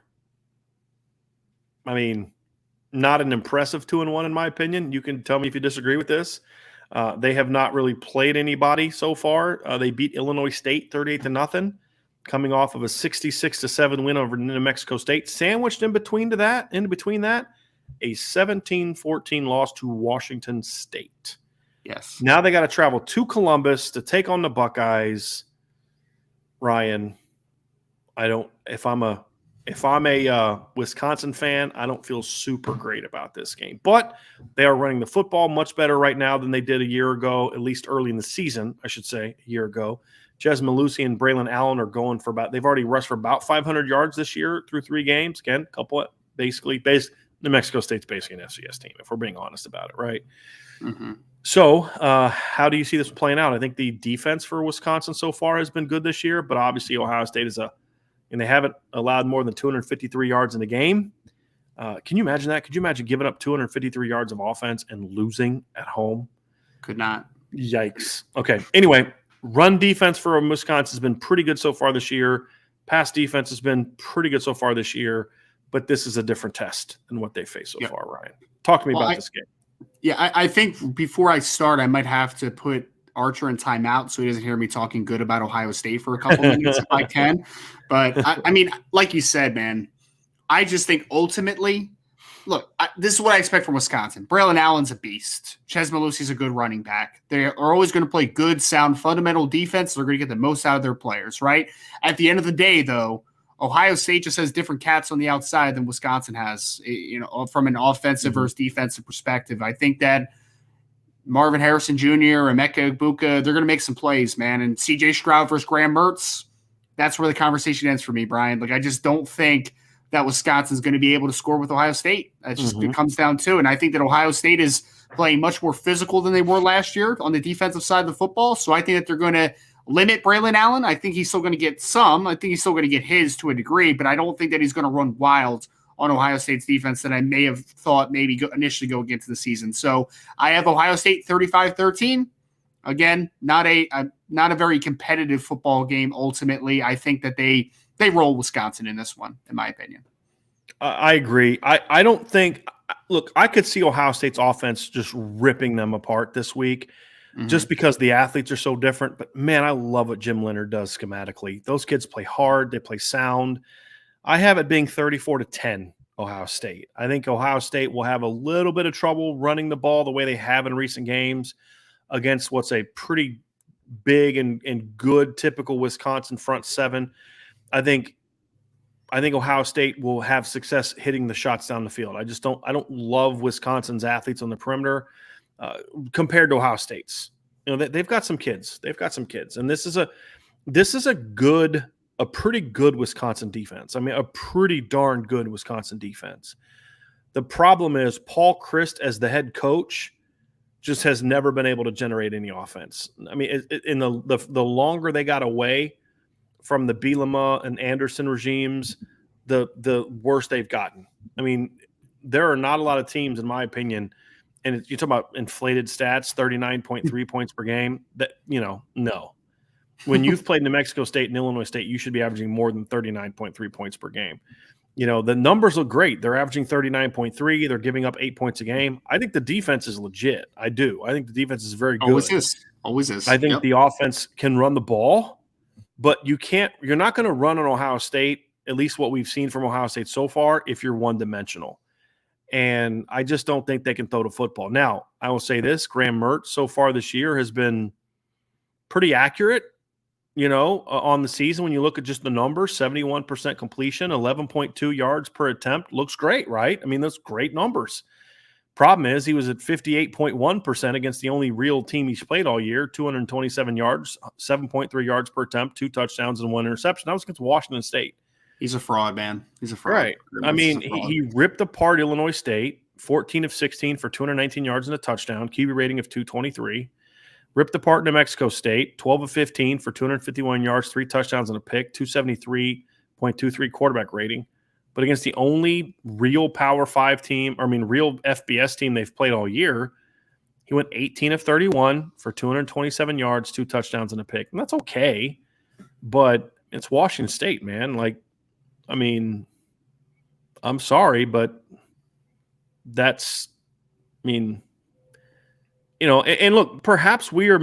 Speaker 1: not an impressive 2-1 in my opinion. You can tell me if you disagree with this. They have not really played anybody so far. They beat Illinois State 38-0, coming off of a 66-7 win over New Mexico State. Sandwiched in between that, a 17-14 loss to Washington State.
Speaker 2: Yes.
Speaker 1: Now they got to travel to Columbus to take on the Buckeyes. Ryan, if I'm a Wisconsin fan, I don't feel super great about this game. But they are running the football much better right now than they did a year ago, at least early in the season, I should say, a year ago. Jes Malusi and Braylon Allen are going for they've already rushed for about 500 yards this year through 3 games. Again, a couple of basically New Mexico State's basically an FCS team, if we're being honest about it, right?
Speaker 2: Mm-hmm.
Speaker 1: So how do you see this playing out? I think the defense for Wisconsin so far has been good this year, but obviously Ohio State is and they haven't allowed more than 253 yards in a game. Can you imagine that? Could you imagine giving up 253 yards of offense and losing at home?
Speaker 2: Could not.
Speaker 1: Yikes. Okay. Anyway, run defense for Wisconsin has been pretty good so far this year. Pass defense has been pretty good so far this year, but this is a different test than what they faced so far, Ryan. Talk to me about this game.
Speaker 2: Yeah, I think before I start, I might have to put Archer in timeout so he doesn't hear me talking good about Ohio State for a couple minutes if I can. But, like you said, man, I just think ultimately, look, this is what I expect from Wisconsin. Braylon Allen's a beast. Ches Malusi's a good running back. They are always going to play good, sound, fundamental defense. They're going to get the most out of their players, right? At the end of the day, though, Ohio State just has different cats on the outside than Wisconsin has, from an offensive versus defensive perspective. I think that Marvin Harrison Jr., Emeka Egbuka, they're going to make some plays, man. And CJ Stroud versus Graham Mertz, that's where the conversation ends for me, Brian. Like, I just don't think that Wisconsin's going to be able to score with Ohio State. That's just it comes down to. And I think that Ohio State is playing much more physical than they were last year on the defensive side of the football. So I think that they're going to limit Braylon Allen. I think he's still going to get some. I think he's still going to get his to a degree, but I don't think that he's going to run wild on Ohio State's defense that I may have thought initially going into the season. So I have Ohio State 35-13. Again, not a very competitive football game. Ultimately, I think that they roll Wisconsin in this one, in my opinion.
Speaker 1: I agree. I don't think – look, I could see Ohio State's offense just ripping them apart this week just because the athletes are so different. But, man, I love what Jim Leonard does schematically. Those kids play hard. They play sound. I have it being 34-10 Ohio State. I think Ohio State will have a little bit of trouble running the ball the way they have in recent games against what's a pretty big and good typical Wisconsin front seven. I think Ohio State will have success hitting the shots down the field. I don't love Wisconsin's athletes on the perimeter compared to Ohio State's. They've got some kids. And this is a pretty good Wisconsin defense. I mean, a pretty darn good Wisconsin defense. The problem is Paul Chryst as the head coach just has never been able to generate any offense. I mean, in the longer they got away from the Bielema and Anderson regimes, the worse they've gotten. I mean, there are not a lot of teams, in my opinion, and you talk about inflated stats, 39.3 points per game. That no. When you've played New Mexico State and Illinois State, you should be averaging more than 39.3 points per game. The numbers look great. They're averaging 39.3. They're giving up 8 points a game. I think the defense is legit. I do. I think the defense is very good.
Speaker 2: Always is.
Speaker 1: I think the offense can run the ball, but you're not going to run on Ohio State, at least what we've seen from Ohio State so far, if you're one-dimensional. And I just don't think they can throw the football. Now, I will say this, Graham Mertz so far this year has been pretty accurate. On the season, when you look at just the numbers, 71% completion, 11.2 yards per attempt, looks great, right? I mean, those great numbers. Problem is, he was at 58.1% against the only real team he's played all year, 227 yards, 7.3 yards per attempt, 2 touchdowns and 1 interception. That was against Washington State.
Speaker 2: He's a fraud, man. He's a fraud.
Speaker 1: Right. I mean, he ripped apart Illinois State, 14 of 16 for 219 yards and a touchdown, QB rating of 223. Ripped apart New Mexico State, 12 of 15 for 251 yards, 3 touchdowns and a pick, 273.23 quarterback rating. But against the only real Power 5 team, real FBS team they've played all year, he went 18 of 31 for 227 yards, 2 touchdowns and a pick. And that's okay, but it's Washington State, man. I'm sorry, but that's, and look, perhaps we are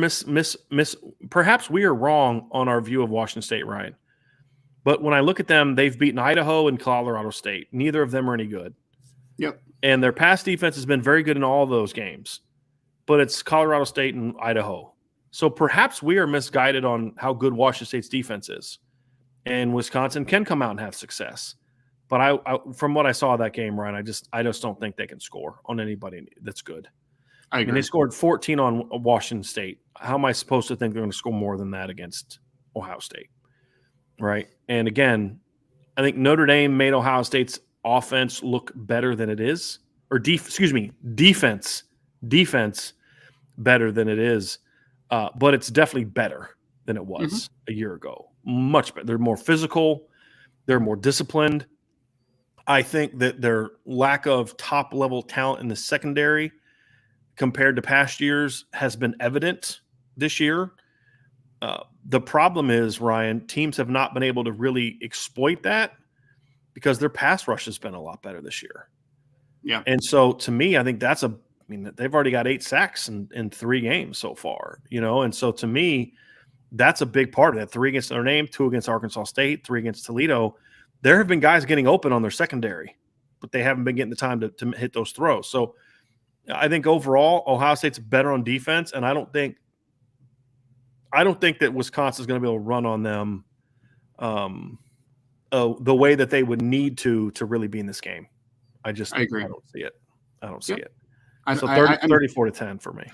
Speaker 1: perhaps we are wrong on our view of Washington State, Ryan. But when I look at them, they've beaten Idaho and Colorado State. Neither of them are any good.
Speaker 2: Yep.
Speaker 1: And their pass defense has been very good in all of those games. But it's Colorado State and Idaho. So perhaps we are misguided on how good Washington State's defense is. And Wisconsin can come out and have success. But I from what I saw of that game, Ryan, I just don't think they can score on anybody that's good.
Speaker 2: I agree.
Speaker 1: They scored 14 on Washington State. How am I supposed to think they're going to score more than that against Ohio State? Right. And again, I think Notre Dame made Ohio State's offense look better than it is, or defense better than it is. But it's definitely better than it was a year ago. Much better. They're more physical. They're more disciplined. I think that their lack of top level talent in the secondary compared to past years has been evident this year. The problem is, Ryan, teams have not been able to really exploit that because their pass rush has been a lot better this year.
Speaker 2: Yeah.
Speaker 1: And so to me, I think they've already got 8 sacks in 3 games so far, and so to me, that's a big part of that. 3 against Notre Dame, 2 against Arkansas State, 3 against Toledo. There have been guys getting open on their secondary, but they haven't been getting the time to hit those throws. So I think overall, Ohio State's better on defense, and I don't think that Wisconsin's going to be able to run on them the way that they would need to really be in this game. I agree. I don't see it. It. So 34-10 for me.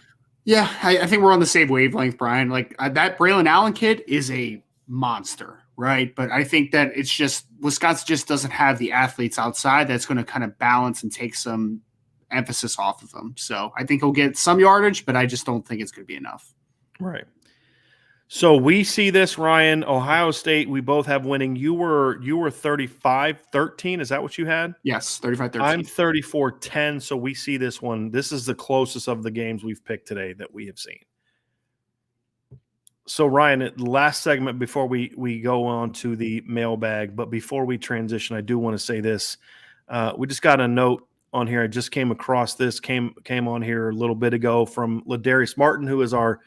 Speaker 2: Yeah, I think we're on the same wavelength, Brian. Like that Braylon Allen kid is a monster, right? But I think that it's just Wisconsin just doesn't have the athletes outside that's going to kind of balance and take some emphasis off of them. So I think he'll get some yardage, but I just don't think it's going to be enough.
Speaker 1: Right. So we see this, Ryan. Ohio State, we both have winning. You were 35-13. Is that what you had?
Speaker 2: Yes, 35-13.
Speaker 1: I'm 34-10. So we see this one. This is the closest of the games we've picked today that we have seen. So, Ryan, last segment before we go on to the mailbag, but before we transition, I do want to say this. We just got a note on here. I just came across this, came on here a little bit ago from Ladarius Martin, who is our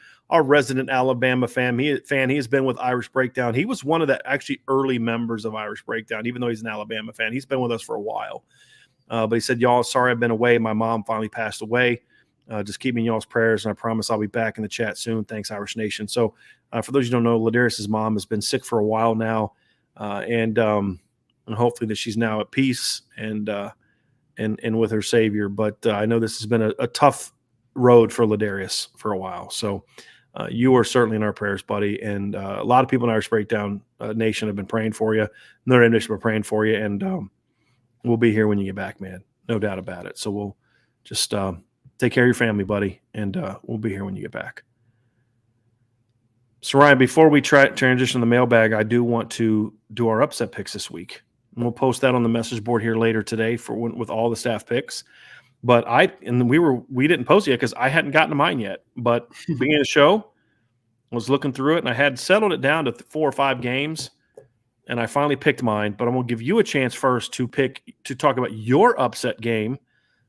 Speaker 1: resident Alabama fan. He has been with Irish Breakdown. He was one of the actually early members of Irish Breakdown, even though he's an Alabama fan. He's been with us for a while. But he said, y'all, sorry I've been away. My mom finally passed away. Just keep me in y'all's prayers, and I promise I'll be back in the chat soon. Thanks, Irish Nation. So for those who don't know, Ladarius' mom has been sick for a while now, and hopefully that she's now at peace and with her Savior. But I know this has been a tough road for Ladarius for a while. So you are certainly in our prayers, buddy. And a lot of people in Irish Breakdown Nation have been praying for you. Notre Dame Nation have been praying for you, and we'll be here when you get back, man. No doubt about it. So we'll just take care of your family, buddy, and we'll be here when you get back. So, Ryan, before we transition to the mailbag, I do want to do our upset picks this week. And we'll post that on the message board here later today with all the staff picks. But we didn't post it yet because I hadn't gotten to mine yet. But beginning of the show, I was looking through it and I had settled it down to 4 or 5 games, and I finally picked mine. But I'm going to give you a chance first to talk about your upset game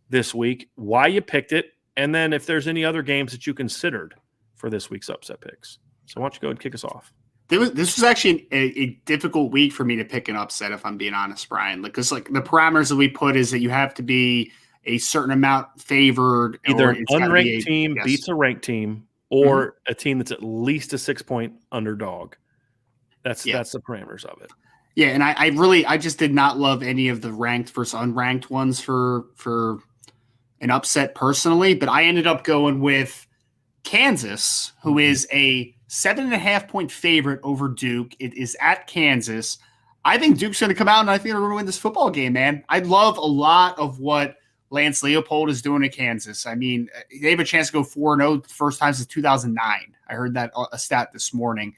Speaker 1: this week, why you picked it, and then if there's any other games that you considered for this week's upset picks. So why don't you go ahead and kick us off?
Speaker 2: This was actually a difficult week for me to pick an upset, if I'm being honest, Brian. Because the parameters that we put is that you have to be a certain amount favored.
Speaker 1: Either an unranked team beats a ranked team, or a team that's at least a 6-point underdog. That's the parameters of it.
Speaker 2: Yeah, and I just did not love any of the ranked versus unranked ones for an upset personally, but I ended up going with Kansas, who is a 7.5-point favorite over Duke. It is at Kansas. I think Duke's going to come out, and I think they're going to win this football game, man. I love a lot of what Lance Leopold is doing at Kansas. I mean, they have a chance to go 4-0 the first time since 2009. I heard that a stat this morning.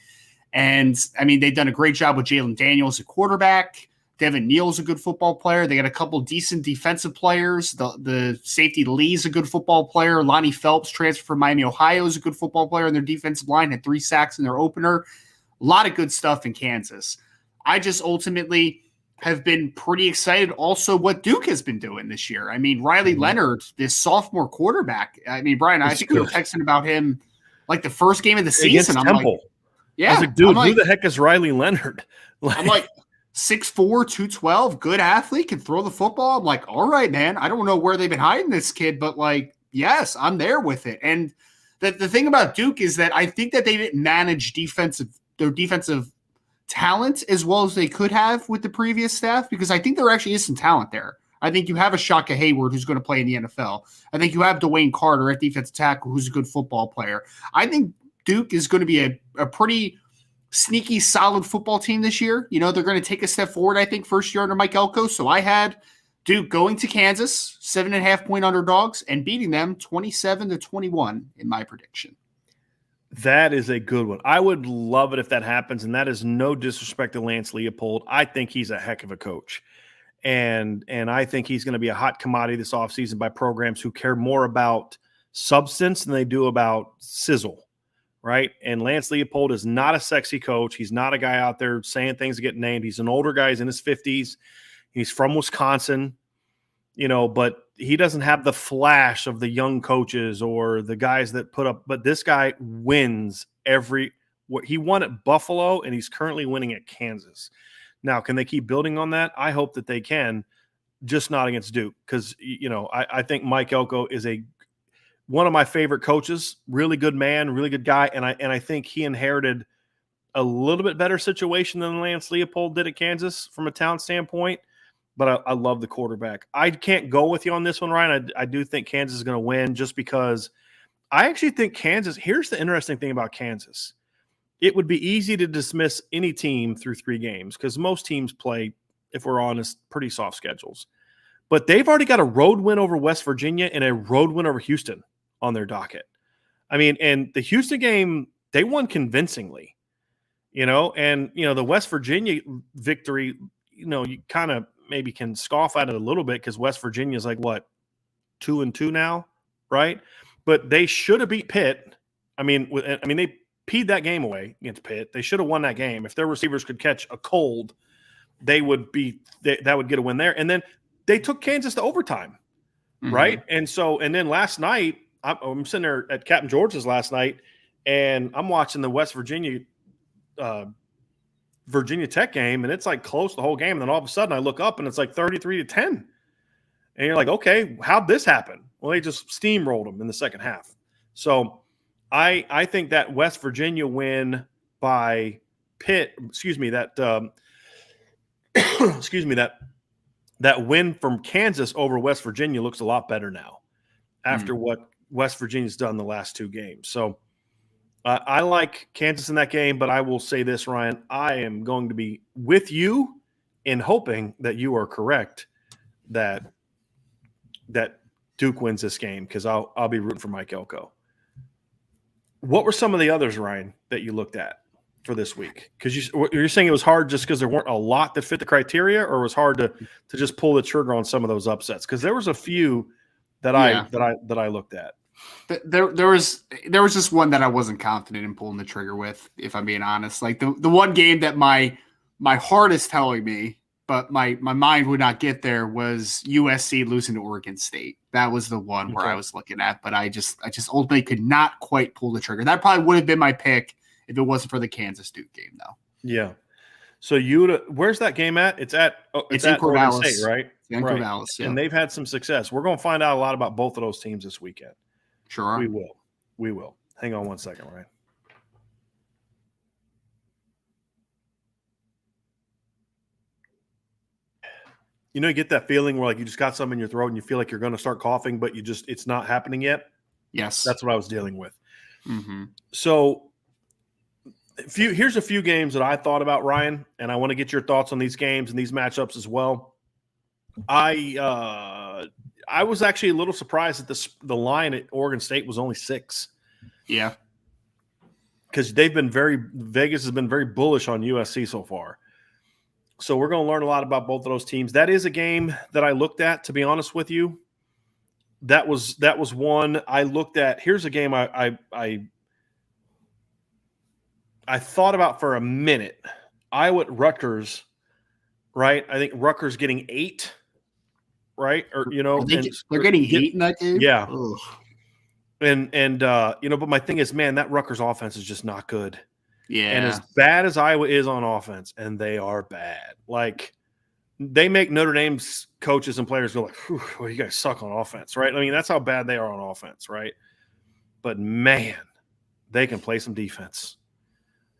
Speaker 2: And, I mean, they've done a great job with Jalen Daniels at quarterback. Devin Neal's a good football player. They got a couple decent defensive players. The safety Lee's a good football player. Lonnie Phelps, transfer from Miami, Ohio, is a good football player. And their defensive line had 3 sacks in their opener. A lot of good stuff in Kansas. I just ultimately have been pretty excited also what Duke has been doing this year. I mean, Riley Leonard, this sophomore quarterback. I mean, Brian, I think we were texting about him like the first game of the season.
Speaker 1: I'm Temple.
Speaker 2: Like, yeah.
Speaker 1: I was like, dude, who the heck is Riley Leonard?
Speaker 2: I'm like, 6'4", 212, good athlete, can throw the football. I'm like, all right, man. I don't know where they've been hiding this kid, but like, yes, I'm there with it. And the thing about Duke is that I think that they didn't manage their defensive talent as well as they could have with the previous staff, because I think there actually is some talent there. I think you have a Shaka Hayward who's going to play in the NFL. I think you have Dwayne Carter at defensive tackle who's a good football player. I think Duke is going to be a pretty sneaky, solid football team this year. You know, they're going to take a step forward, I think, first year under Mike Elko. So I had Duke going to Kansas, 7.5-point underdogs, and beating them 27-21 in my prediction.
Speaker 1: That is a good one. I would love it if that happens, and that is no disrespect to Lance Leopold. I think he's a heck of a coach. And I think he's going to be a hot commodity this offseason by programs who care more about substance than they do about sizzle. Right. And Lance Leopold is not a sexy coach. He's not a guy out there saying things to get named. He's an older guy. He's in his 50s. He's from Wisconsin, but he doesn't have the flash of the young coaches or the guys that put up. But this guy wins he won at Buffalo, and he's currently winning at Kansas. Now, can they keep building on that? I hope that they can, just not against Duke, because, I think Mike Elko is one of my favorite coaches, really good man, really good guy. And I think he inherited a little bit better situation than Lance Leopold did at Kansas from a talent standpoint. But I love the quarterback. I can't go with you on this one, Ryan. I do think Kansas is going to win just because I actually think Kansas – here's the interesting thing about Kansas. It would be easy to dismiss any team through 3 games because most teams play, if we're honest, pretty soft schedules. But they've already got a road win over West Virginia and a road win over Houston on their docket. I mean, and the Houston game, they won convincingly, and, the West Virginia victory, you kind of maybe can scoff at it a little bit because West Virginia is like, what, 2-2 now, right? But they should have beat Pitt. I mean, they peed that game away against Pitt. They should have won that game. If their receivers could catch a cold, that would get a win there. And then they took Kansas to overtime, right? And then last night, I'm sitting there at Captain George's last night, and I'm watching the West Virginia Tech game, and it's like close the whole game. And then all of a sudden, I look up, and it's like 33-10. And you're like, okay, how'd this happen? Well, they just steamrolled them in the second half. So I think that West Virginia win by Pitt, that win from Kansas over West Virginia looks a lot better now after what West Virginia's done the last 2 games. So I like Kansas in that game, but I will say this, Ryan, I am going to be with you in hoping that you are correct, that that Duke wins this game because I'll be rooting for Mike Elko. What were some of the others, Ryan, that you looked at for this week? Because you're saying it was hard just because there weren't a lot that fit the criteria, or it was hard to just pull the trigger on some of those upsets? Because there was a few that I looked at.
Speaker 2: There was just one that I wasn't confident in pulling the trigger with, if I'm being honest. Like the one game that my heart is telling me, but my mind would not get there, was USC losing to Oregon State. That was the one where I was looking at, but I just ultimately could not quite pull the trigger. That probably would have been my pick if it wasn't for the Kansas Duke game, though.
Speaker 1: Yeah. So where's that game at? It's at Oregon State, right?
Speaker 2: It's in Corvallis, yeah.
Speaker 1: And they've had some success. We're going to find out a lot about both of those teams this weekend.
Speaker 2: Sure.
Speaker 1: We will. Hang on one second, Ryan. You know, you get that feeling where like you just got something in your throat and you feel like you're going to start coughing, but it's not happening yet.
Speaker 2: Yes.
Speaker 1: That's what I was dealing with.
Speaker 2: Mm-hmm.
Speaker 1: So here's a few games that I thought about, Ryan, and I want to get your thoughts on these games and these matchups as well. I was actually a little surprised that the line at Oregon State was only 6.
Speaker 2: Yeah.
Speaker 1: Because Vegas has been very bullish on USC so far. So we're going to learn a lot about both of those teams. That is a game that I looked at, to be honest with you. That was one I looked at. Here's a game I thought about for a minute. Iowa at Rutgers, right? I think Rutgers getting 8, right? Or
Speaker 2: they're getting 8 in that game.
Speaker 1: Yeah. Ugh. And but my thing is, man, that Rutgers offense is just not good.
Speaker 2: Yeah.
Speaker 1: And as bad as Iowa is on offense, and they are bad, like they make Notre Dame's coaches and players go like, well, you guys suck on offense, right? I mean, that's how bad they are on offense, right? But man, they can play some defense.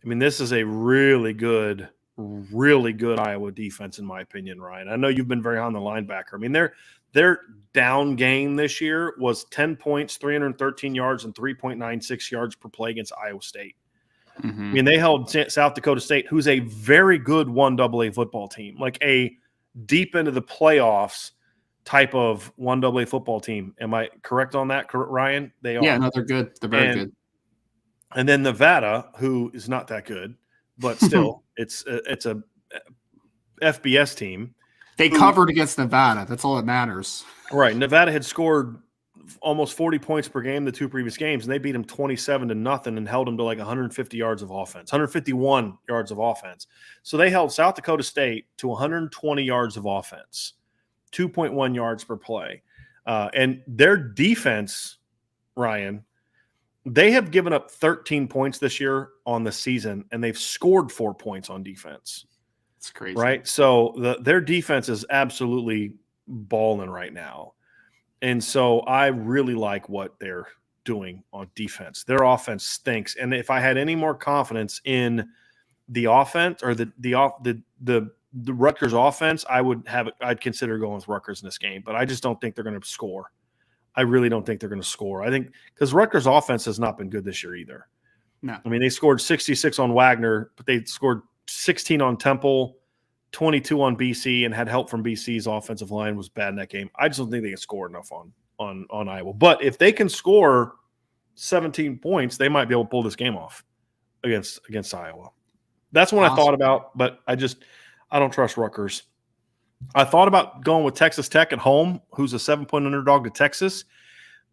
Speaker 1: I mean, this is a really good Iowa defense, in my opinion, Ryan. I know you've been very high on the linebacker. I mean, their down game this year was 10 points, 313 yards, and 3.96 yards per play against Iowa State.
Speaker 2: Mm-hmm.
Speaker 1: I mean, they held South Dakota State, who's a very good 1AA football team, like a deep into the playoffs type of 1AA football team. Am I correct on that, Ryan? They are.
Speaker 2: Yeah, no, they're good. They're very good.
Speaker 1: And then Nevada, who is not that good, but still, it's a FBS team.
Speaker 2: They covered against Nevada. That's all that matters.
Speaker 1: Right. Nevada had scored almost 40 points per game the 2 previous games, and they beat them 27-0 and held them to like 150 yards of offense, 151 yards of offense. So they held South Dakota State to 120 yards of offense, 2.1 yards per play. And their defense, Ryan, they have given up 13 points this year on the season, and they've scored 4 points on defense.
Speaker 2: It's crazy.
Speaker 1: Right? So their defense is absolutely balling right now. And so I really like what they're doing on defense. Their offense stinks. And if I had any more confidence in the offense or the Rutgers offense, I'd consider going with Rutgers in this game. But I just don't think they're going to score. I really don't think they're going to score. I think because Rutgers offense has not been good this year either.
Speaker 2: No.
Speaker 1: I mean, they scored 66 on Wagner, but they scored 16 on Temple, 22 on BC, and had help from BC's offensive line was bad in that game. I just don't think they can score enough on Iowa. But if they can score 17 points, they might be able to pull this game off against Iowa. That's what I thought about, but I don't trust Rutgers. I thought about going with Texas Tech at home, who's a 7-point underdog to Texas.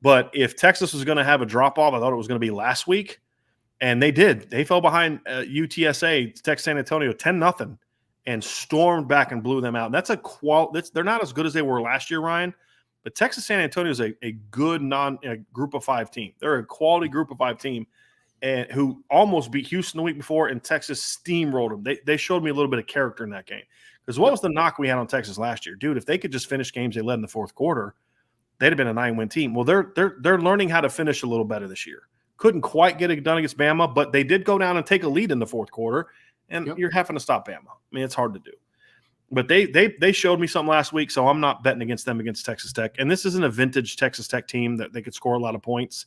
Speaker 1: But if Texas was going to have a drop-off, I thought it was going to be last week. And they did. They fell behind UTSA, Texas San Antonio, 10-0. And stormed back and blew them out. And that's they're not as good as they were last year, Ryan. But Texas San Antonio is a good group of 5 team. They're a quality group of 5 team, and who almost beat Houston the week before, and Texas steamrolled them. They showed me a little bit of character in that game. Because what was the knock we had on Texas last year, dude? If they could just finish games they led in the fourth quarter, they'd have been a 9-win team. Well, they're learning how to finish a little better this year. Couldn't quite get it done against Bama, but they did go down and take a lead in the fourth quarter. And you're having to stop Bama. I mean, it's hard to do. But they showed me something last week, so I'm not betting against them against Texas Tech. And this isn't a vintage Texas Tech team that they could score a lot of points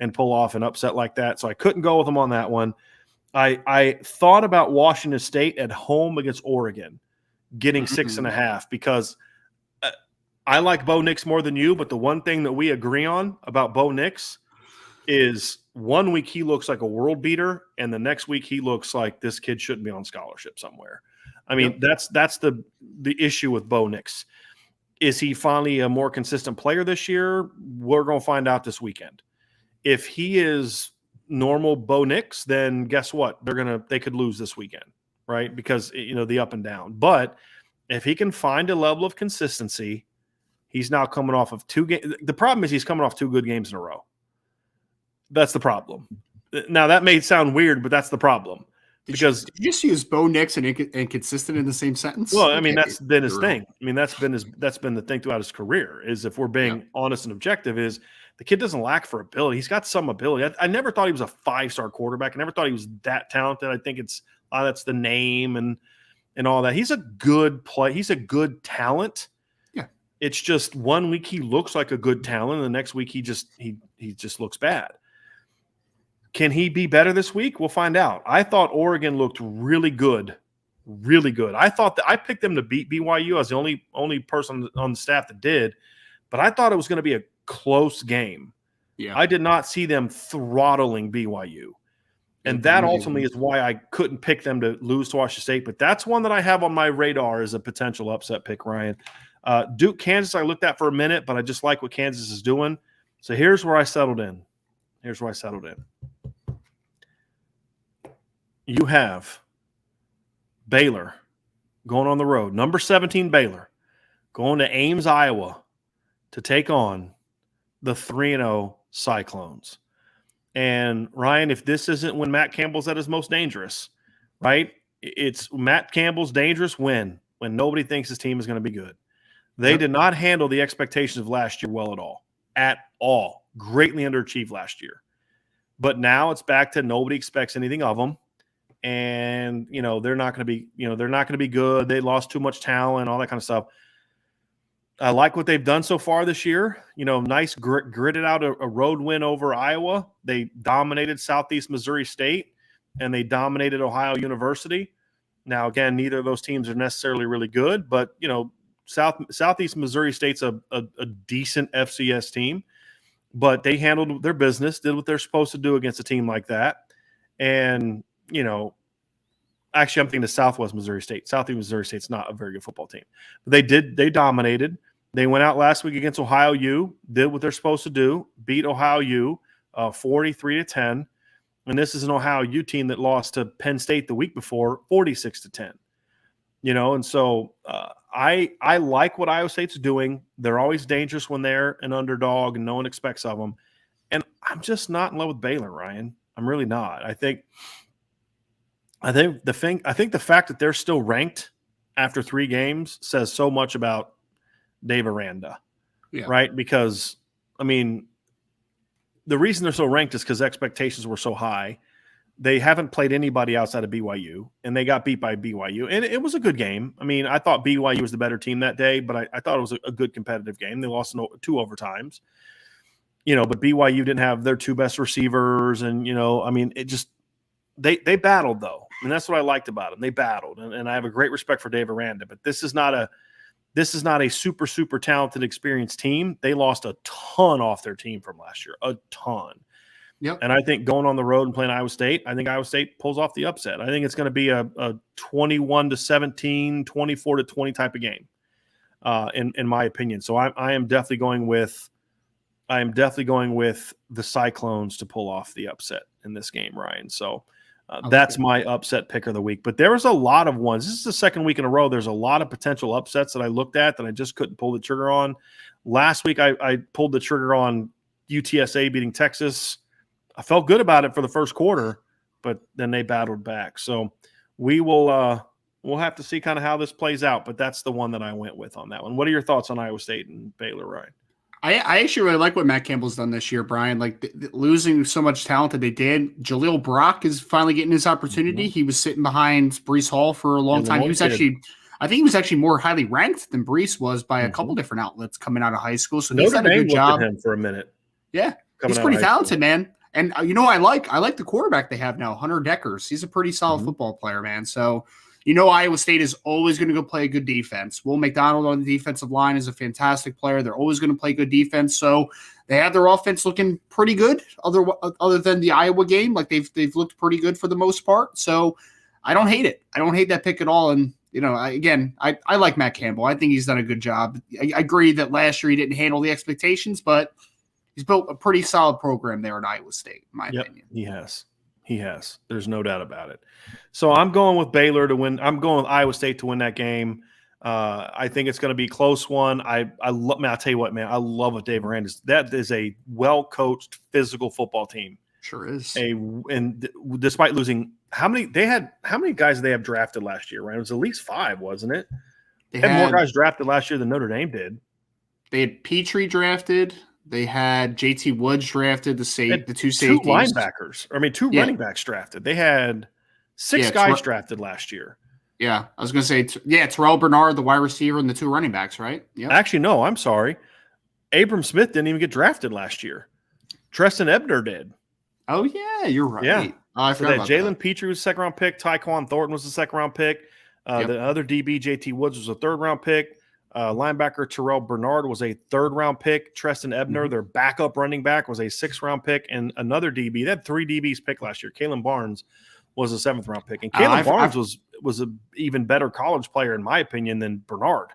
Speaker 1: and pull off an upset like that. So I couldn't go with them on that one. I thought about Washington State at home against Oregon, getting 6.5, because I like Bo Nix more than you, but the one thing that we agree on about Bo Nix is 1 week he looks like a world beater, and the next week he looks like this kid shouldn't be on scholarship somewhere. I mean, that's the issue with Bo Nix. Is he finally a more consistent player this year? We're going to find out this weekend. If he is normal Bo Nix, then guess what? They could lose this weekend, right? Because the up and down. But if he can find a level of consistency, he's now coming off of 2 games. The problem is he's coming off 2 good games in a row. That's the problem. Now that may sound weird, but that's the problem. Did you
Speaker 2: just use Bo Nix and inconsistent in the same sentence?
Speaker 1: Well, I mean, that's been his thing. I mean, that's been the thing throughout his career. Is if we're being honest and objective, is the kid doesn't lack for ability. He's got some ability. I never thought he was a 5-star quarterback. I never thought he was that talented. I think it's that's the name and all that. He's a good play. He's a good talent.
Speaker 2: Yeah.
Speaker 1: It's just 1 week he looks like a good talent, and the next week he just looks bad. Can he be better this week? We'll find out. I thought Oregon looked really good, really good. I thought that I picked them to beat BYU. I was the only person on the staff that did, but I thought it was going to be a close game.
Speaker 2: Yeah,
Speaker 1: I did not see them throttling BYU, and that ultimately is why I couldn't pick them to lose to Washington State. But that's one that I have on my radar as a potential upset pick, Ryan. Duke, Kansas, I looked at for a minute, but I just like what Kansas is doing. So here's where I settled in. You have Baylor going on the road, number 17 Baylor, going to Ames, Iowa, to take on the 3-0 Cyclones. And, Ryan, if this isn't when Matt Campbell's at his most dangerous, right? It's Matt Campbell's dangerous when nobody thinks his team is going to be good. They did not handle the expectations of last year well at all. At all. Greatly underachieved last year. But now it's back to nobody expects anything of them. And they're not going to be good. They lost too much talent, all that kind of stuff. I like what they've done so far this year. Nice gritted out a road win over Iowa. They dominated Southeast Missouri State, and they dominated Ohio University. Now, again, neither of those teams are necessarily really good, but Southeast Missouri State's a decent FCS team, but they handled their business, did what they're supposed to do against a team like that, and actually I'm thinking of Southwest Missouri State. Southeast Missouri State's not a very good football team. But they dominated. They went out last week against Ohio U, did what they're supposed to do, beat Ohio U 43-10. And this is an Ohio U team that lost to Penn State the week before 46-10. And so I like what Iowa State's doing. They're always dangerous when they're an underdog and no one expects of them. And I'm just not in love with Baylor, Ryan. I'm really not. I think the fact that they're still ranked after 3 games says so much about Dave Aranda, right? Because, I mean, the reason they're so ranked is because expectations were so high. They haven't played anybody outside of BYU, and they got beat by BYU. And it was a good game. I mean, I thought BYU was the better team that day, but I thought it was a good competitive game. They lost 2 overtimes. But BYU didn't have their 2 best receivers. And, I mean, it just they battled, though. And that's what I liked about them. They battled. And I have a great respect for Dave Aranda. But this is not a super, super talented, experienced team. They lost a ton off their team from last year, a ton.
Speaker 2: Yep.
Speaker 1: And I think going on the road and playing Iowa State, I think Iowa State pulls off the upset. I think it's going to be a 21-17, 24-20 type of game, in my opinion. So I am definitely going with the Cyclones to pull off the upset in this game, Ryan. So that's my upset pick of the week. But there was a lot of ones. This is the second week in a row. There's a lot of potential upsets that I looked at that I just couldn't pull the trigger on. Last week I pulled the trigger on UTSA beating Texas. I felt good about it for the first quarter, but then they battled back. So we'll have to see kind of how this plays out, but that's the one that I went with on that one. What are your thoughts on Iowa State and Baylor, Ryan?
Speaker 2: I actually really like what Matt Campbell's done this year, Brian. Like losing so much talent that they did. Jaleel Brock is finally getting his opportunity. Mm-hmm. He was sitting behind Breece Hall for a long time. I think he was actually more highly ranked than Breece was by a couple different outlets coming out of high school. So he's done a good job.
Speaker 1: Him for a minute.
Speaker 2: Yeah, he's pretty talented, man. And I like the quarterback they have now, Hunter Deckers. He's a pretty solid football player, man. So, Iowa State is always going to go play a good defense. Will McDonald on the defensive line is a fantastic player. They're always going to play good defense. So they have their offense looking pretty good other than the Iowa game. Like they've looked pretty good for the most part. So I don't hate it. I don't hate that pick at all. And, I like Matt Campbell. I think he's done a good job. I agree that last year he didn't handle the expectations, but he's built a pretty solid program there at Iowa State, in my opinion.
Speaker 1: He has. There's no doubt about it. So I'm going with Baylor to win. I'm going with Iowa State to win that game. I think it's going to be a close one. I'll tell you what, man, I love what Dave Aranda's. That is a well-coached, physical football team.
Speaker 2: Sure is.
Speaker 1: And despite losing, how many guys did they have drafted last year, right? It was at least 5, wasn't it? They had more guys drafted last year than Notre Dame did.
Speaker 2: They had Petrie drafted. They had JT Woods drafted, the two safeties.
Speaker 1: 2 linebackers. Two running backs drafted. They had 6 guys drafted last year.
Speaker 2: Yeah, I was going to say, Terrell Bernard, the wide receiver, and the 2 running backs, right?
Speaker 1: Yeah. Actually, no, I'm sorry. Abram Smith didn't even get drafted last year. Treston Ebner did.
Speaker 2: Oh, yeah, you're right.
Speaker 1: Yeah.
Speaker 2: I forgot about that.
Speaker 1: Jalen Petrie was a second-round pick. Tyquan Thornton was a second-round pick. The other DB, JT Woods, was a third-round pick. Linebacker Terrell Bernard was a third-round pick. Treston Ebner, their backup running back, was a 6th-round pick. And another DB. They had 3 DBs picked last year. Kalen Barnes was a 7th-round pick. And Kalen Barnes was an even better college player, in my opinion, than Bernard.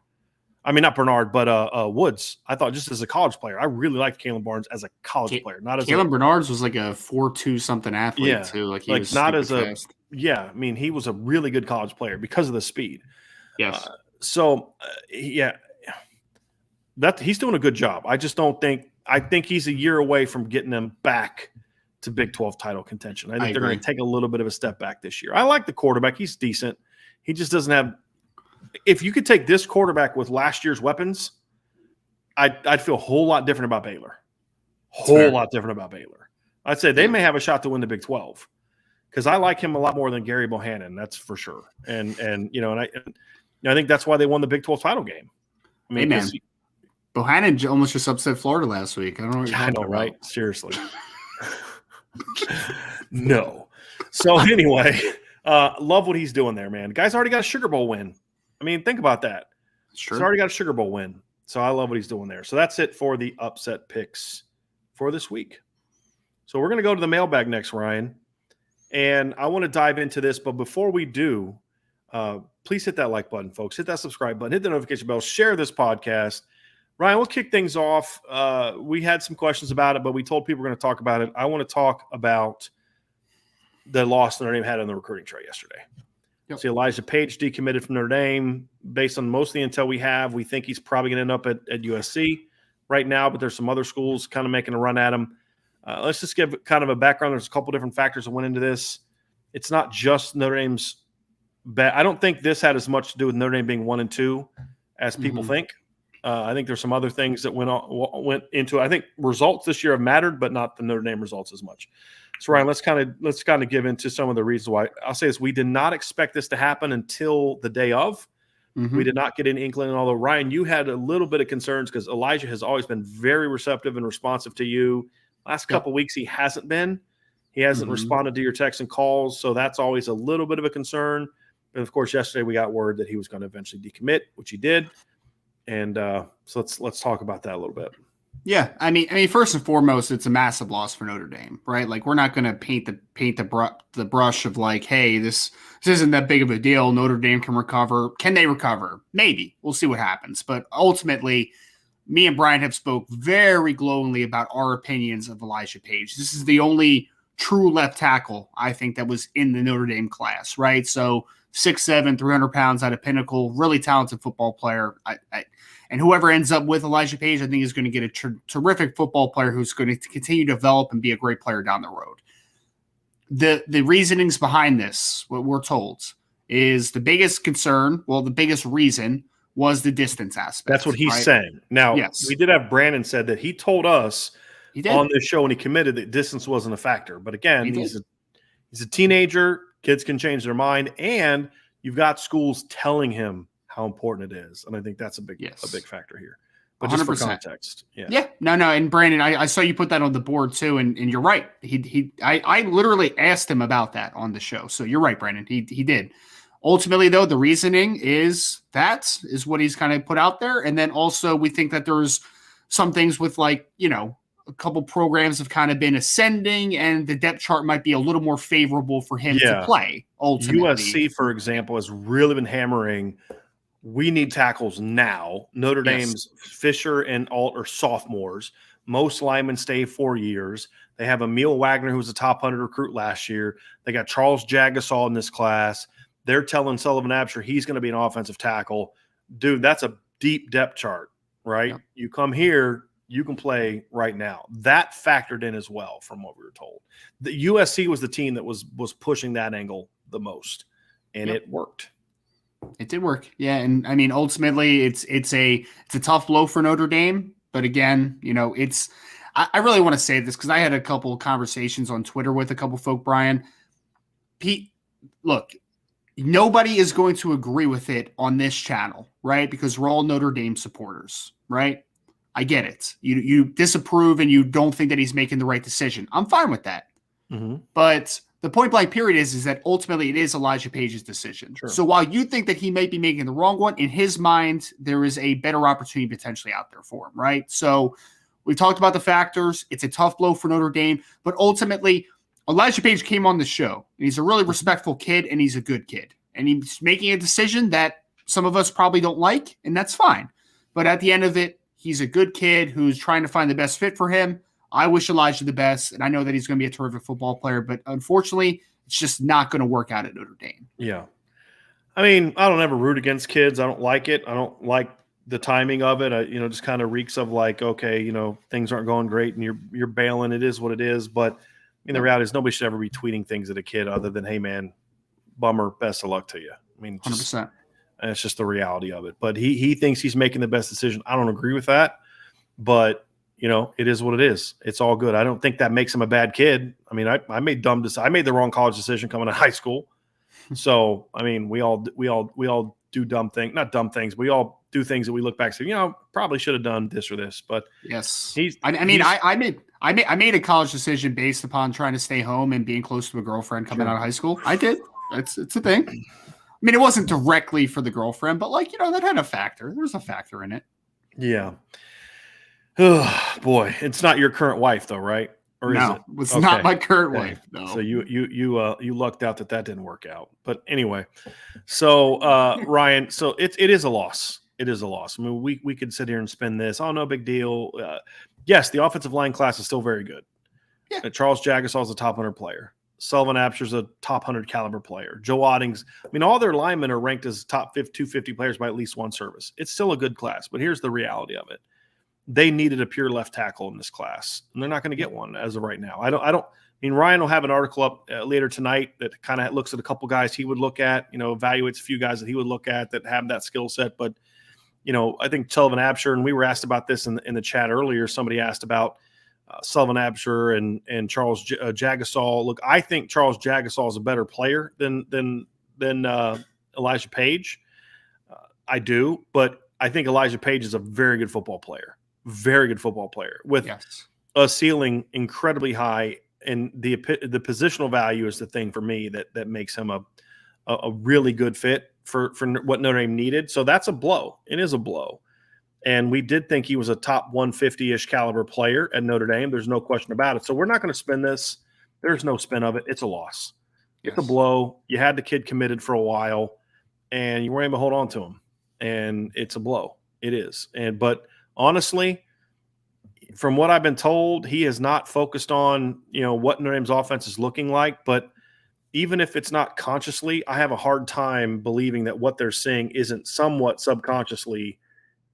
Speaker 1: I mean, not Bernard, but Woods. I thought just as a college player, I really liked Kalen Barnes as a college player. Not as
Speaker 2: Kalen Bernard's was like a 4.2 something athlete too. Like he was
Speaker 1: not as
Speaker 2: fast.
Speaker 1: he was a really good college player because of the speed.
Speaker 2: Yes.
Speaker 1: That he's doing a good job. I just don't think. I think he's a year away from getting them back to Big 12 title contention. I think they're going to take a little bit of a step back this year. I like the quarterback. He's decent. He just doesn't have. If you could take this quarterback with last year's weapons, I'd feel a whole lot different about Baylor. Lot different about Baylor. I'd say they may have a shot to win the Big 12 because I like him a lot more than Gary Bohannon. That's for sure. And I think that's why they won the Big 12 title game. I mean,
Speaker 2: Bohannon almost just upset Florida last week. I don't know what you're talking about.
Speaker 1: Right? Seriously. No. So anyway, love what he's doing there, man. The guy's already got a Sugar Bowl win. I mean, think about that.
Speaker 2: Sure.
Speaker 1: He's already got a Sugar Bowl win. So I love what he's doing there. So that's it for the upset picks for this week. So we're going to go to the mailbag next, Ryan. And I want to dive into this. But before we do, please hit that like button, folks. Hit that subscribe button. Hit the notification bell. Share this podcast. Ryan, we'll kick things off. We had some questions about it, but we told people we're going to talk about it. I want to talk about the loss Notre Dame had on the recruiting trail yesterday. Yep. See, Elijah Page decommitted from Notre Dame. Based on most of the intel we have, we think he's probably going to end up at USC right now, but there's some other schools kind of making a run at him. Let's just give kind of a background. There's a couple different factors that went into this. It's not just Notre Dame's bad. I don't think this had as much to do with Notre Dame being 1-2 as people think. I think there's some other things that went into it. I think results this year have mattered, but not the Notre Dame results as much. So Ryan, let's kind of give into some of the reasons why. I'll say this: we did not expect this to happen until the day of. We did not get an inkling. Although Ryan, you had a little bit of concerns because Elijah has always been very receptive and responsive to you. Last couple of weeks, he hasn't been. He hasn't responded to your texts and calls, so that's always a little bit of a concern. And of course, yesterday we got word that he was going to eventually decommit, which he did. And so let's talk about that a little bit.
Speaker 2: Yeah, I mean, first and foremost, it's a massive loss for Notre Dame, right? Like, we're not going to paint the brush of like, hey, this isn't that big of a deal. Notre Dame can recover. Can they recover? Maybe. We'll see what happens. But ultimately, me and Brian have spoke very glowingly about our opinions of Elijah Page. This is the only true left tackle, I think, that was in the Notre Dame class, right? So 6'7", 300 pounds out of Pinnacle, really talented football player. And whoever ends up with Elijah Page, I think, is going to get a terrific football player who's going to continue to develop and be a great player down the road. The reasonings behind this, what we're told, is the biggest concern, the biggest reason was the distance aspect.
Speaker 1: That's what he's saying. Now, we did have Brandon said that he told us on this show when he committed that distance wasn't a factor. But again, he's a teenager. Kids can change their mind. And you've got schools telling him how important it is. And I think that's a big factor here. But 100%. Just for context. Yeah. No. And Brandon, I saw you put that on the board too. And you're right. I literally asked him about that on the show. So you're right, Brandon. He did.
Speaker 2: Ultimately, though, the reasoning is what he's kind of put out there. And then also we think that there's some things with a couple programs have kind of been ascending and the depth chart might be a little more favorable for him to play ultimately.
Speaker 1: USC, for example, has really been hammering, we need tackles now. Notre Dame's Fisher and Alt are sophomores. Most linemen stay 4 years. They have Emil Wagner, who was a top 100 recruit last year. They got Charles Jagasol in this class. They're telling Sullivan Absher he's going to be an offensive tackle. Dude, that's a deep depth chart, right? Yeah. You come here, you can play right now. That factored in as well from what we were told. The USC was the team that was pushing that angle the most, and it worked.
Speaker 2: It did work. Yeah, and I mean ultimately it's a tough blow for Notre Dame, but again, I really want to say this because I had a couple of conversations on Twitter with a couple of folk, Brian. Pete, look, nobody is going to agree with it on this channel, right? Because we're all Notre Dame supporters, right? I get it. You disapprove and you don't think that he's making the right decision. I'm fine with that. Mm-hmm. But the point blank period is that ultimately it is Elijah Page's decision. Sure. So while you think that he might be making the wrong one, in his mind, there is a better opportunity potentially out there for him, right? So we talked about the factors. It's a tough blow for Notre Dame, but ultimately Elijah Page came on the show and he's a really respectful kid and he's a good kid. And he's making a decision that some of us probably don't like, and that's fine. But at the end of it, he's a good kid who's trying to find the best fit for him. I wish Elijah the best, and I know that he's going to be a terrific football player, but unfortunately, it's just not going to work out at Notre Dame.
Speaker 1: Yeah. I mean, I don't ever root against kids. I don't like it. I don't like the timing of it. Just kind of reeks of okay, things aren't going great and you're bailing. It is what it is. But the reality is nobody should ever be tweeting things at a kid other than, hey, man, bummer, best of luck to you. I mean,
Speaker 2: 100%.
Speaker 1: And it's just the reality of it. But he thinks he's making the best decision. I don't agree with that. But it is what it is. It's all good. I don't think that makes him a bad kid. I mean, I made I made the wrong college decision coming out of high school. So, I mean, we all do dumb things, not dumb things. We all do things that we look back and say, probably should have done this or this. But
Speaker 2: yes, I made a college decision based upon trying to stay home and being close to a girlfriend coming out of high school. I did. It's a thing. I mean, it wasn't directly for the girlfriend, but that had a factor. There's a factor in it.
Speaker 1: Yeah. Oh, boy, it's not your current wife though, right? Or
Speaker 2: no,
Speaker 1: is it?
Speaker 2: It's not my current wife. No.
Speaker 1: So you lucked out that didn't work out. But anyway, so Ryan, so it is a loss. It is a loss. I mean, we could sit here and spin this. Oh, no big deal. Yes, the offensive line class is still very good. Yeah. Charles Jagasol is a top 100 player. Sullivan Absher's a top 100 caliber player. Joe Oddings, all their linemen are ranked as top 250 players by at least one service. It's still a good class, but here's the reality of it. They needed a pure left tackle in this class, and they're not going to get one as of right now. Ryan will have an article up later tonight that kind of looks at a couple guys he would look at, evaluates a few guys that he would look at that have that skill set. But, I think Sullivan Absher, and we were asked about this in the chat earlier. Somebody asked about Sullivan Absher and Charles Jagasol. Look, I think Charles Jagasol is a better player than Elijah Page. I do, but I think Elijah Page is a very good football player. Very good football player with a ceiling incredibly high, and the positional value is the thing for me that makes him a really good fit for what Notre Dame needed. So that's a blow. It is a blow, and we did think he was a top 150-ish caliber player at Notre Dame. There's no question about it. So we're not going to spin this. There's no spin of it. It's a loss. It's a blow. You had the kid committed for a while, and you weren't able to hold on to him, and it's a blow. It is, but. Honestly, from what I've been told, he has not focused on, what Notre Dame's offense is looking like. But even if it's not consciously, I have a hard time believing that what they're seeing isn't somewhat subconsciously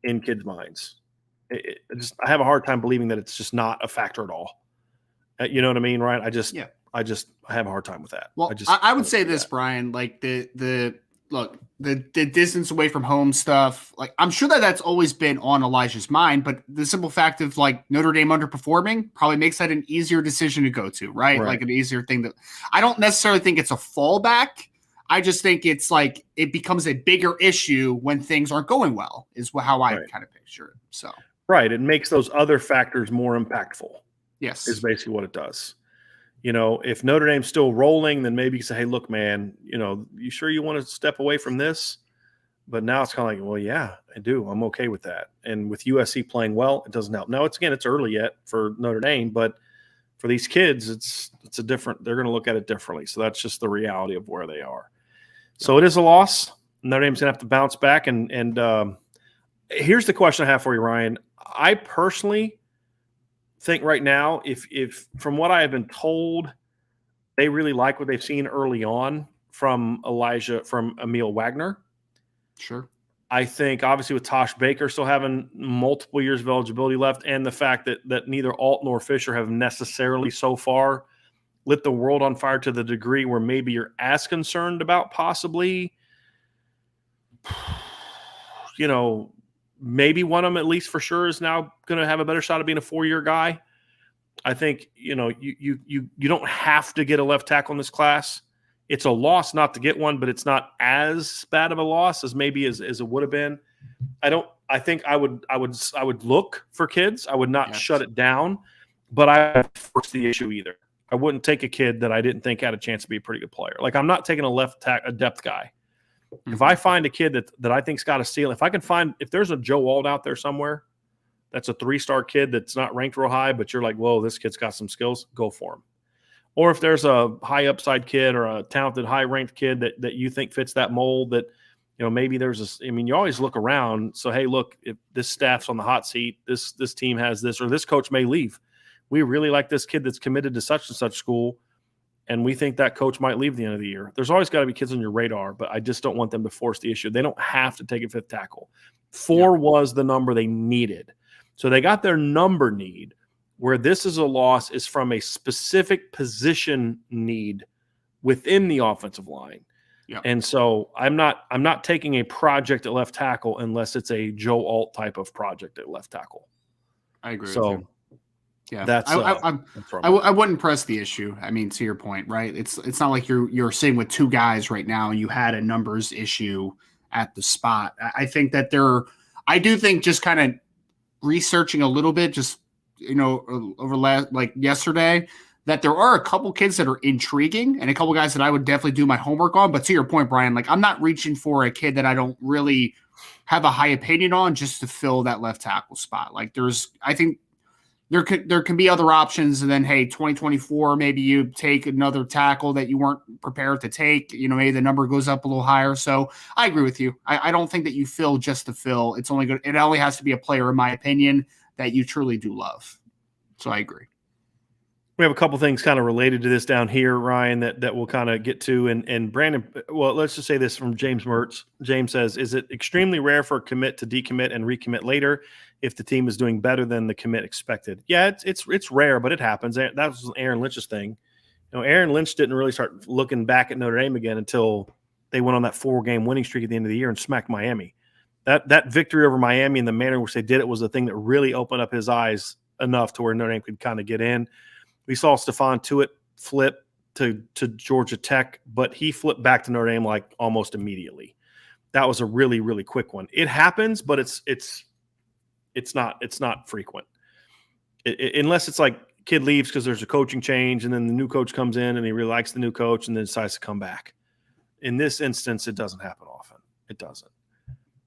Speaker 1: in kids' minds. I have a hard time believing that it's just not a factor at all. You know what I mean, right? I have a hard time with that.
Speaker 2: Well, I would say this, Brian, the distance away from home stuff, I'm sure that's always been on Elijah's mind, but the simple fact of Notre Dame underperforming probably makes that an easier decision to go to, right? Like an easier thing that I don't necessarily think it's a fallback. I just think it's it becomes a bigger issue when things aren't going well is how I kind of picture it. So,
Speaker 1: right. It makes those other factors more impactful.
Speaker 2: Yes.
Speaker 1: Is basically what it does. If Notre Dame's still rolling, then maybe you say, hey, look, man, you sure you want to step away from this? But now it's kind of like, well, yeah, I do. I'm okay with that. And with USC playing well, it doesn't help. Now, it's early yet for Notre Dame, but for these kids, it's a different – they're going to look at it differently. So that's just the reality of where they are. So it is a loss. Notre Dame's going to have to bounce back. And here's the question I have for you, Ryan. I personally think right now, if from what I have been told, they really like what they've seen early on from Emil Wagner.
Speaker 2: Sure.
Speaker 1: I think obviously with Tosh Baker still having multiple years of eligibility left, and the fact that neither Alt nor Fisher have necessarily so far lit the world on fire to the degree where maybe you're as concerned about possibly, maybe one of them at least for sure is now going to have a better shot of being a 4-year guy. I think, you don't have to get a left tackle in this class. It's a loss not to get one, but it's not as bad of a loss as maybe as it would have been. I think I would look for kids. I would not shut it down, but I wouldn't force the issue either. I wouldn't take a kid that I didn't think had a chance to be a pretty good player. Like, I'm not taking a depth guy. Mm-hmm. If I find a kid that I think's got a ceiling, if there's a Joe Alt out there somewhere, that's a 3-star kid that's not ranked real high, but you're like, whoa, this kid's got some skills, go for him. Or if there's a high upside kid or a talented, high ranked kid that you think fits that mold, that, maybe there's you always look around. So, hey, look, if this staff's on the hot seat, this team has this, or this coach may leave. We really like this kid that's committed to such and such school, and we think that coach might leave at the end of the year. There's always got to be kids on your radar, but I just don't want them to force the issue. They don't have to take a 5th tackle. 4 was the number they needed. So they got their number need. Where this is a loss is from a specific position need within the offensive line. Yep. And so I'm not taking a project at left tackle unless it's a Joe Alt type of project at left tackle.
Speaker 2: I agree with you. Yeah, I wouldn't press the issue. I mean, to your point, right? It's not like you're sitting with 2 guys right now and you had a numbers issue at the spot. I think that I do think just kind of researching a little bit, just over yesterday, that there are a couple kids that are intriguing and a couple guys that I would definitely do my homework on. But to your point, Brian, like, I'm not reaching for a kid that I don't really have a high opinion on just to fill that left tackle spot. Like, I think there can be other options. And then, hey, 2024, maybe you take another tackle that you weren't prepared to take. Maybe the number goes up a little higher. So I agree with you. I don't think that you fill just to fill. It only has to be a player, in my opinion, that you truly do love. So I agree.
Speaker 1: We have a couple things kind of related to this down here, Ryan, that we'll kind of get to. And Brandon, well, let's just say this from James Mertz. James says, is it extremely rare for a commit to decommit and recommit later if the team is doing better than the commit expected? Yeah, it's rare, but it happens. That was Aaron Lynch's thing. Aaron Lynch didn't really start looking back at Notre Dame again until they went on that 4-game winning streak at the end of the year and smacked Miami. That victory over Miami and the manner in which they did it was the thing that really opened up his eyes enough to where Notre Dame could kind of get in. We saw Stephon Tuitt flip to Georgia Tech, but he flipped back to Notre Dame like almost immediately. That was a really, really quick one. It happens, but it's not frequent. Unless it's like kid leaves because there's a coaching change and then the new coach comes in and he really likes the new coach and then decides to come back. In this instance, it doesn't happen often. It doesn't.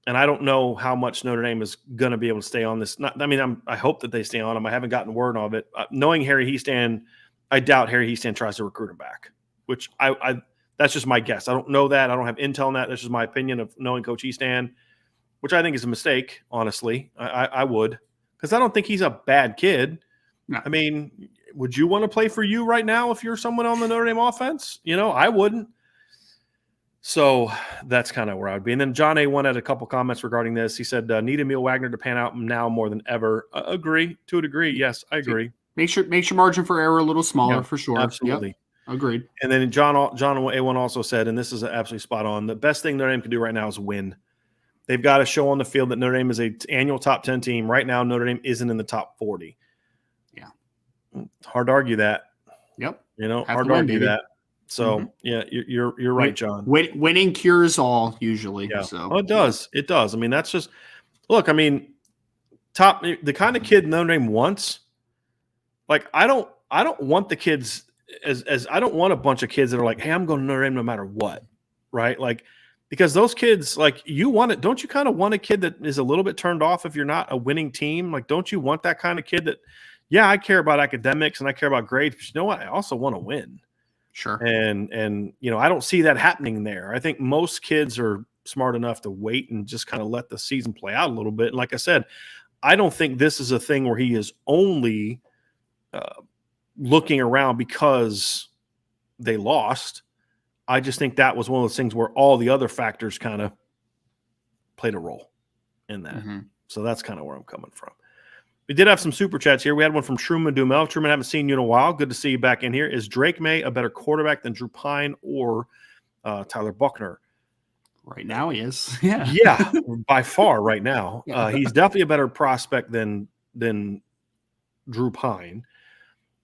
Speaker 1: And I don't know how much Notre Dame is going to be able to stay on this. I hope that they stay on him. I haven't gotten word of it. Knowing Harry Hiestand, I doubt Harry Hiestand tries to recruit him back, which that's just my guess. I don't know that. I don't have intel on that. That's just my opinion of knowing Coach Hiestand, which I think is a mistake, honestly. I would, because I don't think he's a bad kid. No. I mean, would you want to play for you right now if you're someone on the Notre Dame offense? I wouldn't. So that's kind of where I would be. And then John A1 had a couple comments regarding this. He said, need Emil Wagner to pan out now more than ever. Agree to a degree. Yes, I agree.
Speaker 2: Makes your margin for error a little smaller, for sure.
Speaker 1: Absolutely.
Speaker 2: Yep. Agreed.
Speaker 1: And then John A1 also said, and this is absolutely spot on, the best thing Notre Dame can do right now is win. They've got to show on the field that Notre Dame is an annual top 10 team. Right now, Notre Dame isn't in the top 40.
Speaker 2: Yeah.
Speaker 1: Hard to argue that.
Speaker 2: Yep.
Speaker 1: Hard to argue that. So yeah, you're right, John.
Speaker 2: Winning cures all usually.
Speaker 1: Yeah.
Speaker 2: So
Speaker 1: it does. It does. I mean, that's just look. I mean, the kind of kid Notre Dame wants. Like, I don't want the kids as I don't want a bunch of kids that are like, hey, I'm going to Notre Dame no matter what, right? Like, because those kids, like, you want it. Don't you kind of want a kid that is a little bit turned off if you're not a winning team? Like, don't you want that kind of kid that, yeah, I care about academics and I care about grades, but you know what? I also want to win.
Speaker 2: Sure.
Speaker 1: And I don't see that happening there. I think most kids are smart enough to wait and just kind of let the season play out a little bit. And like I said, I don't think this is a thing where he is only looking around because they lost. I just think that was one of those things where all the other factors kind of played a role in that.
Speaker 2: Mm-hmm.
Speaker 1: So that's kind of where I'm coming from. We did have some super chats here. We had one from Truman Dumel. Truman, haven't seen you in a while. Good to see you back in here. Is Drake May a better quarterback than Drew Pine or Tyler Buchner?
Speaker 2: Right now he is. Yeah.
Speaker 1: Yeah, by far right now.
Speaker 2: Yeah.
Speaker 1: He's definitely a better prospect than Drew Pine.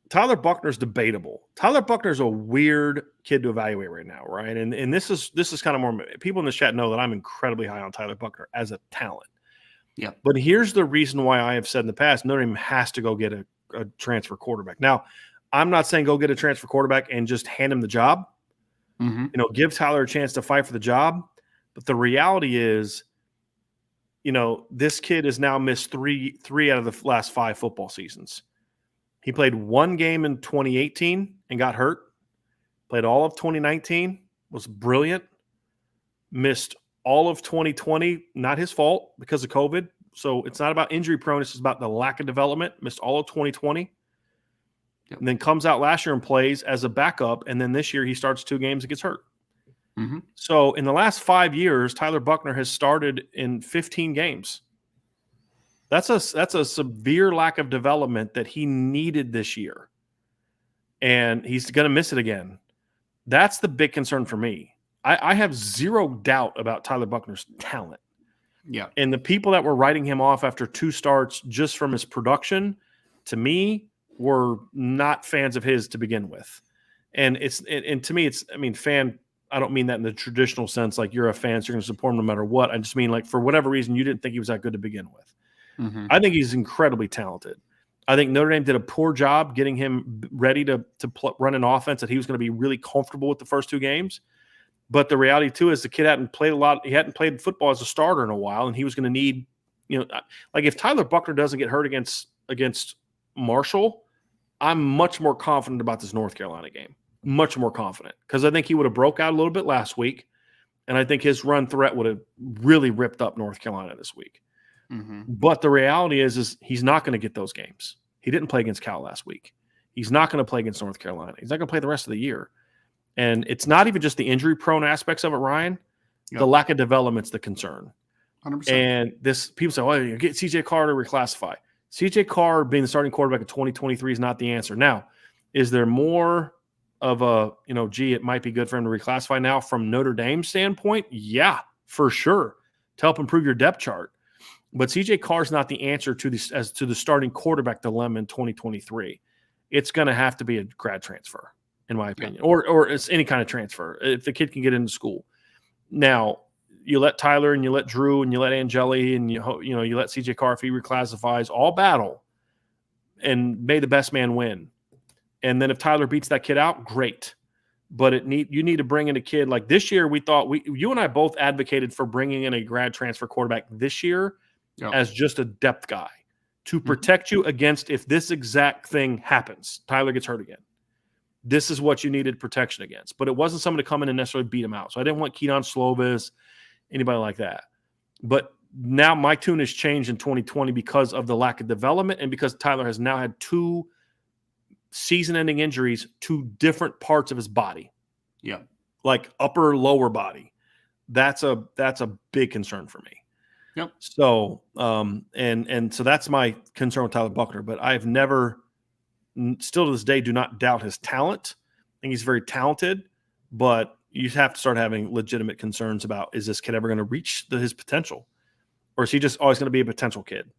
Speaker 1: Tyler Buchner's debatable. Tyler Buchner's a weird kid to evaluate right now, right? And this is kind of more – people in the chat know that I'm incredibly high on Tyler Buchner as a talent.
Speaker 2: Yeah.
Speaker 1: But here's the reason why I have said in the past, Notre Dame has to go get a transfer quarterback. Now, I'm not saying go get a transfer quarterback and just hand him the job.
Speaker 2: Mm-hmm.
Speaker 1: Give Tyler a chance to fight for the job. But the reality is, this kid has now missed three out of the last 5 football seasons. He played one game in 2018 and got hurt. Played all of 2019, was brilliant. Missed all of 2020, not his fault because of COVID. So it's not about injury prone. It's about the lack of development. Missed all of 2020. Yep. And then comes out last year and plays as a backup. And then this year he starts 2 games and gets hurt.
Speaker 2: Mm-hmm.
Speaker 1: So in the last 5 years, Tyler Buchner has started in 15 games. That's a severe lack of development that he needed this year. And he's going to miss it again. That's the big concern for me. I have zero doubt about Tyler Buchner's talent.
Speaker 2: Yeah.
Speaker 1: And the people that were writing him off after 2 starts just from his production, to me, were not fans of his to begin with. And to me, fan, I don't mean that in the traditional sense, like you're a fan, so you're going to support him no matter what. I just mean like for whatever reason, you didn't think he was that good to begin with.
Speaker 2: Mm-hmm.
Speaker 1: I think he's incredibly talented. I think Notre Dame did a poor job getting him ready to run an offense that he was going to be really comfortable with the first 2 games. But the reality, too, is the kid hadn't played a lot. He hadn't played football as a starter in a while, and he was going to need, like if Tyler Buchner doesn't get hurt against Marshall, I'm much more confident about this North Carolina game. Much more confident because I think he would have broke out a little bit last week, and I think his run threat would have really ripped up North Carolina this week.
Speaker 2: Mm-hmm.
Speaker 1: But the reality is he's not going to get those games. He didn't play against Cal last week. He's not going to play against North Carolina. He's not going to play the rest of the year. And it's not even just the injury-prone aspects of it, Ryan. Yep. The lack of development's the concern.
Speaker 2: 100%.
Speaker 1: And people say, well, you get CJ Carr to reclassify. CJ Carr being the starting quarterback in 2023 is not the answer. Now, is there more of a, it might be good for him to reclassify now from Notre Dame's standpoint? Yeah, for sure, to help improve your depth chart. But CJ Carr is not the answer to the starting quarterback dilemma in 2023. It's going to have to be a grad transfer, in my opinion, or it's any kind of transfer if the kid can get into school. Now, you let Tyler and you let Drew and you let Angeli and you let CJ Carr if he reclassifies, all battle, and may the best man win. And then if Tyler beats that kid out, great. But you need to bring in a kid like this year. We thought you and I both advocated for bringing in a grad transfer quarterback this year as just a depth guy to protect you against if this exact thing happens. Tyler gets hurt again. This is what you needed protection against. But it wasn't someone to come in and necessarily beat him out. So I didn't want Keaton Slovis, anybody like that. But now my tune has changed in 2020 because of the lack of development and because Tyler has now had 2 season-ending injuries to different parts of his body.
Speaker 2: Yeah.
Speaker 1: Like upper, lower body. That's a big concern for me.
Speaker 2: Yep.
Speaker 1: So, and so that's my concern with Tyler Buchner. But I've never, still to this day, do not doubt his talent. I think he's very talented, but you have to start having legitimate concerns about, is this kid ever going to reach his potential? Or is he just always going to be a potential kid?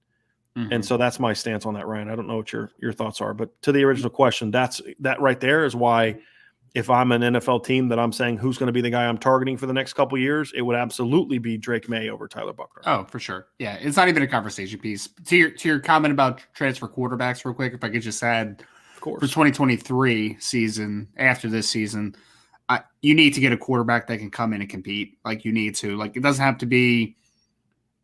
Speaker 1: Mm-hmm. And so that's my stance on that, Ryan. I don't know what your thoughts are, but to the original question, that right there is why if I'm an NFL team that I'm saying who's going to be the guy I'm targeting for the next couple of years, it would absolutely be Drake May over Tyler Buchner.
Speaker 2: Oh, for sure. Yeah, it's not even a conversation piece. To your comment about transfer quarterbacks real quick, if I could just add, for 2023 season, after this season, you need to get a quarterback that can come in and compete. Like, you need to. Like, it doesn't have to be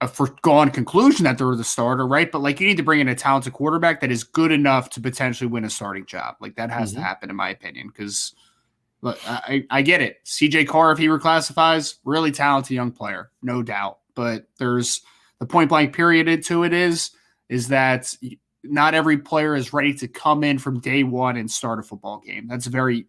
Speaker 2: a foregone conclusion that they're the starter, right? But, like, you need to bring in a talented quarterback that is good enough to potentially win a starting job. Like, that has to happen, in my opinion, because look, I get it. CJ Carr, if he reclassifies, really talented young player, no doubt. But there's the point blank period to it is that not every player is ready to come in from day one and start a football game. That's pretty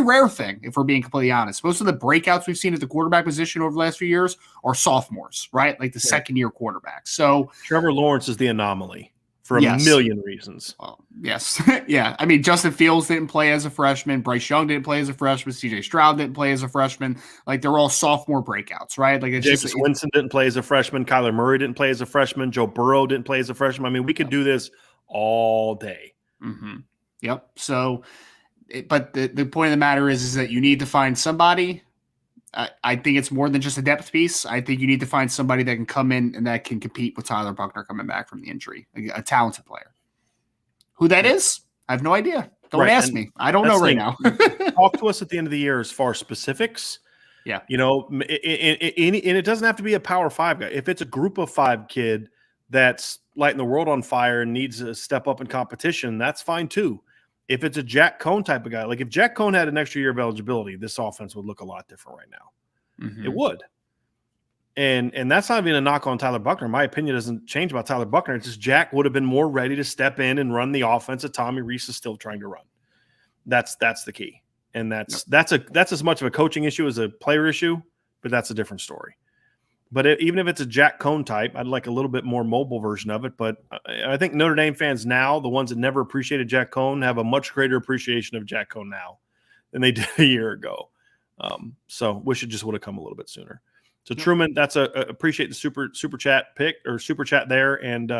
Speaker 2: rare thing, if we're being completely honest. Most of the breakouts we've seen at the quarterback position over the last few years are sophomores, right? Like the second-year quarterbacks. So
Speaker 1: Trevor Lawrence is the anomaly for a million reasons.
Speaker 2: Well, yes. Yeah. I mean, Justin Fields didn't play as a freshman. Bryce Young didn't play as a freshman. CJ Stroud didn't play as a freshman. Like, they're all sophomore breakouts, right? Like, it's
Speaker 1: Jameis Winston didn't play as a freshman. Kyler Murray didn't play as a freshman. Joe Burrow didn't play as a freshman. I mean, we could do this all day.
Speaker 2: Mm-hmm. Yep. So, but the point of the matter is that you need to find somebody. I think it's more than just a depth piece. I think you need to find somebody that can come in and that can compete with Tyler Buckner coming back from the injury, a talented player. Who that is, I have no idea. Don't ask me. I don't know right now.
Speaker 1: Talk to us at the end of the year as far as specifics.
Speaker 2: Yeah.
Speaker 1: You know, and it doesn't have to be a Power 5 guy. If it's a group of 5 kid that's lighting the world on fire and needs to step up in competition, that's fine too. If it's a Jack Cohn type of guy, like if Jack Cohn had an extra year of eligibility, this offense would look a lot different right now. It would. And that's not even a knock on Tyler Buckner. My opinion doesn't change about Tyler Buckner. It's just Jack would have been more ready to step in and run the offense that Tommy Rees is still trying to run. That's the key. And that's as much of a coaching issue as a player issue, but that's a different story. But even if it's a Jack Cohn type, I'd like a little bit more mobile version of it. But I think Notre Dame fans now, the ones that never appreciated Jack Cohn, have a much greater appreciation of Jack Cohn now than they did a year ago. So wish it just would have come a little bit sooner. So Truman, that's appreciate the super chat pick or super chat there. And,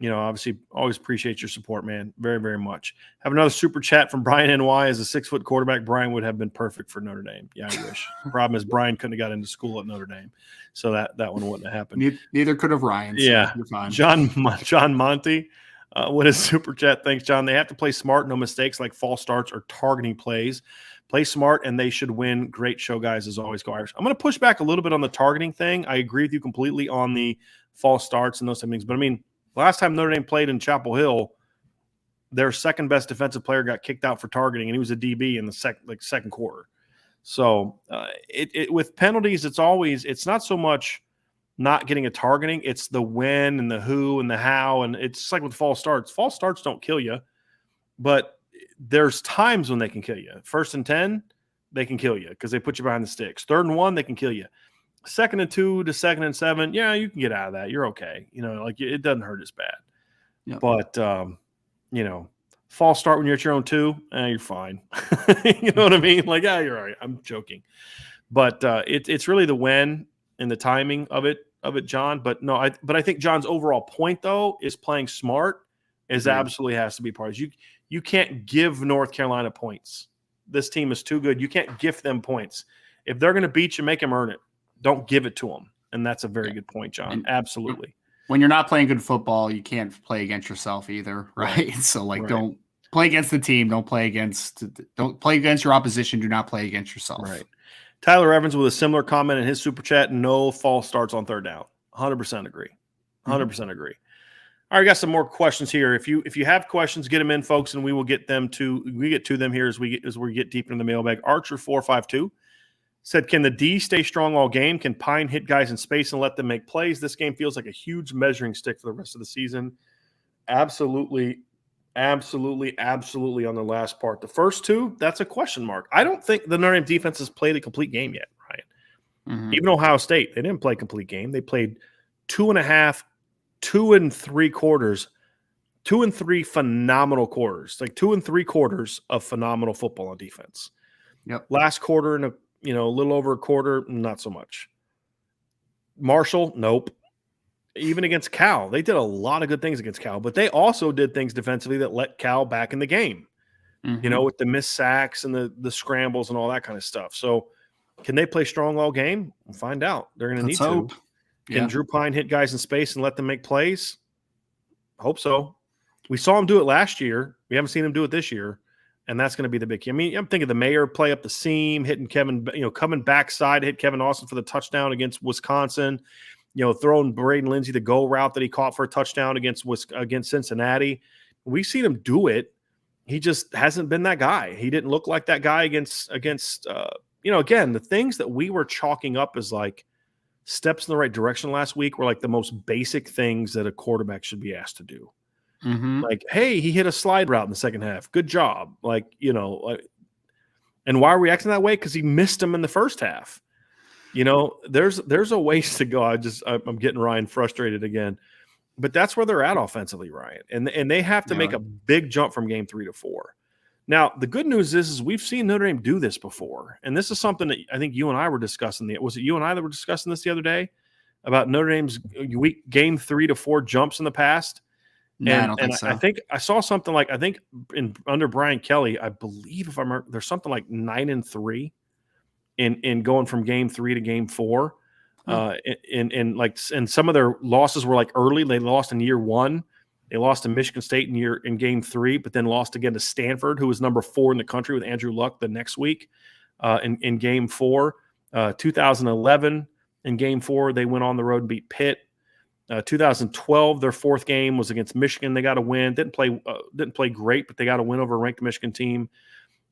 Speaker 1: obviously always appreciate your support, man. Very, very much. Have another super chat from Brian NY. As a 6-foot quarterback, Brian would have been perfect for Notre Dame. Yeah, I wish. The problem is Brian couldn't have got into school at Notre Dame. So that one wouldn't have happened.
Speaker 2: Neither could have Ryan. So
Speaker 1: yeah.
Speaker 2: You're fine.
Speaker 1: John Monty. What is super chat? Thanks, John. They have to play smart, no mistakes like false starts or targeting plays. Play smart, and they should win. Great show, guys, as always. Go Irish. I'm going to push back a little bit on the targeting thing. I agree with you completely on the false starts and those type of things. But, I mean, last time Notre Dame played in Chapel Hill, their second-best defensive player got kicked out for targeting, and he was a DB in the second quarter. So, with penalties, it's not so much not getting a targeting. It's the when and the who and the how, and it's like with false starts. False starts don't kill you, but there's times when they can kill you. 1st and 10, they can kill you because they put you behind the sticks. 3rd and 1, they can kill you. 2nd and 2 to 2nd and 7, yeah, you can get out of that. You're okay. Like it doesn't hurt as bad. Yep. But, false start when you're at your own 2, you're fine. You know what I mean? Like, yeah, you're all right. I'm joking. But it's really the when and the timing of it, John. But no, I think John's overall point, though, is playing smart absolutely has to be part of it. You can't give North Carolina points. This team is too good. You can't gift them points. If they're going to beat you, make them earn it. Don't give it to them. And that's a very good point, John. And absolutely.
Speaker 2: When you're not playing good football, you can't play against yourself either, right? So, don't play against the team. Don't play against your opposition. Do not play against yourself.
Speaker 1: Right. Tyler Evans with a similar comment in his super chat. No false starts on 3rd down. 100% agree. 100% agree. All right, got some more questions here. If you have questions, get them in, folks, and we will get to them here as we get deeper in the mailbag. Archer 452 said, "Can the D stay strong all game? Can Pine hit guys in space and let them make plays? This game feels like a huge measuring stick for the rest of the season." Absolutely on the last part. The first 2, that's a question mark. I don't think the Notre Dame defense has played a complete game yet, right? Even Ohio State, they didn't play a complete game. They played 2.5. 2 and 3 quarters, 2 and 3 phenomenal quarters, like 2 and 3 quarters of phenomenal football on defense.
Speaker 2: Yep.
Speaker 1: Last quarter and a little over a quarter, not so much. Marshall, nope. Even against Cal, they did a lot of good things against Cal, but they also did things defensively that let Cal back in the game. With the missed sacks and the scrambles and all that kind of stuff. So, can they play strong all game? We'll find out. They're going to need to. Can Drew Pine hit guys in space and let them make plays? Hope so. We saw him do it last year. We haven't seen him do it this year, and that's going to be the big key. I mean, I'm thinking the Mayer play up the seam, hitting Kevin, coming backside, hit Kevin Austin for the touchdown against Wisconsin. Throwing Braden Lindsey the go route that he caught for a touchdown against Cincinnati. We've seen him do it. He just hasn't been that guy. He didn't look like that guy against again, the things that we were chalking up as like steps in the right direction last week were like the most basic things that a quarterback should be asked to do.
Speaker 2: Mm-hmm.
Speaker 1: Like, hey, he hit a slide route in the second half. Good job. And why are we acting that way? Because he missed him in the first half. There's a ways to go. I'm getting Ryan frustrated again. But that's where they're at offensively, Ryan. And they have to make a big jump from game 3 to 4. Now, the good news is we've seen Notre Dame do this before. And this is something that I think you and I were discussing. Was it you and I that were discussing this the other day about Notre Dame's game 3 to 4 jumps in the past?
Speaker 2: No, I don't think so.
Speaker 1: I think I saw something like, under Brian Kelly, I believe if I remember, there's something like 9-3 in going from game 3 to game 4. And some of their losses were like early. They lost in year 1. They lost to Michigan State in game 3, but then lost again to Stanford, who was number 4 in the country with Andrew Luck the next week in game 4. 2011 in game 4, they went on the road and beat Pitt. 2012, their 4th game was against Michigan. They got a win. Didn't play great, but they got a win over a ranked Michigan team.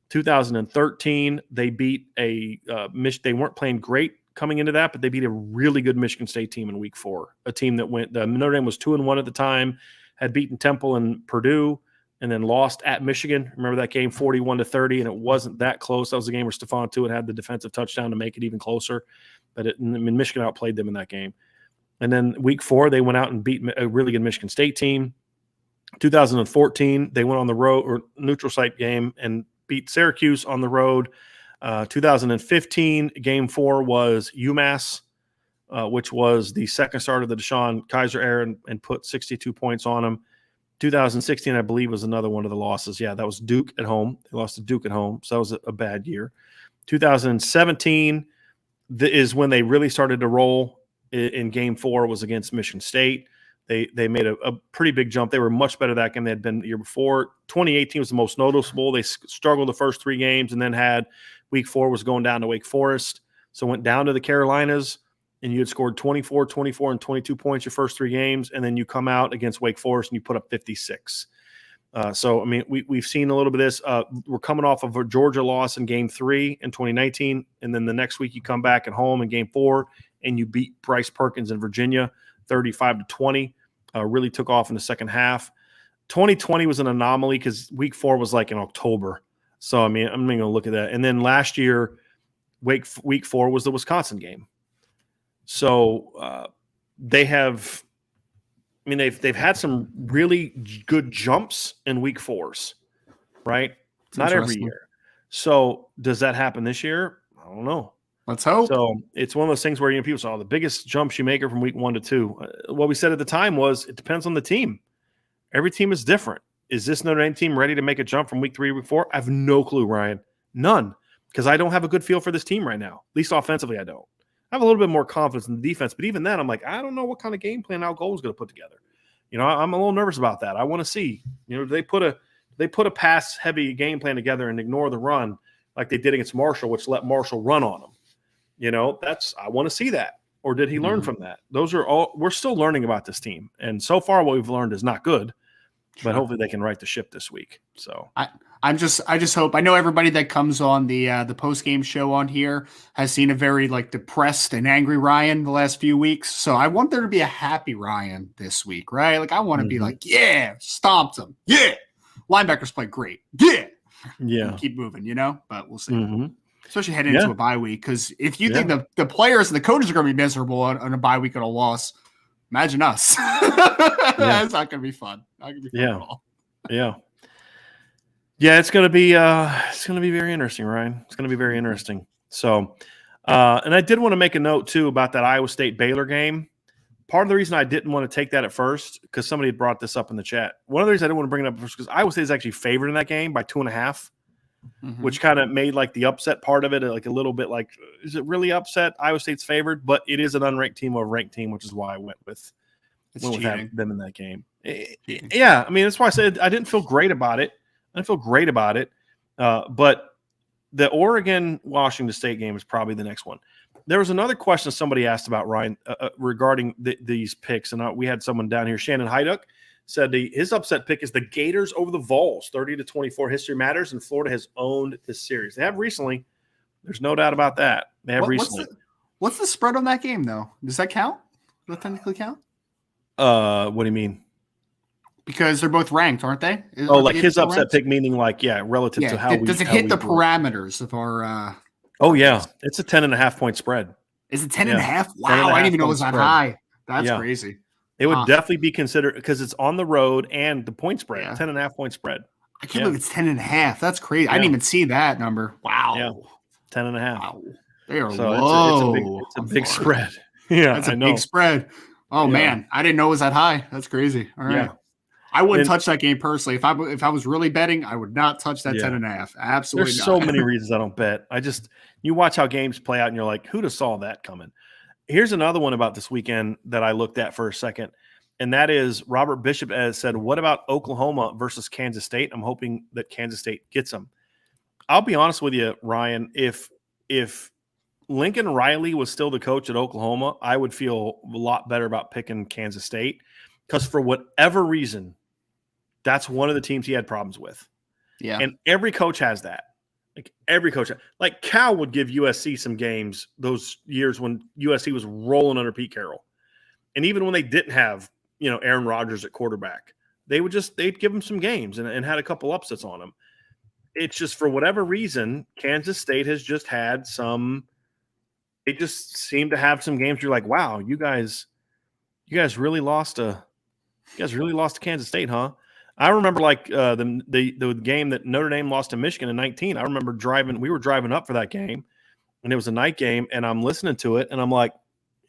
Speaker 1: 2013, they beat they weren't playing great coming into that, but they beat a really good Michigan State team in week 4. A team that Notre Dame was 2-1 at the time, had beaten Temple and Purdue, and then lost at Michigan. Remember that game, 41-30, and it wasn't that close. That was a game where Stephon Tuitt had the defensive touchdown to make it even closer. But Michigan outplayed them in that game. And then week 4, they went out and beat a really good Michigan State team. 2014, they went on the road or neutral site game and beat Syracuse on the road. 2015, game 4 was UMass, which was the second start of the Deshaun Kaiser era and put 62 points on them. 2016, I believe, was another one of the losses. Yeah, that was Duke at home. They lost to Duke at home, so that was a bad year. 2017 is when they really started to roll. In game 4 was against Michigan State. They made a pretty big jump. They were much better that game than they had been the year before. 2018 was the most noticeable. They struggled the first 3 games and then had week 4 was going down to Wake Forest. So went down to the Carolinas, and you had scored 24, 24, and 22 points your first 3 games, and then you come out against Wake Forest and you put up 56. So, I mean, we've seen a little bit of this. We're coming off of a Georgia loss in game 3 in 2019, and then the next week you come back at home in game 4, and you beat Bryce Perkins in Virginia 35-20. Really took off in the second half. 2020 was an anomaly because week 4 was like in October. So, I mean, I'm going to look at that. And then last year, week 4 was the Wisconsin game. So they've had some really good jumps in week 4s, right? Not every year. So does that happen this year? I don't know.
Speaker 2: Let's hope.
Speaker 1: So it's one of those things where people say, the biggest jumps you make are from week 1 to 2. What we said at the time was it depends on the team. Every team is different. Is this Notre Dame team ready to make a jump from week 3 to week 4? I have no clue, Ryan. None. Because I don't have a good feel for this team right now. At least offensively, I don't. I have a little bit more confidence in the defense. But even then, I'm like, I don't know what kind of game plan Al Golden's going to put together. I'm a little nervous about that. I want to see. Do they put a pass-heavy game plan together and ignore the run like they did against Marshall, which let Marshall run on them? I want to see that. Or did he learn from that? Those are all – we're still learning about this team. And so far what we've learned is not good. But hopefully they can right the ship this week. So
Speaker 2: I just hope. I know everybody that comes on the post game show on here has seen a very depressed and angry Ryan the last few weeks. So I want there to be a happy Ryan this week, right? I want to be yeah, stomped them, yeah. Linebackers play great, yeah. And keep moving, But we'll see. Mm-hmm. Especially heading into a bye week, because if you think the players and the coaches are going to be miserable on a bye week and a loss. Imagine us. It's not going to be fun. Not going to be fun at all.
Speaker 1: Yeah, it's going to be very interesting, Ryan. It's going to be very interesting. So, and I did want to make a note too about that Iowa State Baylor game. Part of the reason I didn't want to take that at first, because somebody had brought this up in the chat. One of the reasons I didn't want to bring it up first because Iowa State is actually favored in that game by 2.5, which kind of made the upset part of it a little bit is it really upset? Iowa State's favored, but it is an unranked team or a ranked team, which is why I went with having them in that game. Yeah, I mean, that's why I said I didn't feel great about it. But the Oregon-Washington State game is probably the next one. There was another question somebody asked about, Ryan, regarding these picks, and we had someone down here, Shannon Heiduck, said his upset pick is the Gators over the Vols, 30-24. History matters, and Florida has owned this series. They have recently. There's no doubt about that. They have recently.
Speaker 2: What's the spread on that game, though? Does that count? Does that technically count?
Speaker 1: What do you mean?
Speaker 2: Because they're both ranked, aren't they?
Speaker 1: Like his upset pick, meaning relative to how
Speaker 2: does it hit the parameters of our?
Speaker 1: Oh yeah, it's a 10.5 point spread.
Speaker 2: Is it 10.5? Wow, I didn't even know it was that high. That's crazy.
Speaker 1: It would definitely be considered because it's on the road and the point spread, 10.5 point spread.
Speaker 2: I can't believe it's 10.5. That's crazy. I didn't even see that number. Wow.
Speaker 1: Yeah, 10.5.
Speaker 2: Wow. They are
Speaker 1: low. It's a big spread. Yeah,
Speaker 2: that's a big spread. Oh man, I didn't know it was that high. That's crazy. All right. Yeah. I wouldn't touch that game personally. If I was really betting, I would not touch that 10.5. Absolutely.
Speaker 1: There's so many reasons I don't bet. You watch how games play out and you're like, who'd have saw that coming? Here's another one about this weekend that I looked at for a second. And that is Robert Bishop has said, what about Oklahoma versus Kansas State? I'm hoping that Kansas State gets them. I'll be honest with you, Ryan, if Lincoln Riley was still the coach at Oklahoma, I would feel a lot better about picking Kansas State because for whatever reason, that's one of the teams he had problems with.
Speaker 2: Yeah.
Speaker 1: And every coach has that. Like every coach. Like Cal would give USC some games those years when USC was rolling under Pete Carroll. And even when they didn't have, Aaron Rodgers at quarterback, they'd give him some games and had a couple upsets on them. It's just for whatever reason, Kansas State has just had they just seem to have some games you're like, wow, you guys really lost to Kansas State, huh? I remember the game that Notre Dame lost to Michigan in 19. I remember we were driving up for that game, and it was a night game, and I'm listening to it, and I'm like,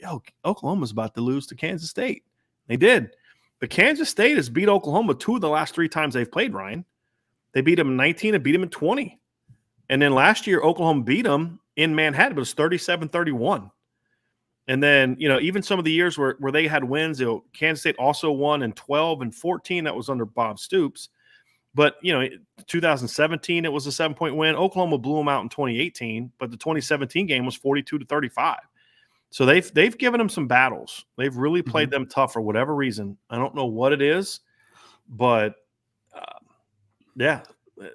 Speaker 1: yo, Oklahoma's about to lose to Kansas State. They did. But Kansas State has beat Oklahoma 2 of the last 3 times they've played, Ryan. They beat them in 19 and beat them in 20. And then last year, Oklahoma beat them in Manhattan. It was 37-31. And then, even some of the years where they had wins, Kansas State also won in 12 and 14. That was under Bob Stoops. But, 2017, it was a 7-point win. Oklahoma blew them out in 2018, but the 2017 game was 42-35. So they've given them some battles. They've really played them tough for whatever reason. I don't know what it is, but yeah.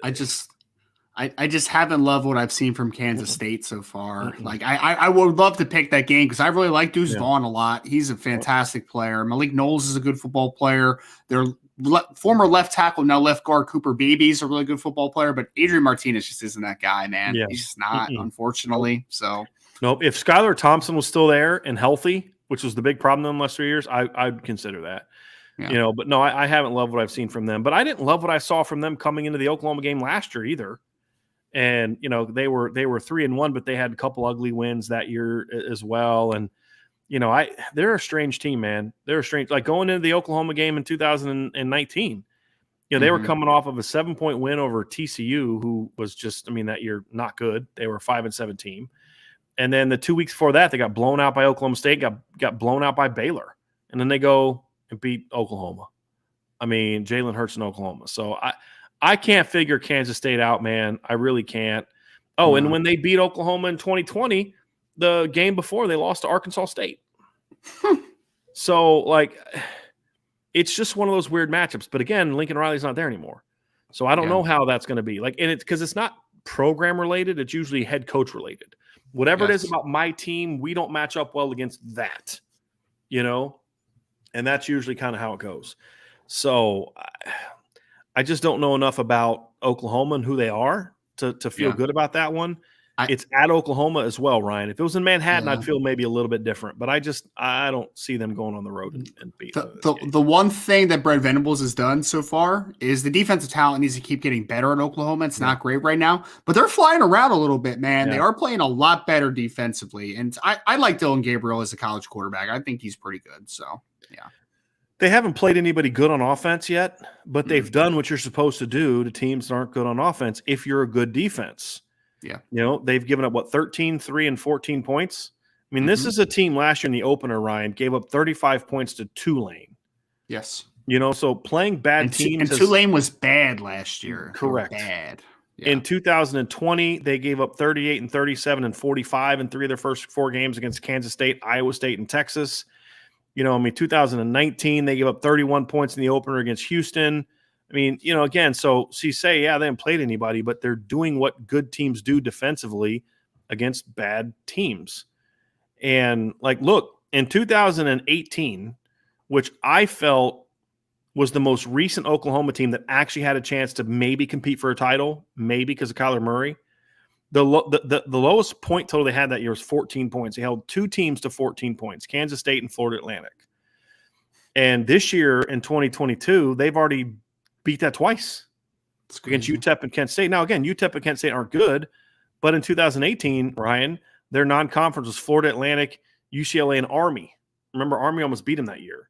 Speaker 2: I just haven't loved what I've seen from Kansas State so far. Like I would love to pick that game because I really like Deuce Vaughn a lot. He's a fantastic player. Malik Knowles is a good football player. Their former left tackle, now left guard Cooper Beebe is a really good football player, but Adrian Martinez just isn't that guy, man. Yeah. He's just not, unfortunately. So
Speaker 1: nope. If Skylar Thompson was still there and healthy, which was the big problem in the last 3 years, I'd consider that. Yeah. But no, I haven't loved what I've seen from them. But I didn't love what I saw from them coming into the Oklahoma game last year either. And they were 3-1, but they had a couple ugly wins that year as well. And they're a strange team, man. They're a strange, like going into the Oklahoma game in 2019. They were coming off of a 7-point win over TCU, who was just, that year not good. They were a 5-7 team. And then the 2 weeks before that, they got blown out by Oklahoma State, got blown out by Baylor, and then they go and beat Oklahoma. Jalen Hurts in Oklahoma. So I can't figure Kansas State out, man. I really can't. Oh, and when they beat Oklahoma in 2020, the game before they lost to Arkansas State. So, it's just one of those weird matchups. But again, Lincoln Riley's not there anymore. So I don't know how that's going to be. And it's because it's not program related. It's usually head coach related. Whatever it is about my team, we don't match up well against that, and that's usually kind of how it goes. So I just don't know enough about Oklahoma and who they are to feel good about that one. It's at Oklahoma as well, Ryan. If it was in Manhattan, I'd feel maybe a little bit different. But I don't see them going on the road and beating
Speaker 2: the one thing that Brent Venables has done so far is the defensive talent needs to keep getting better at Oklahoma. It's not great right now, but they're flying around a little bit, man. They are playing a lot better defensively. And I like Dylan Gabriel as a college quarterback. I think he's pretty good. So, yeah.
Speaker 1: They haven't played anybody good on offense yet, but they've done what you're supposed to do to teams that aren't good on offense if you're a good defense.
Speaker 2: Yeah.
Speaker 1: They've given up, 13, 3, and 14 points? This is a team last year in the opener, Ryan, gave up 35 points to Tulane.
Speaker 2: Yes.
Speaker 1: So playing bad teams.
Speaker 2: And Tulane was bad last year.
Speaker 1: Correct.
Speaker 2: Bad. Yeah.
Speaker 1: In 2020, they gave up 38 and 37 and 45 in 3 of their first 4 games against Kansas State, Iowa State, and Texas. 2019, they gave up 31 points in the opener against Houston. Again, so you say, yeah, they haven't played anybody, but they're doing what good teams do defensively against bad teams. And, look, in 2018, which I felt was the most recent Oklahoma team that actually had a chance to maybe compete for a title, maybe because of Kyler Murray, the lowest point total they had that year was 14 points. They held 2 teams to 14 points, Kansas State and Florida Atlantic. And this year in 2022, they've already beat that twice against UTEP and Kent State. Now, again, UTEP and Kent State aren't good, but in 2018, Ryan, their non-conference was Florida Atlantic, UCLA, and Army. Remember, Army almost beat them that year.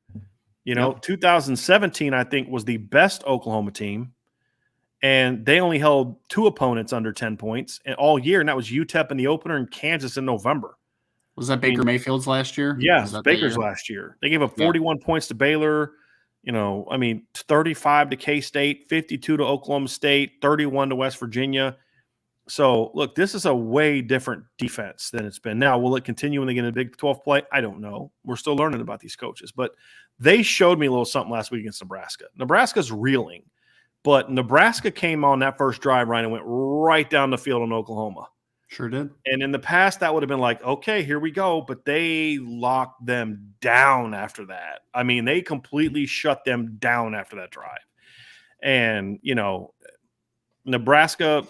Speaker 1: 2017, I think, was the best Oklahoma team, and they only held 2 opponents under 10 points all year, and that was UTEP in the opener and Kansas in November.
Speaker 2: Was that Baker Mayfield's last year?
Speaker 1: Yeah, Baker's last year. They gave up 41 points to Baylor, 35 to K-State, 52 to Oklahoma State, 31 to West Virginia. So, look, this is a way different defense than it's been. Now, will it continue when they get into Big 12 play? I don't know. We're still learning about these coaches. But they showed me a little something last week against Nebraska. Nebraska's reeling. But Nebraska came on that first drive, Ryan, and went right down the field on Oklahoma.
Speaker 2: Sure did.
Speaker 1: And in the past, that would have been like, okay, here we go. But they locked them down after that. They completely shut them down after that drive. And, Nebraska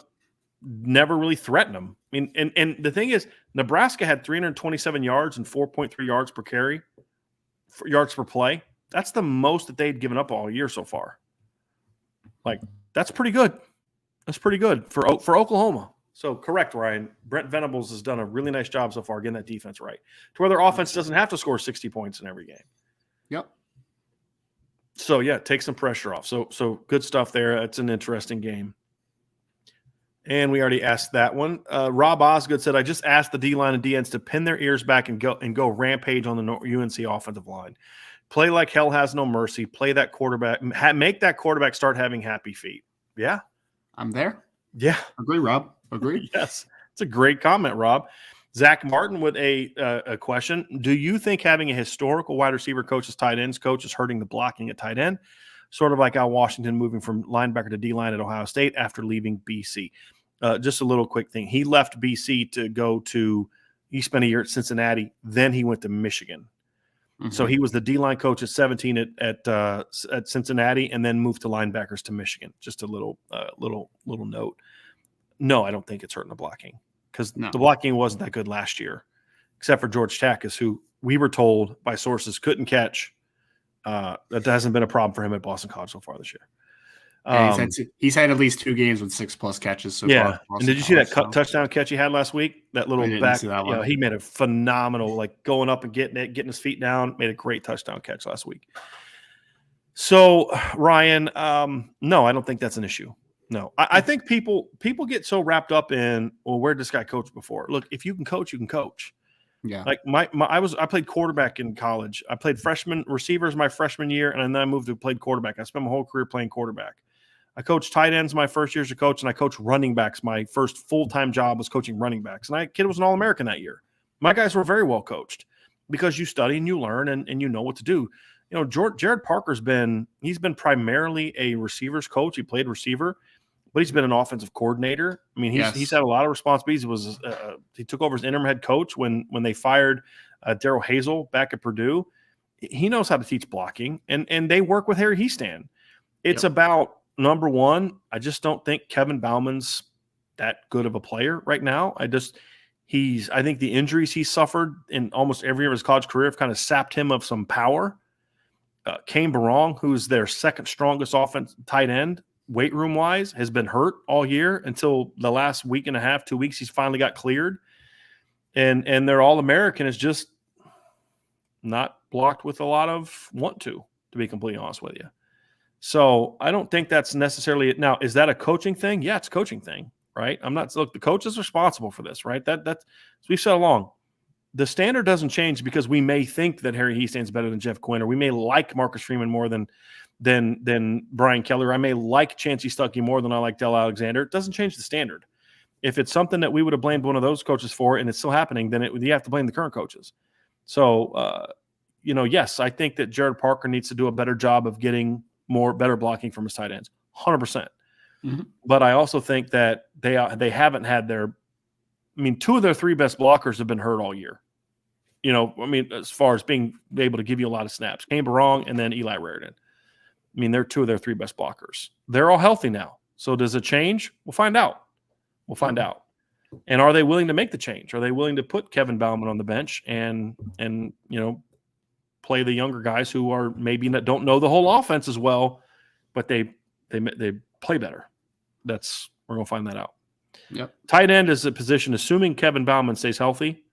Speaker 1: never really threatened them. And the thing is, Nebraska had 327 yards and 4.3 yards per carry, yards per play. That's the most that they'd given up all year so far. That's pretty good. That's pretty good for Oklahoma. So correct, Ryan. Brent Venables has done a really nice job so far getting that defense right, to where their offense doesn't have to score 60 points in every game.
Speaker 2: Yep.
Speaker 1: So yeah, take some pressure off. So good stuff there. It's an interesting game. And we already asked that one. Rob Osgood said, I just asked the D-line and DNs to pin their ears back and go rampage on the UNC offensive line. Play like hell has no mercy. Play that quarterback. Make that quarterback start having happy feet. Yeah.
Speaker 2: I'm there.
Speaker 1: Yeah.
Speaker 2: Agree, Rob. Agree.
Speaker 1: Yes. It's a great comment, Rob. Zach Martin with a question. Do you think having a historical wide receiver coach as tight ends coach is hurting the blocking at tight end? Sort of like Al Washington moving from linebacker to D-line at Ohio State after leaving BC. Just a little quick thing. He left BC to go to – he spent a year at Cincinnati. Then he went to Michigan. Mm-hmm. So he was the D-line coach at 17 at Cincinnati and then moved to linebackers to Michigan. Just a little note. No, I don't think it's hurting the blocking because the blocking wasn't that good last year, except for George Takis, who we were told by sources couldn't catch. That hasn't been a problem for him at Boston College so far this year.
Speaker 2: Yeah, he's had at least 2 games with 6+ catches so far.
Speaker 1: And did you see that touchdown catch he had last week? That little back, he made a phenomenal, going up and getting his feet down, made a great touchdown catch last week. So, Ryan, no, I don't think that's an issue. No, I think people get so wrapped up in, well, where did this guy coach before? Look, if you can coach, you can coach.
Speaker 2: Yeah.
Speaker 1: I played quarterback in college. I played receivers my freshman year, and then I moved to played quarterback. I spent my whole career playing quarterback. I coached tight ends my first year as a coach, and I coached running backs. My first full-time job was coaching running backs. And kid was an All-American that year. My guys were very well coached because you study and you learn and you know what to do. Jared Parker's he's been primarily a receivers coach. He played receiver, but he's been an offensive coordinator. He's had a lot of responsibilities. He took over as interim head coach when they fired Darrell Hazel back at Purdue. He knows how to teach blocking, and they work with Harry Heastan. It's about, number one, I just don't think Kevin Bauman's that good of a player right now. I think the injuries he suffered in almost every year of his college career have kind of sapped him of some power. Kane Barong, who's their second strongest offense tight end, weight room wise, has been hurt all year until the last week and a half, 2 weeks. He's finally got cleared, and their All-American is just not blocked with a lot of want to be completely honest with you. So I don't think that's necessarily it. Now, is that a coaching thing? Yeah, it's a coaching thing, right? Look, the coach is responsible for this, right? That's we've said along. The standard doesn't change because we may think that Harry Heastan's better than Jeff Quinn, or we may like Marcus Freeman more than than Brian Keller. I may like Chancey Stuckey more than I like Del Alexander. It doesn't change the standard. If it's something that we would have blamed one of those coaches for and it's still happening, then you have to blame the current coaches. So, yes, I think that Jared Parker needs to do a better job of getting better blocking from his tight ends, 100%.
Speaker 2: Mm-hmm.
Speaker 1: But I also think that they haven't had two of their three best blockers have been hurt all year. As far as being able to give you a lot of snaps, Kane Barong and then Eli Raritan. They're two of their three best blockers. They're all healthy now. So does it change? We'll find out. And are they willing to make the change? Are they willing to put Kevin Bauman on the bench and play the younger guys who are maybe don't know the whole offense as well, but they play better? We're going to find that out.
Speaker 2: Yep.
Speaker 1: Tight end is a position, assuming Kevin Bauman stays healthy,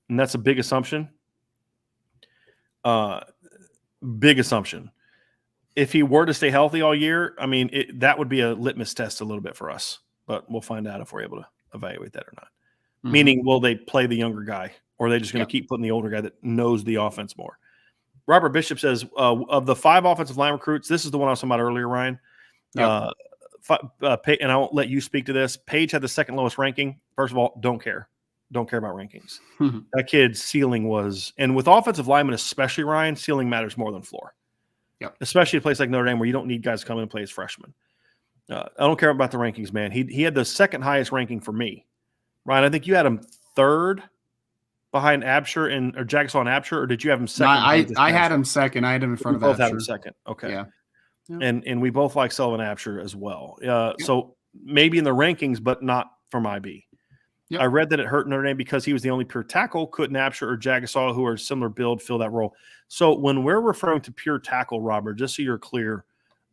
Speaker 1: and that's a big assumption. Big assumption. If he were to stay healthy all year, that would be a litmus test a little bit for us. But we'll find out if we're able to evaluate that or not. Mm-hmm. Meaning, will they play the younger guy, or are they just going to keep putting the older guy that knows the offense more? Robert Bishop says, of the 5 offensive line recruits, this is the one I was talking about earlier, Ryan. Yep. And I won't let you speak to this. Page had the second lowest ranking. First of all, don't care. Don't care about rankings. Mm-hmm. That kid's ceiling was, and with offensive linemen especially, Ryan, ceiling matters more than floor.
Speaker 2: Yep. Especially
Speaker 1: a place like Notre Dame where you don't need guys to come in and play as freshmen. I don't care about the rankings, man. He had the second highest ranking for me. Ryan, I think you had him third behind Absher or Jagasaw and Absher, or did you have him second?
Speaker 2: No, I had him second. I had him in front of Absher.
Speaker 1: Both had him second. Okay.
Speaker 2: Yeah.
Speaker 1: And we both like Sullivan Absher as well. So maybe in the rankings, but not from IB. Yep. I read that it hurt Notre Dame because he was the only pure tackle. Couldn't Absher or Jagasaw, who are similar build, fill that role? So when we're referring to pure tackle, Robert, just so you're clear,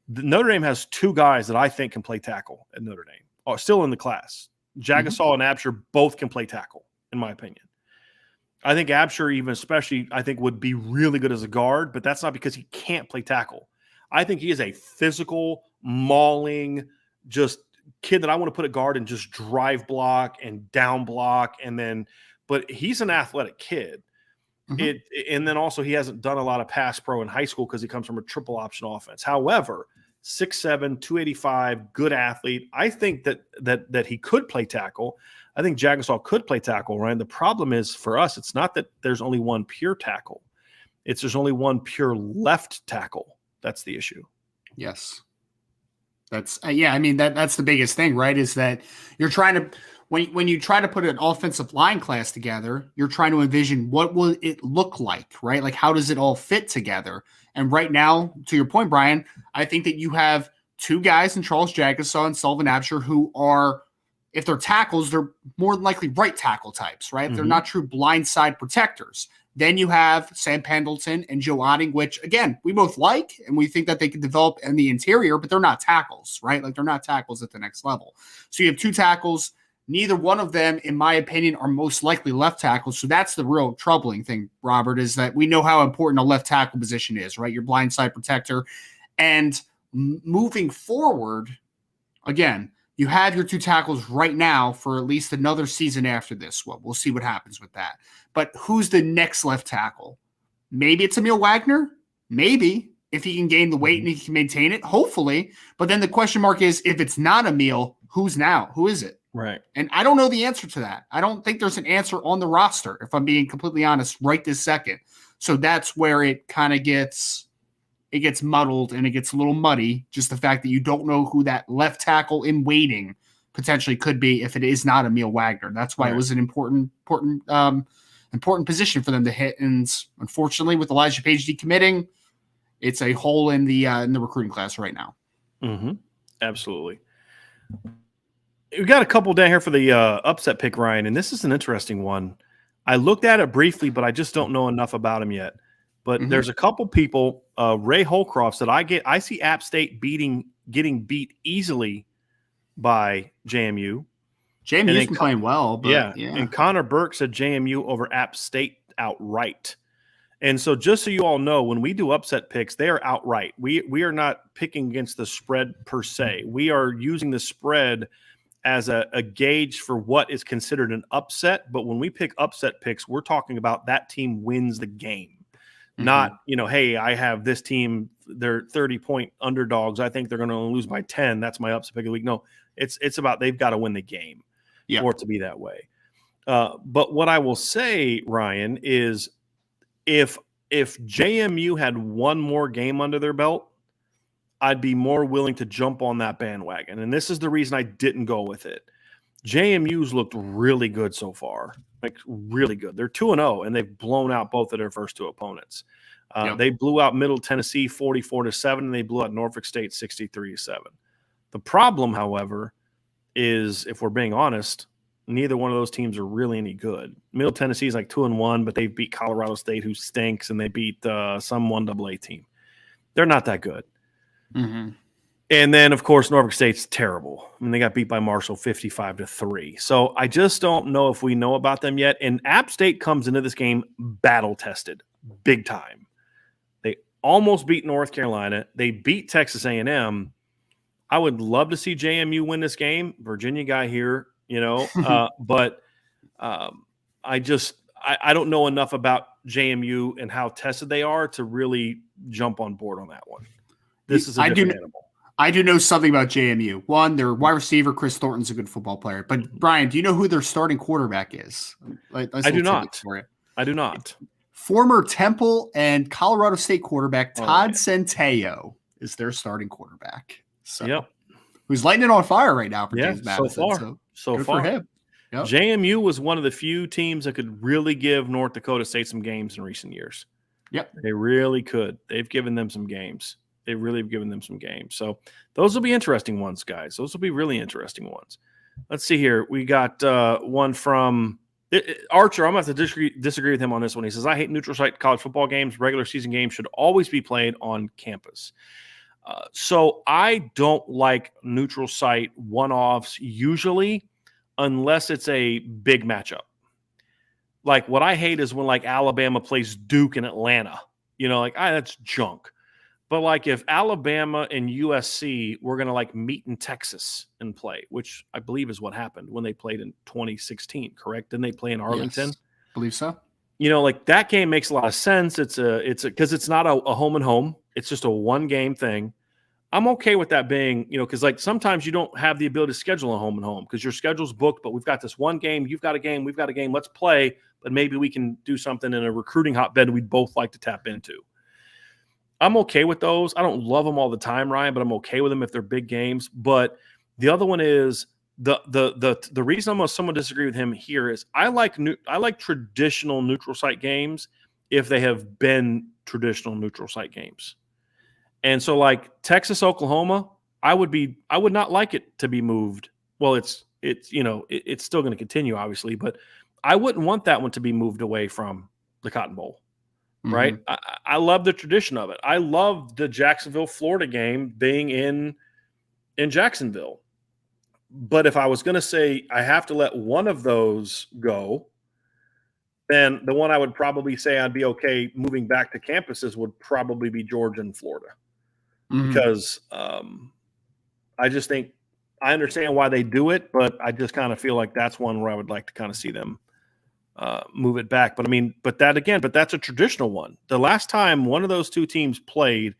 Speaker 1: Notre Dame has 2 guys that I think can play tackle at Notre Dame, still in the class. Jagasaw and Absher both can play tackle, in my opinion. I think Absher, even especially, I think would be really good as a guard, but that's not because he can't play tackle. I think he is a physical, mauling, just kid that I want to put at guard and just drive block and down block, but he's an athletic kid. Mm-hmm. And then also he hasn't done a lot of pass pro in high school because he comes from a triple option offense. However, 6'7", 285, good athlete. I think that he could play tackle. I think Jagasaw could play tackle, Ryan. The problem is for us, it's not that there's only one pure tackle. There's only one pure left tackle. That's the issue.
Speaker 2: Yes. That's that's the biggest thing, right? Is that you're trying to when you try to put an offensive line class together, you're trying to envision what will it look like, right? Like how does it all fit together? And right now, to your point, Brian, I think that you have 2 guys in Charles Jagasaw and Sullivan Absher who are, if they're tackles, they're more than likely right tackle types, right? Mm-hmm. They're not true blindside protectors. Then you have Sam Pendleton and Joe Otting, which, again, we both like, and we think that they can develop in the interior, but they're not tackles, right? Like, they're not tackles at the next level. So you have 2 tackles. Neither one of them, in my opinion, are most likely left tackles. So that's the real troubling thing, Robert, is that we know how important a left tackle position is, right? Your blindside protector. And moving forward, again, you have your 2 tackles right now for at least another season after this. Well, we'll see what happens with that. But who's the next left tackle? Maybe it's Emil Wagner. Maybe, if he can gain the weight and he can maintain it, hopefully. But then the question mark is, if it's not Emil, who's now? Who is it?
Speaker 1: Right.
Speaker 2: And I don't know the answer to that. I don't think there's an answer on the roster, if I'm being completely honest, right this second. So that's where it kind of gets muddled and it gets a little muddy. Just the fact that you don't know who that left tackle in waiting potentially could be if it is not Emil Wagner. That's why It was an important position for them to hit. And unfortunately, with Elijah Page decommitting, it's a hole in the recruiting class right now.
Speaker 1: Mm-hmm. Absolutely. We got a couple down here for the upset pick, Ryan, and this is an interesting one. I looked at it briefly, but I just don't know enough about him yet. But there's a couple people, Ray Holcroft, that I see App State getting beat easily by JMU.
Speaker 2: JMU's been playing well, but yeah.
Speaker 1: And Connor Burke said JMU over App State outright. And so just so you all know, when we do upset picks, they are outright. We are not picking against the spread per se. We are using the spread as a gauge for what is considered an upset. But when we pick upset picks, we're talking about that team wins the game. Not, hey, I have this team they're 30-point underdogs. I think they're going to lose by 10. That's my upset pick of the week. No, it's about they've got to win the game for it to be that way. But what I will say, Ryan, is if JMU had one more game under their belt, I'd be more willing to jump on that bandwagon. And this is the reason I didn't go with it. JMU's looked really good so far, like really good. They're 2-0, and they've blown out both of their first two opponents. They blew out Middle Tennessee 44-7, and they blew out Norfolk State 63-7. The problem, however, is if we're being honest, neither one of those teams are really any good. Middle Tennessee is like 2-1, but they beat Colorado State, who stinks, and they beat some 1AA team. They're not that good.
Speaker 2: Mm-hmm.
Speaker 1: And then, of course, Norfolk State's terrible. I mean, they got beat by Marshall 55-3. So I just don't know if we know about them yet. And App State comes into this game battle-tested, big time. They almost beat North Carolina. They beat Texas A&M. I would love to see JMU win this game. Virginia guy here, but I don't know enough about JMU and how tested they are to really jump on board on that one. This is a different animal.
Speaker 2: I do know something about JMU. One, their wide receiver, Chris Thornton's a good football player. But, Brian, do you know who their starting quarterback is?
Speaker 1: I do not. I do not.
Speaker 2: Former Temple and Colorado State quarterback Todd Centeio is their starting quarterback. So, who's lighting it on fire right now for James Madison.
Speaker 1: So far. For him. Yep. JMU was one of the few teams that could really give North Dakota State some games in recent years.
Speaker 2: Yep.
Speaker 1: They really could. They've given them some games. They really have given them some games. So those will be interesting ones, guys. Those will be really interesting ones. Let's see here. We got one from Archer. I'm going to have to disagree with him on this one. He says, I hate neutral site college football games. Regular season games should always be played on campus. So I don't like neutral site one-offs usually unless it's a big matchup. Like what I hate is when like Alabama plays Duke in Atlanta. That's junk. But like if Alabama and USC were going to like meet in Texas and play, which I believe is what happened when they played in 2016, correct? Didn't they play in Arlington?
Speaker 2: Yes, believe so.
Speaker 1: Like that game makes a lot of sense. It's because it's not a home and home. It's just a one game thing. I'm okay with that being, because like sometimes you don't have the ability to schedule a home and home because your schedule's booked, but we've got this one game, you've got a game, we've got a game, let's play, but maybe we can do something in a recruiting hotbed we'd both like to tap into. I'm okay with those. I don't love them all the time, Ryan, but I'm okay with them if they're big games. But the other one is the reason I'm going to somewhat disagree with him here is I like traditional neutral site games if they have been traditional neutral site games. And so like Texas, Oklahoma, I would not like it to be moved. Well, it's still going to continue obviously, but I wouldn't want that one to be moved away from the Cotton Bowl. Right. Mm-hmm. I love the tradition of it. I love the Jacksonville, Florida game being in Jacksonville. But if I was going to say I have to let one of those go, then the one I would probably say I'd be okay moving back to campuses would probably be Georgia and Florida. Mm-hmm. Because I just think I understand why they do it, but I just kind of feel like that's one where I would like to kind of see them move it back. But that's a traditional one. The last time one of those two teams played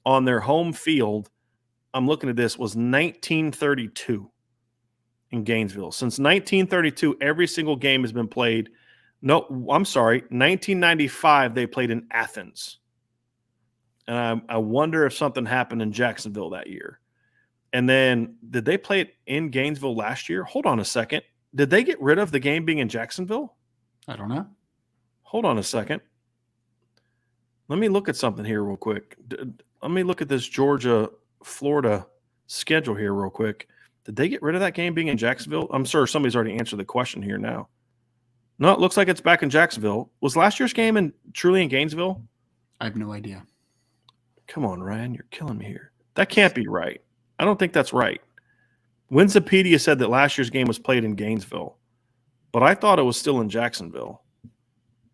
Speaker 1: on their home field, I'm looking at this, was 1932 in Gainesville. Since 1932, every single game has been played. No, I'm sorry. 1995, they played in Athens. And I wonder if something happened in Jacksonville that year. And then did they play it in Gainesville last year? Hold on a second. Did they get rid of the game being in Jacksonville?
Speaker 2: I don't know.
Speaker 1: Hold on a second. Let me look at something here real quick. Let me look at this Georgia-Florida schedule here real quick. Did they get rid of that game being in Jacksonville? I'm sure somebody's already answered the question here now. No, it looks like it's back in Jacksonville. Was last year's game truly in Gainesville?
Speaker 2: I have no idea.
Speaker 1: Come on, Ryan. You're killing me here. That can't be right. I don't think that's right. Wikipedia said that last year's game was played in Gainesville. But I thought it was still in Jacksonville.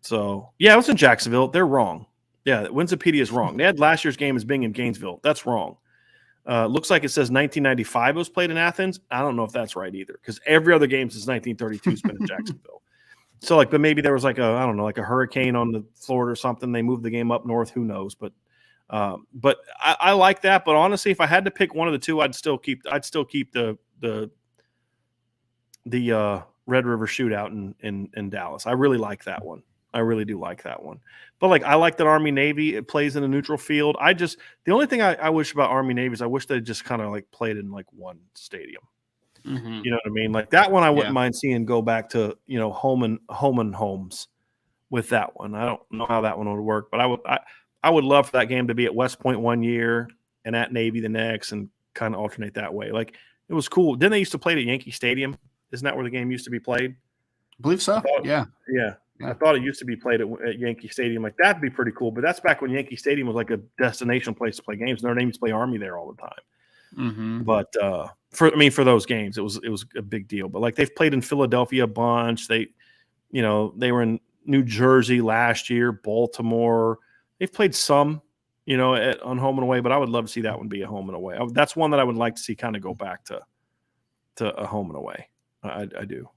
Speaker 1: So, yeah, it was in Jacksonville. They're wrong. Yeah, Wikipedia is wrong. They had last year's game as being in Gainesville. That's wrong. Looks like it says 1995 was played in Athens. I don't know if that's right either because every other game since 1932 has been in Jacksonville. So, but maybe there was like a hurricane on the Florida or something. They moved the game up north. Who knows? But But I like that. But honestly, if I had to pick one of the two, I'd still keep the Red River Shootout in Dallas. I really like that one. I really do like that one. But like I like that Army Navy, it plays in a neutral field. The only thing I wish about Army Navy is I wish they just kind of like played in like one stadium.
Speaker 2: Mm-hmm.
Speaker 1: You know what I mean? Like that one I wouldn't mind seeing go back to, home and homes with that one. I don't know how that one would work, but I would love for that game to be at West Point one year and at Navy the next and kind of alternate that way. Like it was cool. Didn't they used to play it at Yankee Stadium? Isn't that where the game used to be played?
Speaker 2: I believe so. Yeah.
Speaker 1: I thought it used to be played at Yankee Stadium. Like that'd be pretty cool. But that's back when Yankee Stadium was like a destination place to play games. Notre Dame used to play Army there all the time.
Speaker 2: Mm-hmm.
Speaker 1: But for those games, it was a big deal. But like they've played in Philadelphia a bunch. They were in New Jersey last year, Baltimore. They've played some, on home and away. But I would love to see that one be a home and away. That's one that I would like to see kind of go back to a home and away. I do.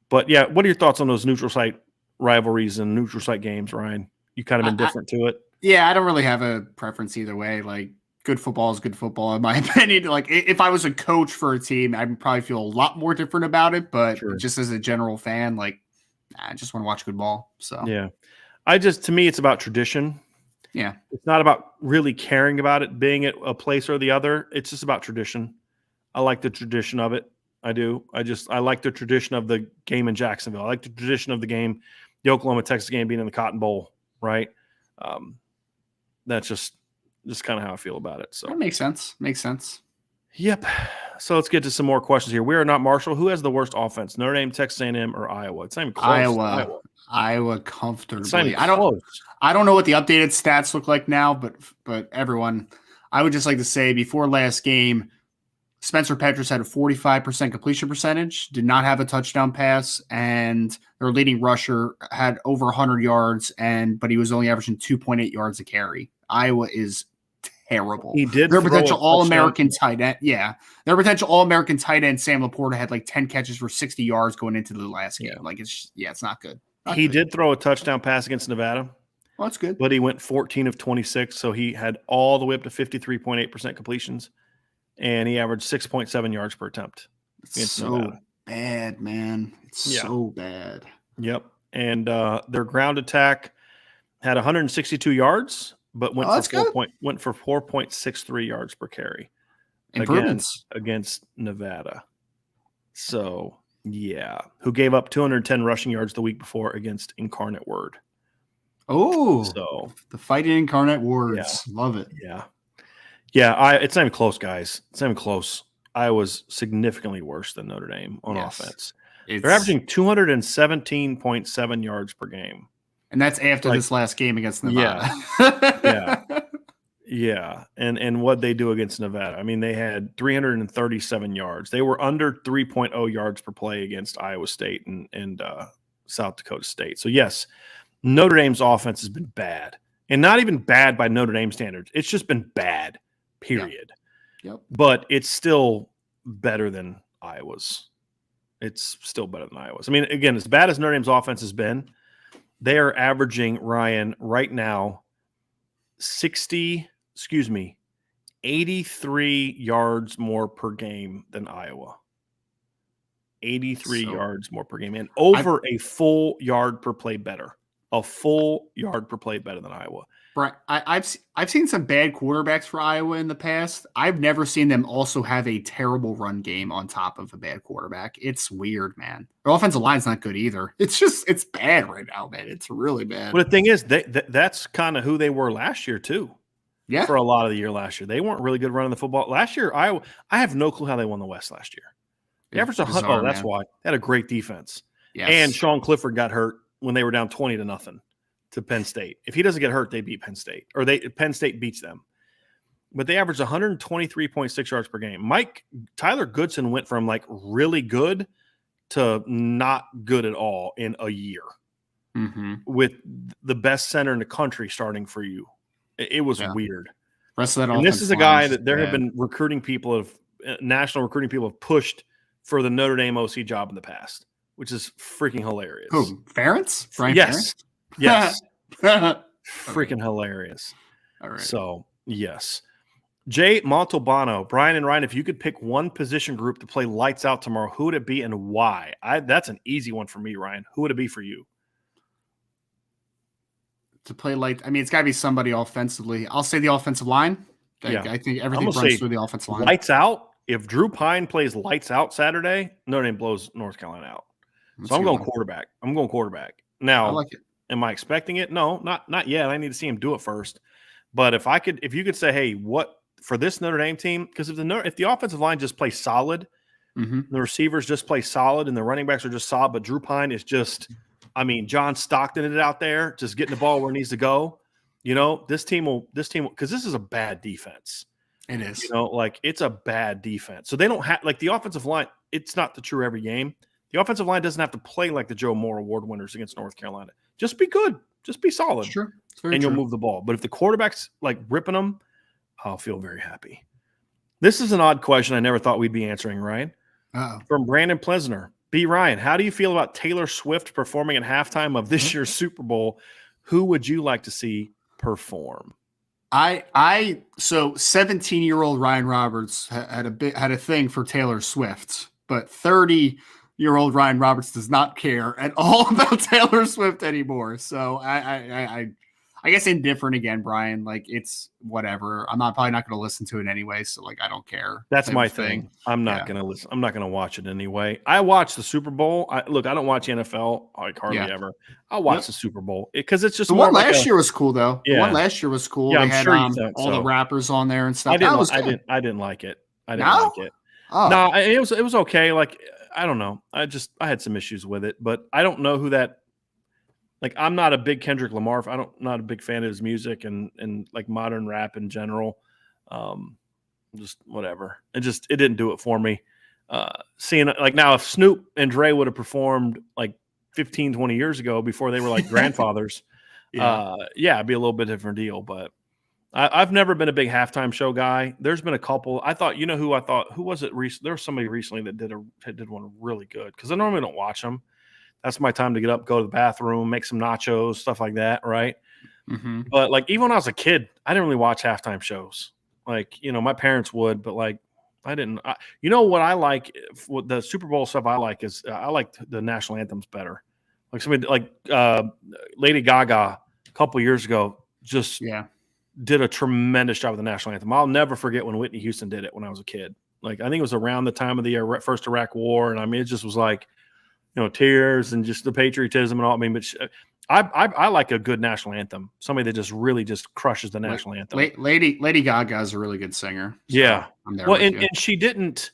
Speaker 1: But yeah, what are your thoughts on those neutral site rivalries and neutral site games, Ryan? You kind of indifferent to it?
Speaker 2: Yeah, I don't really have a preference either way. Like good football is good football, in my opinion. Like if I was a coach for a team, I'd probably feel a lot more different about it. But just as a general fan, like I just want to watch good ball. So
Speaker 1: yeah, to me, it's about tradition.
Speaker 2: Yeah,
Speaker 1: it's not about really caring about it being at a place or the other. It's just about tradition. I like the tradition of it. I do. I like the tradition of the game in Jacksonville. I like the tradition of the game, the Oklahoma-Texas game being in the Cotton Bowl, right? That's just kind of how I feel about it. So
Speaker 2: that makes sense.
Speaker 1: Yep. So let's get to some more questions here. We are not Marshall. Who has the worst offense? Notre Dame, Texas A&M, or Iowa? It's not even close.
Speaker 2: Iowa comfortably.
Speaker 1: It's not even close.
Speaker 2: I don't know what the updated stats look like now, but everyone, I would just like to say before last game, Spencer Petras had a 45% completion percentage, did not have a touchdown pass, and their leading rusher had over 100 yards, but he was only averaging 2.8 yards a carry. Iowa is terrible.
Speaker 1: He did
Speaker 2: their potential All-American tight end. Yeah, their potential All-American tight end Sam Laporta had like 10 catches for 60 yards going into the last game. Like it's not good.
Speaker 1: He did throw a touchdown pass against Nevada.
Speaker 2: Well, that's good.
Speaker 1: But he went 14 of 26, so he had all the way up to 53.8% completions. And he averaged 6.7 yards per attempt.
Speaker 2: It's so Nevada. Bad, man. It's so bad.
Speaker 1: Yep. And their ground attack had 162 yards, but went for 4.63 yards per carry.
Speaker 2: Improvements
Speaker 1: against Nevada. So yeah, who gave up 210 rushing yards the week before against Incarnate Word.
Speaker 2: Oh,
Speaker 1: so
Speaker 2: the fighting Incarnate Words. Yeah. Love it.
Speaker 1: Yeah, it's not even close, guys. It's not even close. Iowa's significantly worse than Notre Dame on offense. They're averaging 217.7 yards per game.
Speaker 2: And that's after this last game against Nevada.
Speaker 1: Yeah. And what they do against Nevada. I mean, they had 337 yards. They were under 3.0 yards per play against Iowa State and South Dakota State. So, yes, Notre Dame's offense has been bad. And not even bad by Notre Dame standards. It's just been bad. Period.
Speaker 2: Yep.
Speaker 1: But it's still better than Iowa's. It's still better than Iowa's. I mean, again, as bad as Notre Dame's offense has been, they are averaging, Ryan, right now, 83 yards more per game than Iowa. 83 yards more per game. And over a full yard per play better. A full yard per play better than Iowa.
Speaker 2: Right. I've seen some bad quarterbacks for Iowa in the past. I've never seen them also have a terrible run game on top of a bad quarterback. It's weird, man. Their offensive line's not good either. It's bad right now, man. It's really bad.
Speaker 1: But the thing is, that's kind of who they were last year too.
Speaker 2: Yeah.
Speaker 1: For a lot of the year last year, they weren't really good running the football. Last year, Iowa. I have no clue how they won the West last year. They averaged 100. Oh, that's why. They had a great defense.
Speaker 2: Yes.
Speaker 1: And Sean Clifford got hurt when they were down 20-0 to Penn State. If he doesn't get hurt, they beat Penn State, or Penn State beats them. But they averaged 123.6 yards per game. Tyler Goodson went from like really good to not good at all in a year, with the best center in the country starting for you. It was weird.
Speaker 2: Rest of that
Speaker 1: and this is a guy that there have been national recruiting people have pushed for the Notre Dame OC job in the past, which is freaking hilarious.
Speaker 2: Who? Ferentz?
Speaker 1: Brian Ferentz? Yes. Freaking hilarious.
Speaker 2: All right.
Speaker 1: So, yes. Jay Montalbano, Brian and Ryan, if you could pick one position group to play lights out tomorrow, who would it be and why? That's an easy one for me, Ryan. Who would it be for you?
Speaker 2: To play light, I mean, it's got to be somebody offensively. I'll say the offensive line. I think everything runs through the offensive line.
Speaker 1: Lights out. If Drew Pine plays lights out Saturday, Notre Dame blows North Carolina out. So I'm going quarterback. Now,
Speaker 2: I like it.
Speaker 1: Am I expecting it? No, not yet. I need to see him do it first. But if you could say, hey, what for this Notre Dame team? Because if the offensive line just plays solid, the receivers just play solid, and the running backs are just solid, but Drew Pine is just, John Stockton it out there, just getting the ball where it needs to go. This team will, because this is a bad defense.
Speaker 2: It is.
Speaker 1: It's a bad defense. So they don't have the offensive line. It's not the true every game. The offensive line doesn't have to play like the Joe Moore Award winners against North Carolina. Just be good. Just be solid.
Speaker 2: It's true.
Speaker 1: You'll move the ball. But if the quarterback's ripping them, I'll feel very happy. This is an odd question I never thought we'd be answering, Ryan. From Brandon Plesner. B. Ryan, how do you feel about Taylor Swift performing at halftime of this year's Super Bowl? Who would you like to see perform?
Speaker 2: So 17-year-old Ryan Roberts had a thing for Taylor Swift, but 30-year-old Ryan Roberts does not care at all about Taylor Swift anymore. So I guess indifferent again, Brian. It's whatever. I'm probably not going to listen to it anyway. So I don't care.
Speaker 1: That's my thing. I'm not going to listen. I'm not going to watch it anyway. I watch the Super Bowl. I don't watch NFL hardly ever. I'll watch the Super Bowl because it's just
Speaker 2: the one last year was cool though.
Speaker 1: Yeah.
Speaker 2: The one last year was cool.
Speaker 1: Yeah,
Speaker 2: they had all the rappers on there and stuff.
Speaker 1: I didn't like it. I didn't like it.
Speaker 2: Oh.
Speaker 1: No, it was okay. I don't know. I had some issues with it, but I don't know who that. I'm not a big Kendrick Lamar. Not a big fan of his music and modern rap in general. Just whatever. It didn't do it for me. Seeing now, if Snoop and Dre would have performed 15, 20 years ago before they were grandfathers, it'd be a little bit different deal. But I've never been a big halftime show guy. There's been a couple. I thought, who was it? There was somebody recently that did one really good because I normally don't watch them. That's my time to get up, go to the bathroom, make some nachos, stuff like that, right?
Speaker 2: Mm-hmm.
Speaker 1: But even when I was a kid, I didn't really watch halftime shows. My parents would, but I didn't. What I like? What the Super Bowl stuff I like is I like the national anthems better. Somebody Lady Gaga a couple years ago just did a tremendous job with the national anthem. I'll never forget when Whitney Houston did it when I was a kid. I think it was around the time of the first Iraq War, and it just was tears and just the patriotism and all. But I like a good national anthem. Somebody that just really just crushes the national anthem.
Speaker 2: Lady Gaga is a really good singer. So
Speaker 1: yeah.
Speaker 2: I'm there
Speaker 1: and she didn't,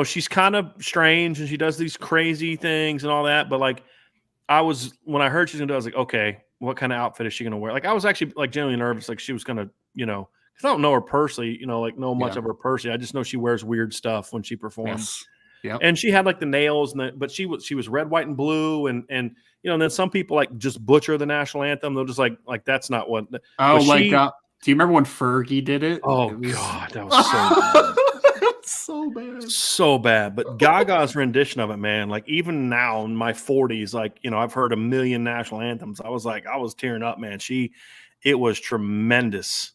Speaker 1: she's kind of strange and she does these crazy things and all that. But when I heard she's going to do it, I was like, okay, what kind of outfit is she going to wear? I was actually genuinely nervous. She was going to, because I don't know her personally, know much of her personally. I just know she wears weird stuff when she performs.
Speaker 2: Yes. Yep.
Speaker 1: And she had the nails, but she was red, white, and blue, and then some people just butcher the national anthem. They'll just that's not what.
Speaker 2: Oh, do you remember when Fergie did it?
Speaker 1: Oh God, that was so bad. So bad. But Gaga's rendition of it, man. Even now in my 40s, I've heard a million national anthems. I was tearing up, man. It was tremendous.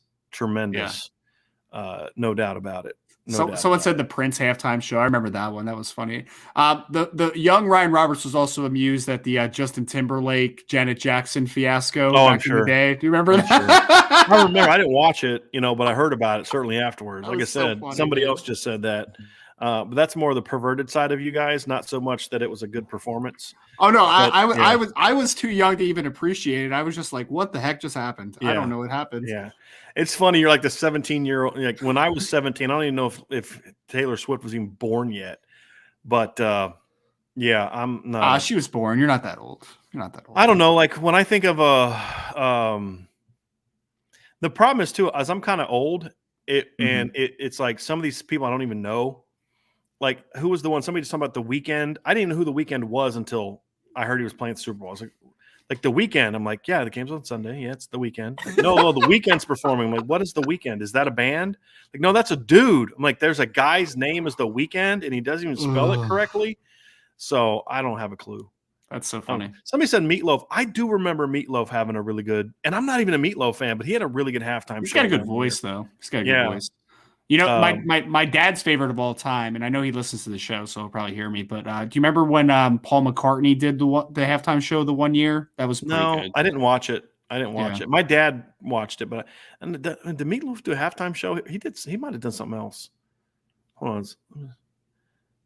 Speaker 1: No doubt about it.
Speaker 2: Someone said the Prince halftime show. I remember that one. That was funny. The young Ryan Roberts was also amused at the Justin Timberlake, Janet Jackson fiasco back in the day. Do you remember that?
Speaker 1: Sure. I remember. I didn't watch it, but I heard about it certainly afterwards. Like I said, somebody else just said that. But that's more the perverted side of you guys, not so much that it was a good performance.
Speaker 2: Oh no, I was too young to even appreciate it. I was just like, what the heck just happened? I don't know what happened.
Speaker 1: Yeah. It's funny. You're the 17-year-old. When I was 17, I don't even know if Taylor Swift was even born yet. But I'm not.
Speaker 2: She was born. You're not that old.
Speaker 1: I don't know. When I think of the problem is too, as I'm kind of old. It's some of these people I don't even know. Who was the one? Somebody just talking about The Weeknd. I didn't even know who The Weeknd was until I heard he was playing the Super Bowl. I was like The Weeknd. I'm like, yeah, the game's on Sunday. Yeah, it's The Weeknd. No, The Weeknd's performing. I'm like, what is The Weeknd? Is that a band? No, that's a dude. I'm like, there's a guy's name is The Weeknd, and he doesn't even spell it correctly. So I don't have a clue.
Speaker 2: That's so funny.
Speaker 1: Somebody said Meatloaf. I do remember Meatloaf having a really good, and I'm not even a Meatloaf fan, but he had a really good halftime show.
Speaker 2: He's got a good voice, though. He's got a good voice. You know, my dad's favorite of all time, and I know he listens to the show, so he'll probably hear me. But do you remember when Paul McCartney did the halftime show the one year? That was pretty good.
Speaker 1: I didn't watch it. It. My dad watched it, but did Meatloaf do a halftime show? He might have done something else. Hold on.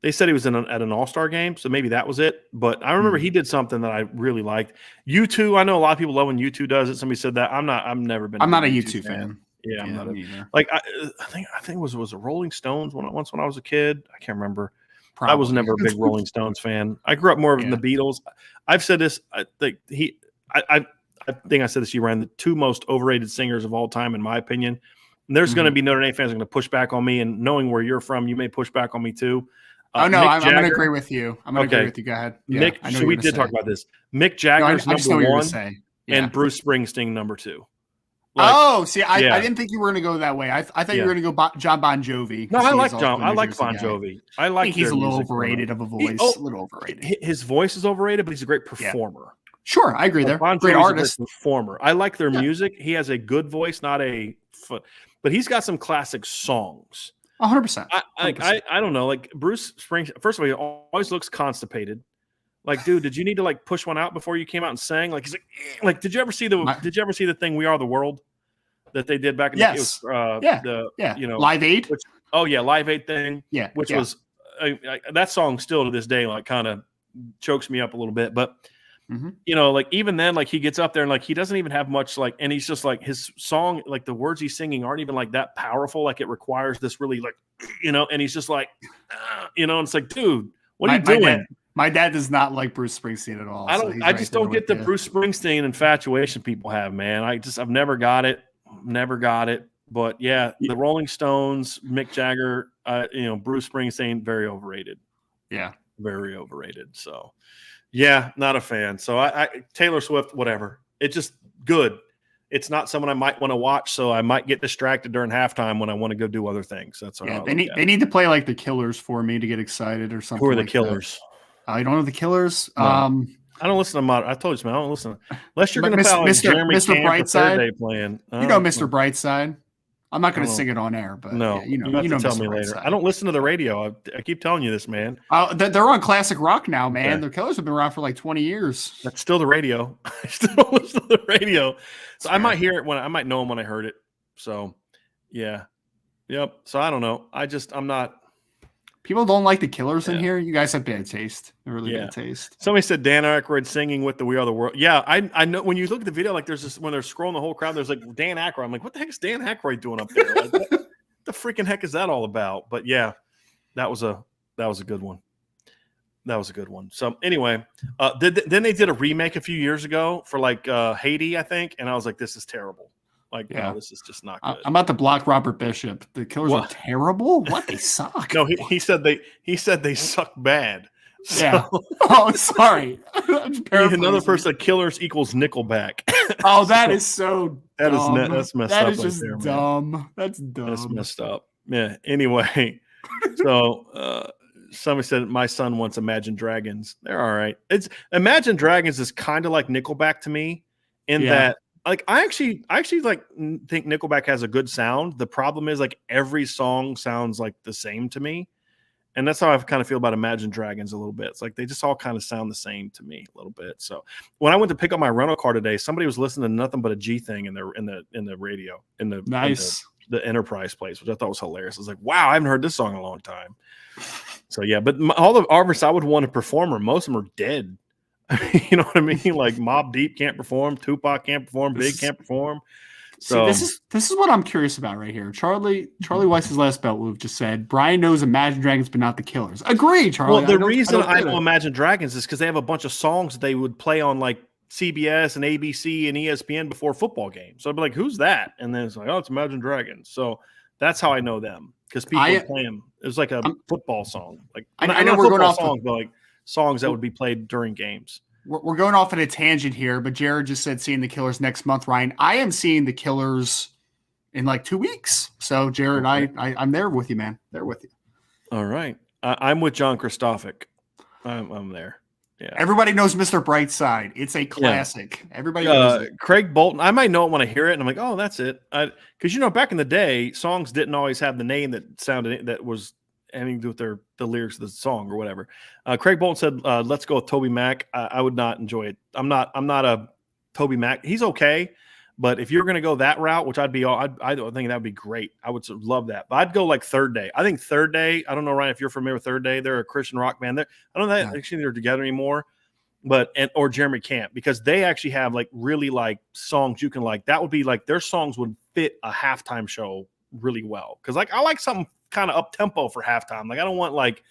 Speaker 1: They said he was at an All-Star game, so maybe that was it. But I remember he did something that I really liked. U2, I know a lot of people love when U2 does it. Somebody said that. I'm not a
Speaker 2: U2 fan.
Speaker 1: Yeah, I'm not either. Like I think it was it Rolling Stones once when I was a kid. I can't remember. Probably. I was never a big Rolling Stones fan. I grew up more in the Beatles. I've said this. I think I said this. He ran the two most overrated singers of all time, in my opinion. And there's going to be Notre Dame fans are going to push back on me, and knowing where you're from, you may push back on me too.
Speaker 2: I'm going to agree with you. Go ahead. Yeah,
Speaker 1: so we did talk about this. Mick Jagger's number one, and Bruce Springsteen number two.
Speaker 2: I didn't think you were going to go that way. I thought you were going to go John Bon Jovi.
Speaker 1: No, I like John. I like Bon Jovi. I think
Speaker 2: he's a little overrated of a voice. A little overrated.
Speaker 1: His voice is overrated, but he's a great performer. Yeah.
Speaker 2: Sure, I agree there.
Speaker 1: Bon
Speaker 2: great artist,
Speaker 1: great performer. I like their music. He has a good voice, but he's got some classic songs.
Speaker 2: 100%.
Speaker 1: I don't know. Like Bruce Springsteen, first of all, he always looks constipated. Like, dude, did you need to like push one out before you came out and sang? Like, he's like, did you ever see the thing "We Are the World" that they did back in the
Speaker 2: Live Aid?
Speaker 1: Live Aid thing.
Speaker 2: Yeah,
Speaker 1: which was that song still to this day like kind of chokes me up a little bit, but. Like even then, like he gets up there and like he doesn't even have much like, and he's just like his song, like the words he's singing aren't even like that powerful. Like it requires this really like, and he's just like, and it's like, dude, what are you doing?
Speaker 2: My dad does not like Bruce Springsteen at all.
Speaker 1: I just don't get the Bruce Springsteen infatuation people have, man. I've never got it. But yeah, the Rolling Stones, Mick Jagger, Bruce Springsteen, very overrated.
Speaker 2: Yeah,
Speaker 1: very overrated. So. Yeah, not a fan. So I Taylor Swift, whatever. It's just good. It's not someone I might want to watch, so I might get distracted during halftime when I want to go do other things. That's all.
Speaker 2: Yeah, they need to play like the Killers for me to get excited or something.
Speaker 1: Who are the Killers?
Speaker 2: I don't know the Killers.
Speaker 1: No. I don't listen to I told you, man, I don't listen unless you're going to play like Jeremy
Speaker 2: Mr. Brightside
Speaker 1: playing.
Speaker 2: Mr. Brightside. I'm not going to sing it on air, but
Speaker 1: no, you have to tell me later. I don't listen to the radio. I keep telling you this, man.
Speaker 2: They're on classic rock now, man. Okay. The Killers have been around for like 20 years.
Speaker 1: That's still the radio. I still don't listen to the radio. So I might hear it I might know them when I heard it. So, yeah. Yep. So I don't know. I'm not.
Speaker 2: People don't like the Killers in here. You guys have bad taste. Really bad taste.
Speaker 1: Somebody said Dan Aykroyd singing with the "We Are the World." Yeah, I know. When you look at the video, like there's this when they're scrolling the whole crowd, there's like Dan Aykroyd. I'm like, what the heck is Dan Aykroyd doing up there? Like, what the freaking heck is that all about? But yeah, that was a good one. That was a good one. So anyway, then they did a remake a few years ago for like Haiti, I think, and I was like, this is terrible. Like, no, this is just not good.
Speaker 2: I'm about to block Robert Bishop. The Killers are terrible. What? They suck.
Speaker 1: No, he said they suck bad. So,
Speaker 2: yeah. Oh, sorry.
Speaker 1: Another person. Killers equals Nickelback.
Speaker 2: Oh, that is so.
Speaker 1: That's messed up.
Speaker 2: That is just dumb. Man. That's dumb.
Speaker 1: That's messed up. Yeah. Anyway, so somebody said my son wants Imagine Dragons. They're all right. Imagine Dragons is kind of like Nickelback to me, in that. Like I actually like think Nickelback has a good sound. The problem is like every song sounds like the same to me. And that's how I kind of feel about Imagine Dragons a little bit. It's like they just all kind of sound the same to me a little bit. So when I went to pick up my rental car today, somebody was listening to nothing but a G thing in the radio in the Enterprise place, which I thought was hilarious. I was like, wow, I haven't heard this song in a long time. So yeah, but all the artists I would want to perform, most of them are dead. You know what I mean? Like Mobb Deep can't perform, Tupac can't perform, Big can't perform. So
Speaker 2: this is what I'm curious about right here. Charlie Weiss's last belt move just said Brian knows Imagine Dragons, but not the Killers. Agree, Charlie.
Speaker 1: Well, the reason I know Imagine Dragons is because they have a bunch of songs that they would play on like CBS and ABC and ESPN before football games. So I'd be like, "Who's that?" And then it's like, "Oh, it's Imagine Dragons." So that's how I know them because people would play them. It was like a football song. Like
Speaker 2: I know we're going off
Speaker 1: songs, but like songs that would be played during games.
Speaker 2: We're going off on a tangent here, but Jared just said seeing the Killers next month. Ryan, I am seeing the Killers in like 2 weeks. So Jared, okay. I'm there with you, man. There with you.
Speaker 1: All right. I'm with John Kristofik. I'm there. Yeah.
Speaker 2: Everybody knows Mr. Brightside. It's a classic. Everybody knows it.
Speaker 1: Craig Bolton. I might know it when I hear it, and I'm like, oh, that's it. Because back in the day, songs didn't always have the name that was anything to do with the lyrics of the song or whatever. Craig Bolton said, "Let's go with Toby Mac." I would not enjoy it. I'm not a Toby Mac. He's okay, but if you're going to go that route, which I don't think that would be great. I would love that. But I'd go like Third Day. I think Third Day. I don't know, Ryan, if you're familiar with Third Day. They're a Christian rock band. I don't know actually they're together anymore. Or Jeremy Camp, because they actually have like really like songs you can like. That would be like their songs would fit a halftime show really well. Because like I like something kind of up tempo for halftime. Like I don't want like,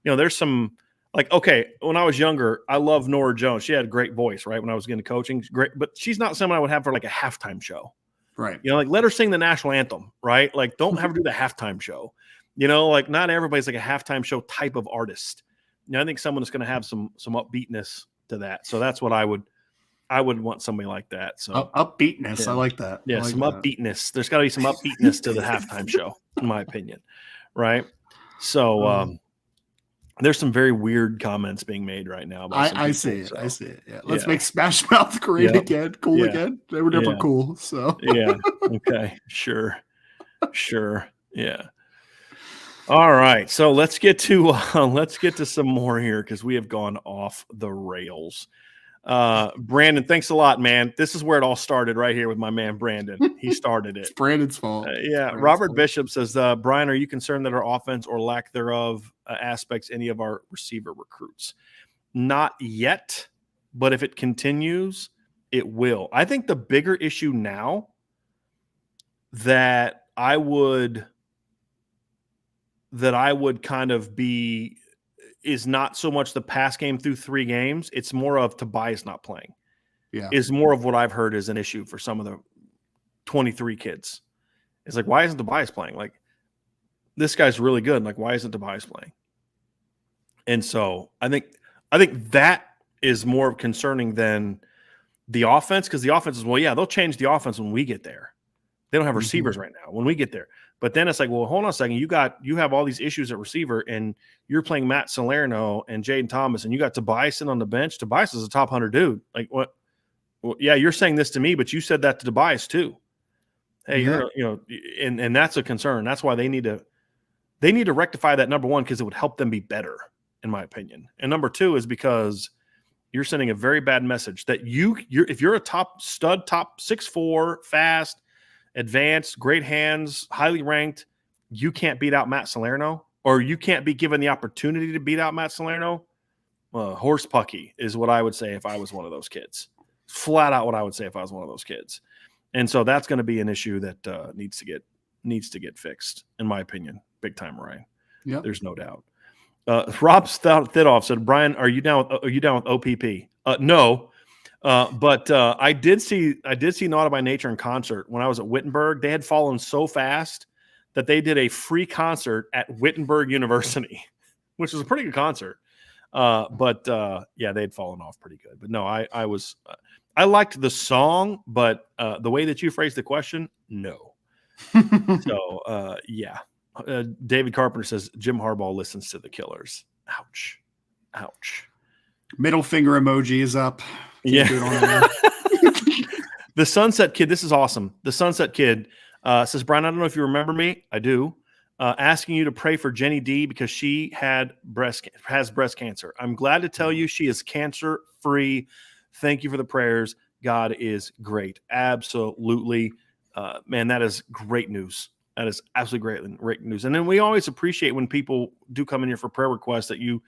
Speaker 1: there's some like, okay, when I was younger, I loved Nora Jones. She had a great voice, right? When I was getting coaching, great, but she's not someone I would have for like a halftime show,
Speaker 2: right?
Speaker 1: Like let her sing the national anthem, right? Like don't have her do the halftime show. Like not everybody's like a halftime show type of artist. I think someone is going to have some upbeatness to that. So that's what I would want somebody like that. So
Speaker 2: upbeatness. Yeah. I like that.
Speaker 1: Yeah. Some upbeatness. There's gotta be some upbeatness to the halftime show, in my opinion. Right. So, there's some very weird comments being made right now.
Speaker 2: I see it. So. I see it. Yeah. Let's make Smash Mouth great again. Cool again. They were never cool. So
Speaker 1: yeah. Okay. Sure. Yeah. All right, so let's get to some more here because we have gone off the rails. Brandon, thanks a lot, man. This is where it all started, right here with my man Brandon. He started it.
Speaker 2: It's Brandon's fault.
Speaker 1: Brandon's Robert fault. Bishop says, Brian, are you concerned that our offense or lack thereof aspects any of our receiver recruits? Not yet, but if it continues, it will. I think the bigger issue now that I would kind of be is not so much the pass game through 3 games. It's more of Tobias not playing.
Speaker 2: Yeah.
Speaker 1: Is more of what I've heard is an issue for some of the 23 kids. It's like, why isn't Tobias playing? Like, this guy's really good. Like, why isn't Tobias playing? And so I think that is more concerning than the offense, because the offense is, well, yeah, they'll change the offense when we get there. They don't have receivers right now when we get there. But then it's like, well, hold on a second. You have all these issues at receiver, and you're playing Matt Salerno and Jaden Thomas, and you got Tobias in on the bench. Tobias is a top 100 dude. Like, what? Well, yeah, you're saying this to me, but you said that to Tobias too. Hey, and that's a concern. That's why they need to rectify that, number one, because it would help them be better, in my opinion. And number two is because you're sending a very bad message that if you're a top 6'4", fast, advanced, great hands, highly ranked, you can't beat out Matt Salerno, or you can't be given the opportunity to beat out Matt Salerno. Horse pucky is what I would say if I was one of those kids. Flat out what I would say if I was one of those kids. And so that's going to be an issue that needs to get fixed, in my opinion. Big time, Ryan.
Speaker 2: Yeah,
Speaker 1: there's no doubt. Rob Thidoff said, Brian, are you down with OPP? No. But I did see Naughty by Nature in concert when I was at Wittenberg. They had fallen so fast that they did a free concert at Wittenberg University, which was a pretty good concert. But they had fallen off pretty good. But no, I liked the song, but the way that you phrased the question, no. So yeah. David Carpenter says Jim Harbaugh listens to the Killers. Ouch.
Speaker 2: Middle finger emoji is up.
Speaker 1: Yeah. The Sunset Kid. This is awesome. The Sunset Kid says, Brian, I don't know if you remember me. I do. Asking you to pray for Jenny D because she has breast cancer. I'm glad to tell you she is cancer free. Thank you for the prayers. God is great. Absolutely. Man, that is great news. That is absolutely great news. And then we always appreciate when people do come in here for prayer requests that you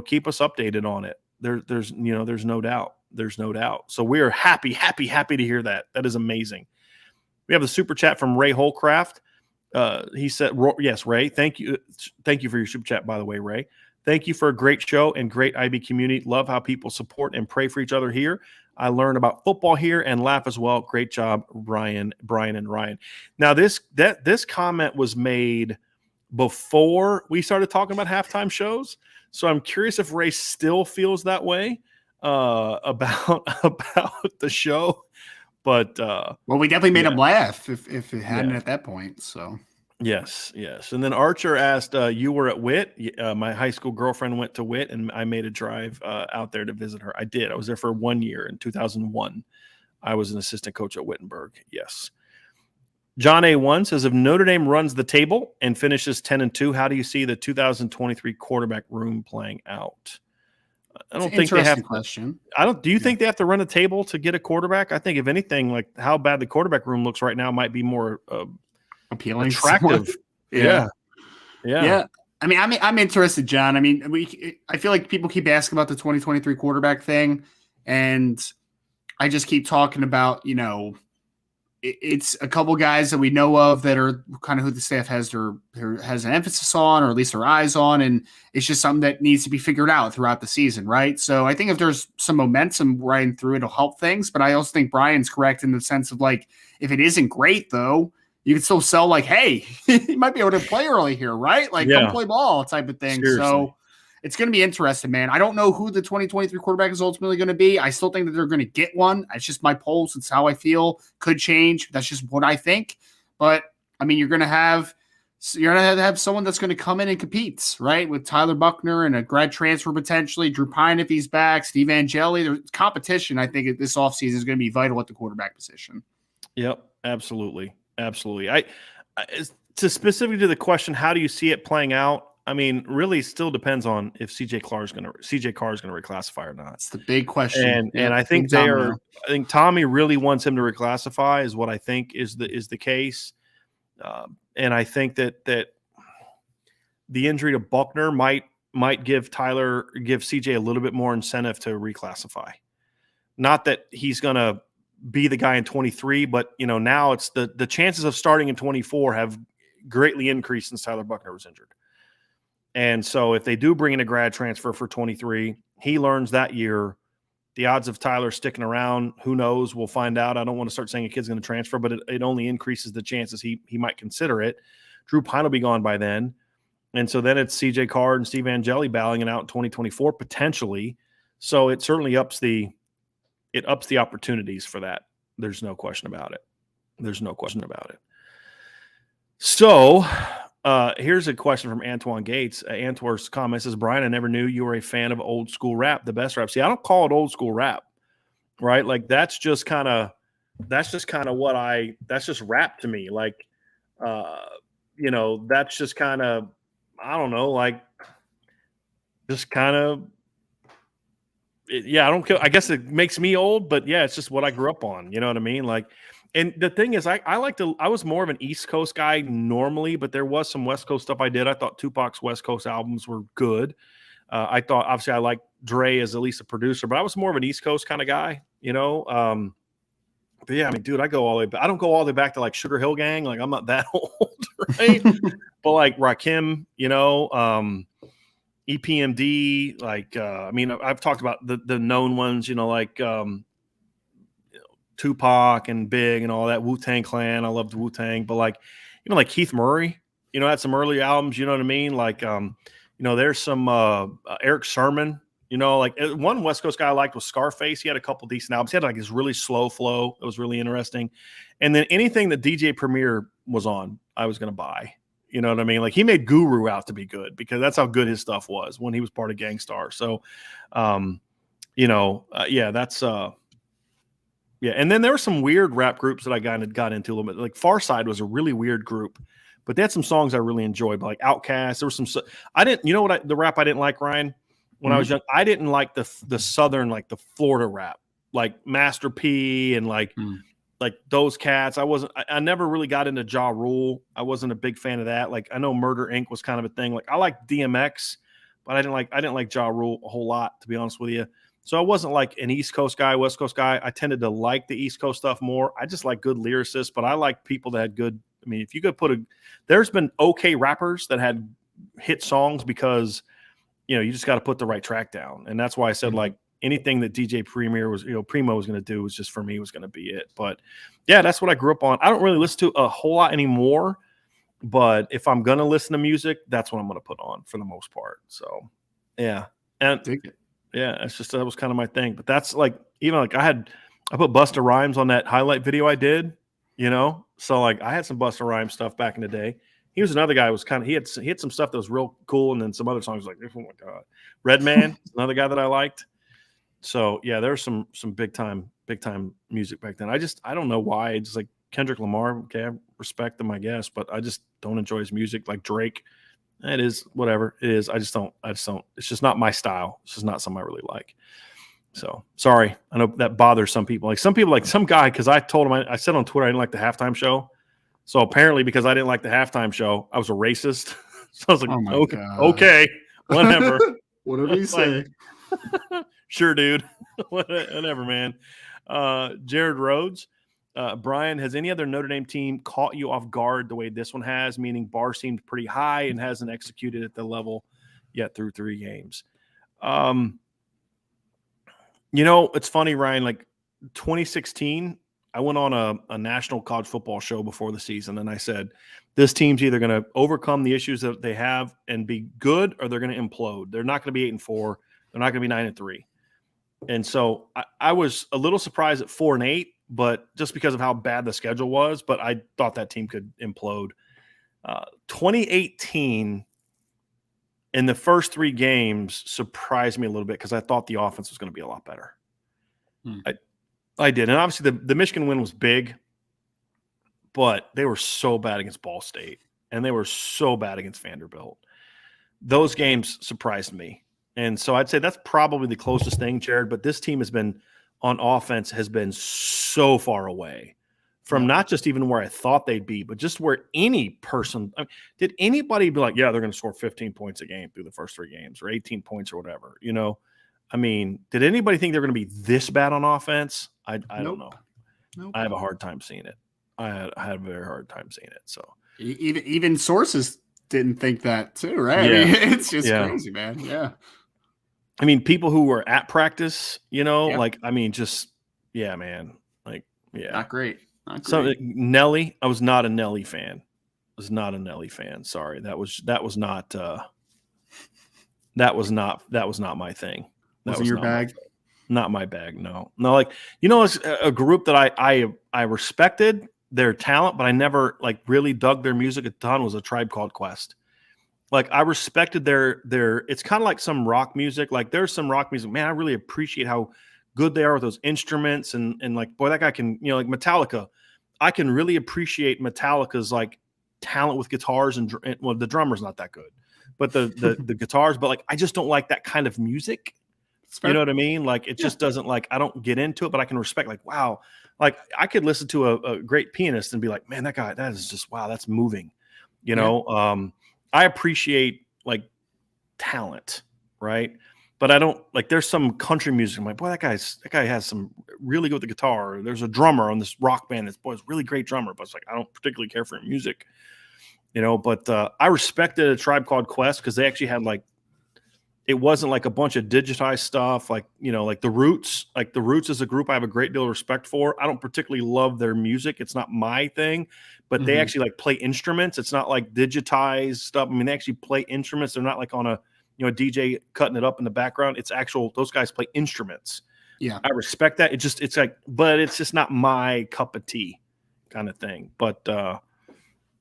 Speaker 1: keep us updated on it. There's no doubt. There's no doubt. So we are happy to hear that. That is amazing. We have the super chat from Ray Holcraft. He said, yes, Ray, thank you. Thank you for your super chat, by the way, Ray. Thank you for a great show and great IB community. Love how people support and pray for each other here. I learn about football here and laugh as well. Great job, Brian, and Ryan. Now, this comment was made before we started talking about halftime shows. So I'm curious if Ray still feels that way about the show. But
Speaker 2: well, we definitely made him laugh if it hadn't at that point. So
Speaker 1: Yes, yes. And then Archer asked, you were at Witt. My high school girlfriend went to Witt, and I made a drive out there to visit her. I did. I was there for 1 year in 2001. I was an assistant coach at Wittenberg. Yes. John A1 says, if Notre Dame runs the table and finishes 10-2, how do you see the 2023 quarterback room playing out? I don't think they have.
Speaker 2: Question.
Speaker 1: Do you think they have to run a table to get a quarterback? I think if anything, like how bad the quarterback room looks right now might be more
Speaker 2: appealing,
Speaker 1: attractive. Yeah.
Speaker 2: I mean, I'm interested, John. I mean, I feel like people keep asking about the 2023 quarterback thing, and I just keep talking about, it's a couple guys that we know of that are kind of who the staff has an emphasis on, or at least their eyes on, and it's just something that needs to be figured out throughout the season, right? So I think if there's some momentum riding through, it'll help things. But I also think Brian's correct in the sense of, like, if it isn't great, though, you can still sell, like, hey, you might be able to play early here, right? Like, come play ball type of thing.
Speaker 1: Seriously.
Speaker 2: So it's going to be interesting, man. I don't know who the 2023 quarterback is ultimately going to be. I still think that they're going to get one. It's just my polls. It's how I feel. Could change. That's just what I think. But, I mean, you're going to have someone that's going to come in and compete, right? With Tyler Buckner and a grad transfer potentially, Drew Pine if he's back, Steve Angeli. There's competition, I think, this offseason is going to be vital at the quarterback position.
Speaker 1: Yep, absolutely. Absolutely. Specifically to the question, how do you see it playing out? I mean, really still depends on if CJ Carr is going to reclassify or not.
Speaker 2: It's the big question.
Speaker 1: And I think I think Tommy really wants him to reclassify is what I think is the case. And I think that the injury to Buckner might give CJ a little bit more incentive to reclassify. Not that he's going to be the guy in 23, but now it's the chances of starting in 24 have greatly increased since Tyler Buckner was injured. And so if they do bring in a grad transfer for 23, he learns that year. The odds of Tyler sticking around, who knows? We'll find out. I don't want to start saying a kid's going to transfer, but it only increases the chances he might consider it. Drew Pine will be gone by then. And so then it's CJ Carr and Steve Angeli battling it out in 2024 potentially. So it certainly ups the opportunities for that. There's no question about it. So here's a question from Antoine Gates. Antoine's comment says, Brian, I never knew you were a fan of old school rap, the best rap. See, I don't call it old school rap, right? Like that's just kind of that's just rap to me. Like, that's just kind of, I don't know, like just kind of, I don't care. I guess it makes me old, but yeah, it's just what I grew up on. You know what I mean? Like, and the thing is, I was more of an East Coast guy normally, but there was some West Coast stuff I did. I thought Tupac's West Coast albums were good. I thought, obviously, I liked Dre as at least a producer, but I was more of an East Coast kind of guy, But yeah, I mean, dude, I don't go all the way back to like Sugar Hill Gang. Like, I'm not that old, right? But like Rakim, EPMD, like, I mean, I've talked about the known ones, like Tupac and Big and all that, Wu-Tang Clan. I loved Wu-Tang, but like, like Keith Murray, had some early albums, you know what I mean? Like, there's some Eric Sermon, like one West Coast guy I liked was Scarface. He had a couple decent albums. He had like his really slow flow. It was really interesting. And then anything that DJ Premier was on, I was going to buy. You know what I mean? Like he made Guru out to be good because that's how good his stuff was when he was part of Gangstar. So, that's yeah. And then there were some weird rap groups that I got into a little bit. Like Farside was a really weird group, but they had some songs I really enjoyed. But like Outkast, there was some. I didn't. You know what? The rap I didn't like, Ryan, when I was young. I didn't like the Southern, like the Florida rap, like Master P and like those cats. I never really got into Ja Rule. I wasn't a big fan of that. Like I know Murder Inc. was kind of a thing. Like I liked DMX, but I didn't like Ja Rule a whole lot, to be honest with you. So I wasn't like an East Coast guy, West Coast guy. I tended to like the East Coast stuff more. I just like good lyricists, but I like people that had good. I mean, if you could there's been okay rappers that had hit songs because, you just got to put the right track down. And that's why I said like anything that DJ Premier was, Primo was going to do was just for me was going to be it. But yeah, that's what I grew up on. I don't really listen to a whole lot anymore, but if I'm going to listen to music, that's what I'm going to put on for the most part. So yeah. And yeah, that was kind of my thing. But that's like, even like I put Busta Rhymes on that highlight video I did, so like I had some Busta Rhymes stuff back in the day. He was another guy who was kind of he had some stuff that was real cool, and then some other songs like, oh my god, Redman, another guy that I liked. So yeah, there's some big time music back then. I don't know why. It's like Kendrick Lamar. Okay, I respect him, I guess, but I just don't enjoy his music. Like Drake, it is whatever it is. I just don't. It's just not my style. It's just not something I really like. So sorry. I know that bothers some people. Like some people, like some guy, because I told him I said on Twitter I didn't like the halftime show. So apparently, because I didn't like the halftime show, I was a racist. So I was like, okay, whatever.
Speaker 2: Whatever you say.
Speaker 1: Sure, dude. Whatever, man. Jared Rhodes. Brian, has any other Notre Dame team caught you off guard the way this one has? Meaning bar seemed pretty high and hasn't executed at the level yet through 3 games. It's funny, Ryan, like 2016, I went on a national college football show before the season, and I said, this team's either going to overcome the issues that they have and be good, or they're going to implode. They're not going to be 8-4. They're not going to be 9-3. And so I was a little surprised at 4-8, but just because of how bad the schedule was, but I thought that team could implode. 2018, in the first 3 games, surprised me a little bit because I thought the offense was going to be a lot better. I did. And obviously the Michigan win was big, but they were so bad against Ball State, and they were so bad against Vanderbilt. Those games surprised me. And so I'd say that's probably the closest thing, Jared, but this team has been on offense has been so far away from not just even where I thought they'd be, but just where any person did anybody be like, yeah, they're going to score 15 points a game through the first 3 games or 18 points or whatever, I mean, did anybody think they're going to be this bad on offense? I don't know. Nope. I have a hard time seeing it. I had a very hard time seeing it. So
Speaker 2: even sources didn't think that too, right?
Speaker 1: Yeah.
Speaker 2: I mean, it's just crazy, man. Yeah.
Speaker 1: I mean, people who were at practice, like, I mean, just, yeah, man. Like, yeah.
Speaker 2: Not great.
Speaker 1: So Nelly, I was not a Nelly fan. Sorry. That was not my thing. That
Speaker 2: was your bag?
Speaker 1: Not my bag. No, like, it's a group that I respected their talent, but I never like really dug their music a ton, was A Tribe Called Quest. Like, I respected their it's kind of like some rock music. Like, there's some rock music, man, I really appreciate how good they are with those instruments. And like, boy, that guy can, like Metallica, I can really appreciate Metallica's like talent with guitars and well, the drummer's not that good, but the guitars, but like, I just don't like that kind of music. You know what I mean? Like, it just doesn't, like, I don't get into it, but I can respect, like, wow, like I could listen to a great pianist and be like, man, that guy, that is just, wow, that's moving. I appreciate like talent, right? But I don't like, there's some country music. I'm like, boy, that guy has some really good with the guitar. There's a drummer on this rock band that's, boy, it's a really great drummer, but it's like, I don't particularly care for music, but I respected A Tribe Called Quest because they actually had like, it wasn't like a bunch of digitized stuff, like, like the Roots. Like the Roots is a group I have a great deal of respect for. I don't particularly love their music. It's not my thing, but they actually like play instruments. It's not like digitized stuff. I mean, they actually play instruments. They're not like on a DJ cutting it up in the background. It's actual, those guys play instruments.
Speaker 2: Yeah.
Speaker 1: I respect that. It's like, but it's just not my cup of tea kind of thing. But,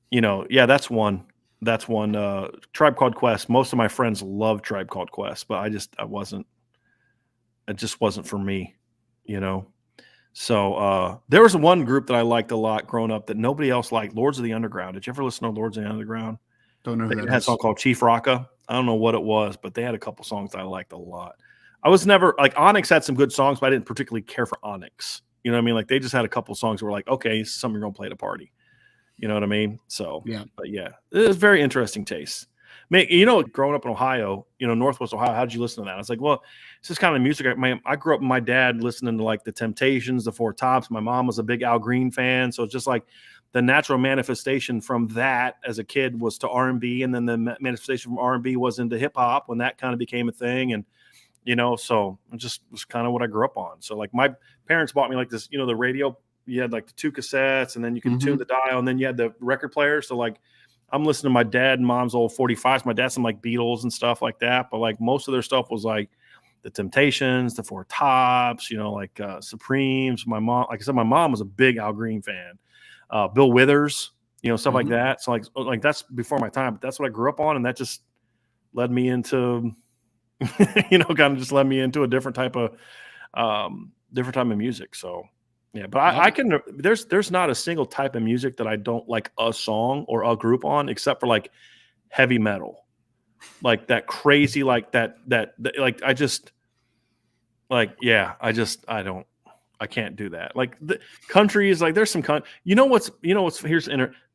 Speaker 1: yeah, that's one. Tribe Called Quest. Most of my friends love Tribe Called Quest, but it just wasn't for me, So there was one group that I liked a lot growing up that nobody else liked, Lords of the Underground. Did you ever listen to Lords of the Underground?
Speaker 2: Don't know who
Speaker 1: They
Speaker 2: that
Speaker 1: had a
Speaker 2: is.
Speaker 1: song called Chief Rocka. I don't know what it was, but they had a couple songs that I liked a lot. I was never like, Onyx had some good songs, but I didn't particularly care for Onyx. You know what I mean? Like, they just had a couple songs that were like, okay, this is something you're going to play at a party. You know what I mean? So,
Speaker 2: yeah.
Speaker 1: But yeah, it was very interesting taste. Growing up in Ohio, Northwest Ohio, how did you listen to that? I was like, well, this is kind of music. I grew up with my dad listening to like the Temptations, the Four Tops. My mom was a big Al Green fan. So it's just like the natural manifestation from that as a kid was to R&B. And then the manifestation from R&B was into hip hop when that kind of became a thing. And, so it just was kind of what I grew up on. So like my parents bought me like this, the radio. You had like the 2 cassettes, and then you could tune the dial, and then you had the record player. So like, I'm listening to my dad and mom's old 45s. My dad's some like Beatles and stuff like that, but like most of their stuff was like the Temptations, the Four Tops, Supremes. My mom, like I said, my mom was a big Al Green fan. Bill Withers, stuff like that. So like that's before my time, but that's what I grew up on, and that just led me into, kind of just led me into a different type of music. So yeah, but I can. There's not a single type of music that I don't like a song or a group on, except for like heavy metal, like that crazy, like that like I just like I can't do that. Like the country is like there's some what's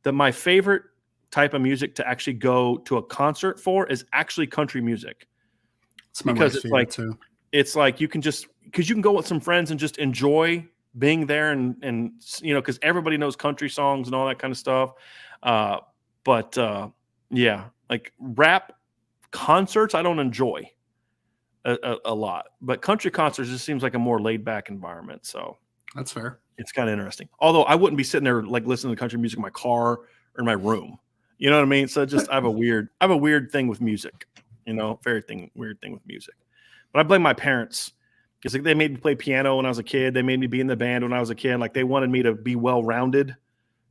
Speaker 1: my favorite type of music to actually go to a concert for is actually country music.
Speaker 2: It's my
Speaker 1: because it's like
Speaker 2: too.
Speaker 1: It's like you can just because you can go with some friends and just enjoy being there and because everybody knows country songs and all that kind of stuff. But like rap concerts I don't enjoy a lot, but country concerts just seems like a more laid back environment. So
Speaker 2: that's fair.
Speaker 1: It's kind of interesting. Although I wouldn't be sitting there like listening to country music in my car or in my room. You know what I mean? So just I have a weird thing with music. Weird thing with music. But I blame my parents because they made me play piano when I was a kid. They made me be in the band when I was a kid. Like they wanted me to be well rounded.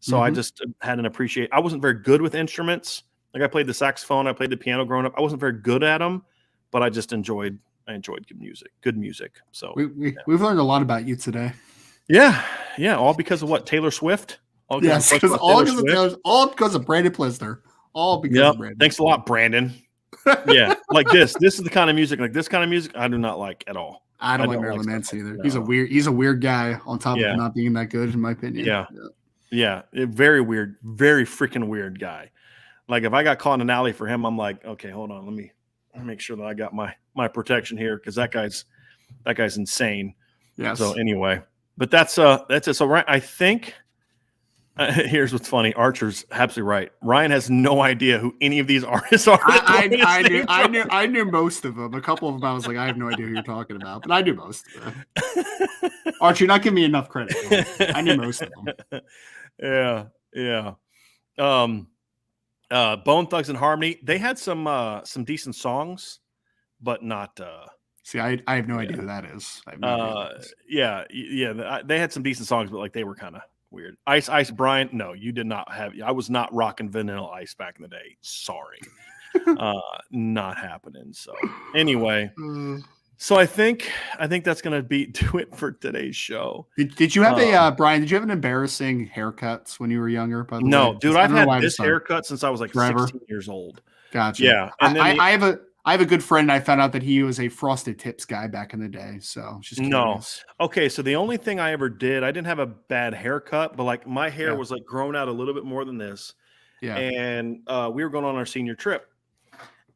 Speaker 1: So I just had an appreciate. I wasn't very good with instruments. Like I played the saxophone, I played the piano growing up. I wasn't very good at them, but I just enjoyed good music. So
Speaker 2: we've learned a lot about you today.
Speaker 1: Yeah. All because of what? Taylor Swift?
Speaker 2: All because of Brandon Plisner. All because of Brandon.
Speaker 1: Thanks a lot, Brandon. Yeah, like this. This is the kind of music. Like this kind of music, I do not like at all.
Speaker 2: I don't like Marilyn Manson either. No. He's a weird guy. On top of not being that good, in my opinion.
Speaker 1: Yeah. Very weird. Very freaking weird guy. Like if I got caught in an alley for him, I'm like, okay, hold on, let me make sure that I got my protection here because that guy's insane.
Speaker 2: Yeah.
Speaker 1: So anyway, but that's it. So I think. Here's what's funny. Archer's absolutely right. Ryan has no idea who any of these artists are.
Speaker 2: I knew most of them. A couple of them, I was like, I have no idea who you're talking about, but I knew most of them. Archer, you're not giving me enough credit. I knew most of them.
Speaker 1: Yeah. Bone Thugs and Harmony. They had some decent songs, but not.
Speaker 2: See, I have no idea who that is. I have no idea
Speaker 1: yeah. They had some decent songs, but like they were kind of weird. Ice Brian. No, you did not have. I was not rocking Vanilla Ice back in the day. Sorry, not happening. So anyway, so I think that's gonna do it for today's show.
Speaker 2: Did you have a Brian? Did you have an embarrassing haircuts when you were younger? By the way,
Speaker 1: dude, I've had this haircut since I was like 16 years old.
Speaker 2: Gotcha.
Speaker 1: Yeah, and
Speaker 2: I have a good friend. I found out that he was a Frosted Tips guy back in the day. So just curious.
Speaker 1: No. Okay. So the only thing I ever did, I didn't have a bad haircut, but like my hair was like grown out a little bit more than this.
Speaker 2: Yeah.
Speaker 1: And we were going on our senior trip.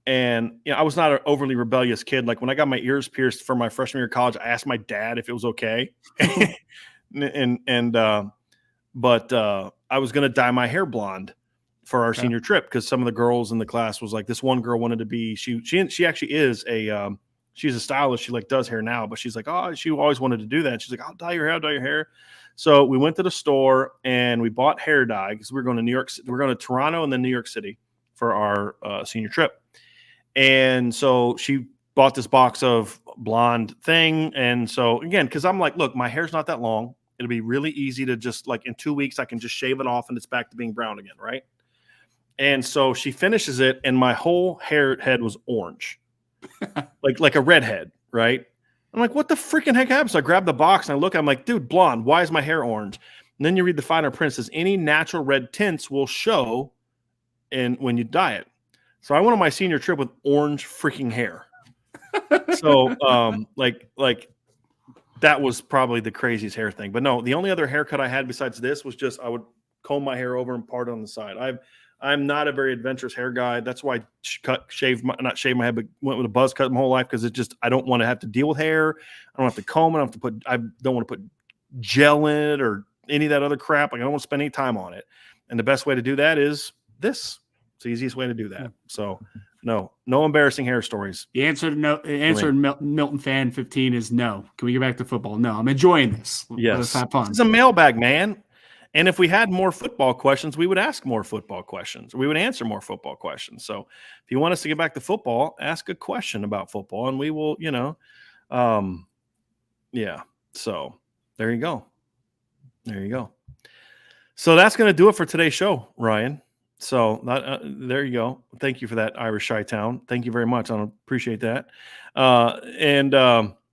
Speaker 1: And I was not an overly rebellious kid. Like when I got my ears pierced for my freshman year of college, I asked my dad if it was okay. But I was going to dye my hair blonde for our senior trip because some of the girls in the class was like, this one girl wanted to be, she actually is she's a stylist. She like does hair now, but she's like, oh, she always wanted to do that. And she's like, I'll dye your hair. So we went to the store and we bought hair dye because we're going to New York. We're going to Toronto and then New York City for our senior trip. And so she bought this box of blonde thing. And so again, because I'm like, look, my hair's not that long. It'll be really easy to just like in 2 weeks, I can just shave it off and it's back to being brown again. Right. And so she finishes it, and my whole head was orange, like a redhead, right? I'm like, what the freaking heck happened? So I grab the box and I look. I'm like, dude, blonde. Why is my hair orange? And then you read the finer print. It says any natural red tints will show, when you dye it. So I went on my senior trip with orange freaking hair. So like that was probably the craziest hair thing. But no, the only other haircut I had besides this was just I would comb my hair over and part on the side. I'm not a very adventurous hair guy. That's why I not shave my head, but went with a buzz cut my whole life because I don't want to have to deal with hair. I don't have to comb it. I don't want to put gel in it or any of that other crap. Like I don't want to spend any time on it. And the best way to do that is this. It's the easiest way to do that. So no embarrassing hair stories.
Speaker 2: The answer Milton fan 15 is no. Can we get back to football? No, I'm enjoying this.
Speaker 1: Yes.
Speaker 2: Let's have fun.
Speaker 1: It's a mailbag, man. And if we had more football questions, we would ask more football questions. We would answer more football questions. So if you want us to get back to football, ask a question about football and we will, So there you go. So that's going to do it for today's show, Ryan. So there you go. Thank you for that, Irish Chi-Town. Thank you very much. I appreciate that.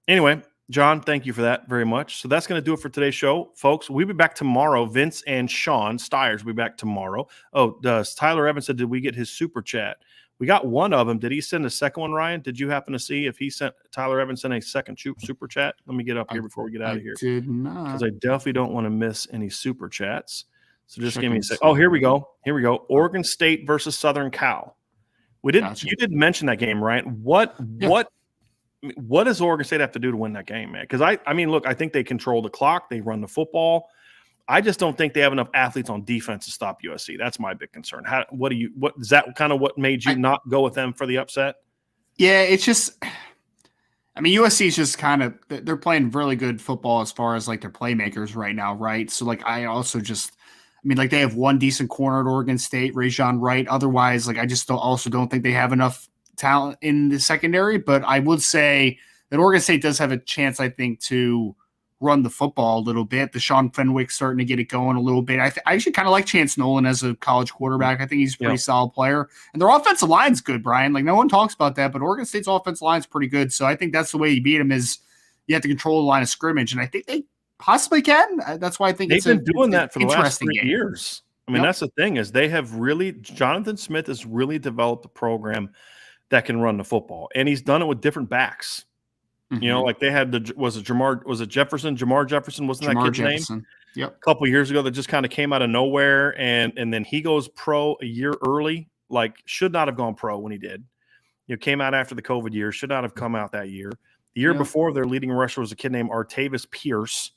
Speaker 1: Anyway, John, thank you for that very much. So that's going to do it for today's show, folks. We'll be back tomorrow. Vince and Sean Stiers will be back tomorrow. Oh, Tyler Evans said, did we get his super chat? We got one of them. Did he send a second one, Ryan? Did you happen to see if he sent Tyler Evans sent a second super chat? Let me get up here before we get out of here.
Speaker 2: Did not.
Speaker 1: Because I definitely don't want to miss any super chats. So just give me a second. Oh, here we go. Oregon State versus Southern Cal. You did mention that game, right? What does Oregon State have to do to win that game, man? Because I mean, look, I think they control the clock. They run the football. I just don't think they have enough athletes on defense to stop USC. That's my big concern. What is that kind of what made you not go with them for the upset?
Speaker 2: Yeah, it's just, I mean, USC is just kind of, they're playing really good football as far as like their playmakers right now, right? So like, I mean, like they have one decent corner at Oregon State, Rajon Wright. Otherwise, like I just don't think they have enough talent in the secondary. But I would say that Oregon State does have a chance, I think, to run the football a little bit. The Sean Fenwick's starting to get it going a little bit. I actually kind of like Chance Nolan as a college quarterback. I think he's a pretty solid player. And their offensive line's good, Brian. Like no one talks about that, but Oregon State's offensive line's pretty good. So I think that's the way you beat them is you have to control the line of scrimmage. And I think they possibly can. That's why I think
Speaker 1: they've been doing that for the last 3 years. I mean, that's the thing is they have really, Jonathan Smith has really developed a program that can run the football. And he's done it with different backs. Mm-hmm. You know, like they had Jamar Jefferson? Wasn't that kid's name?
Speaker 2: Yep.
Speaker 1: A couple of years ago that just kind of came out of nowhere. And then he goes pro a year early, like should not have gone pro when he did. You know, came out after the COVID year, should not have come out that year. The year before, their leading rusher was a kid named Artavis Pierce.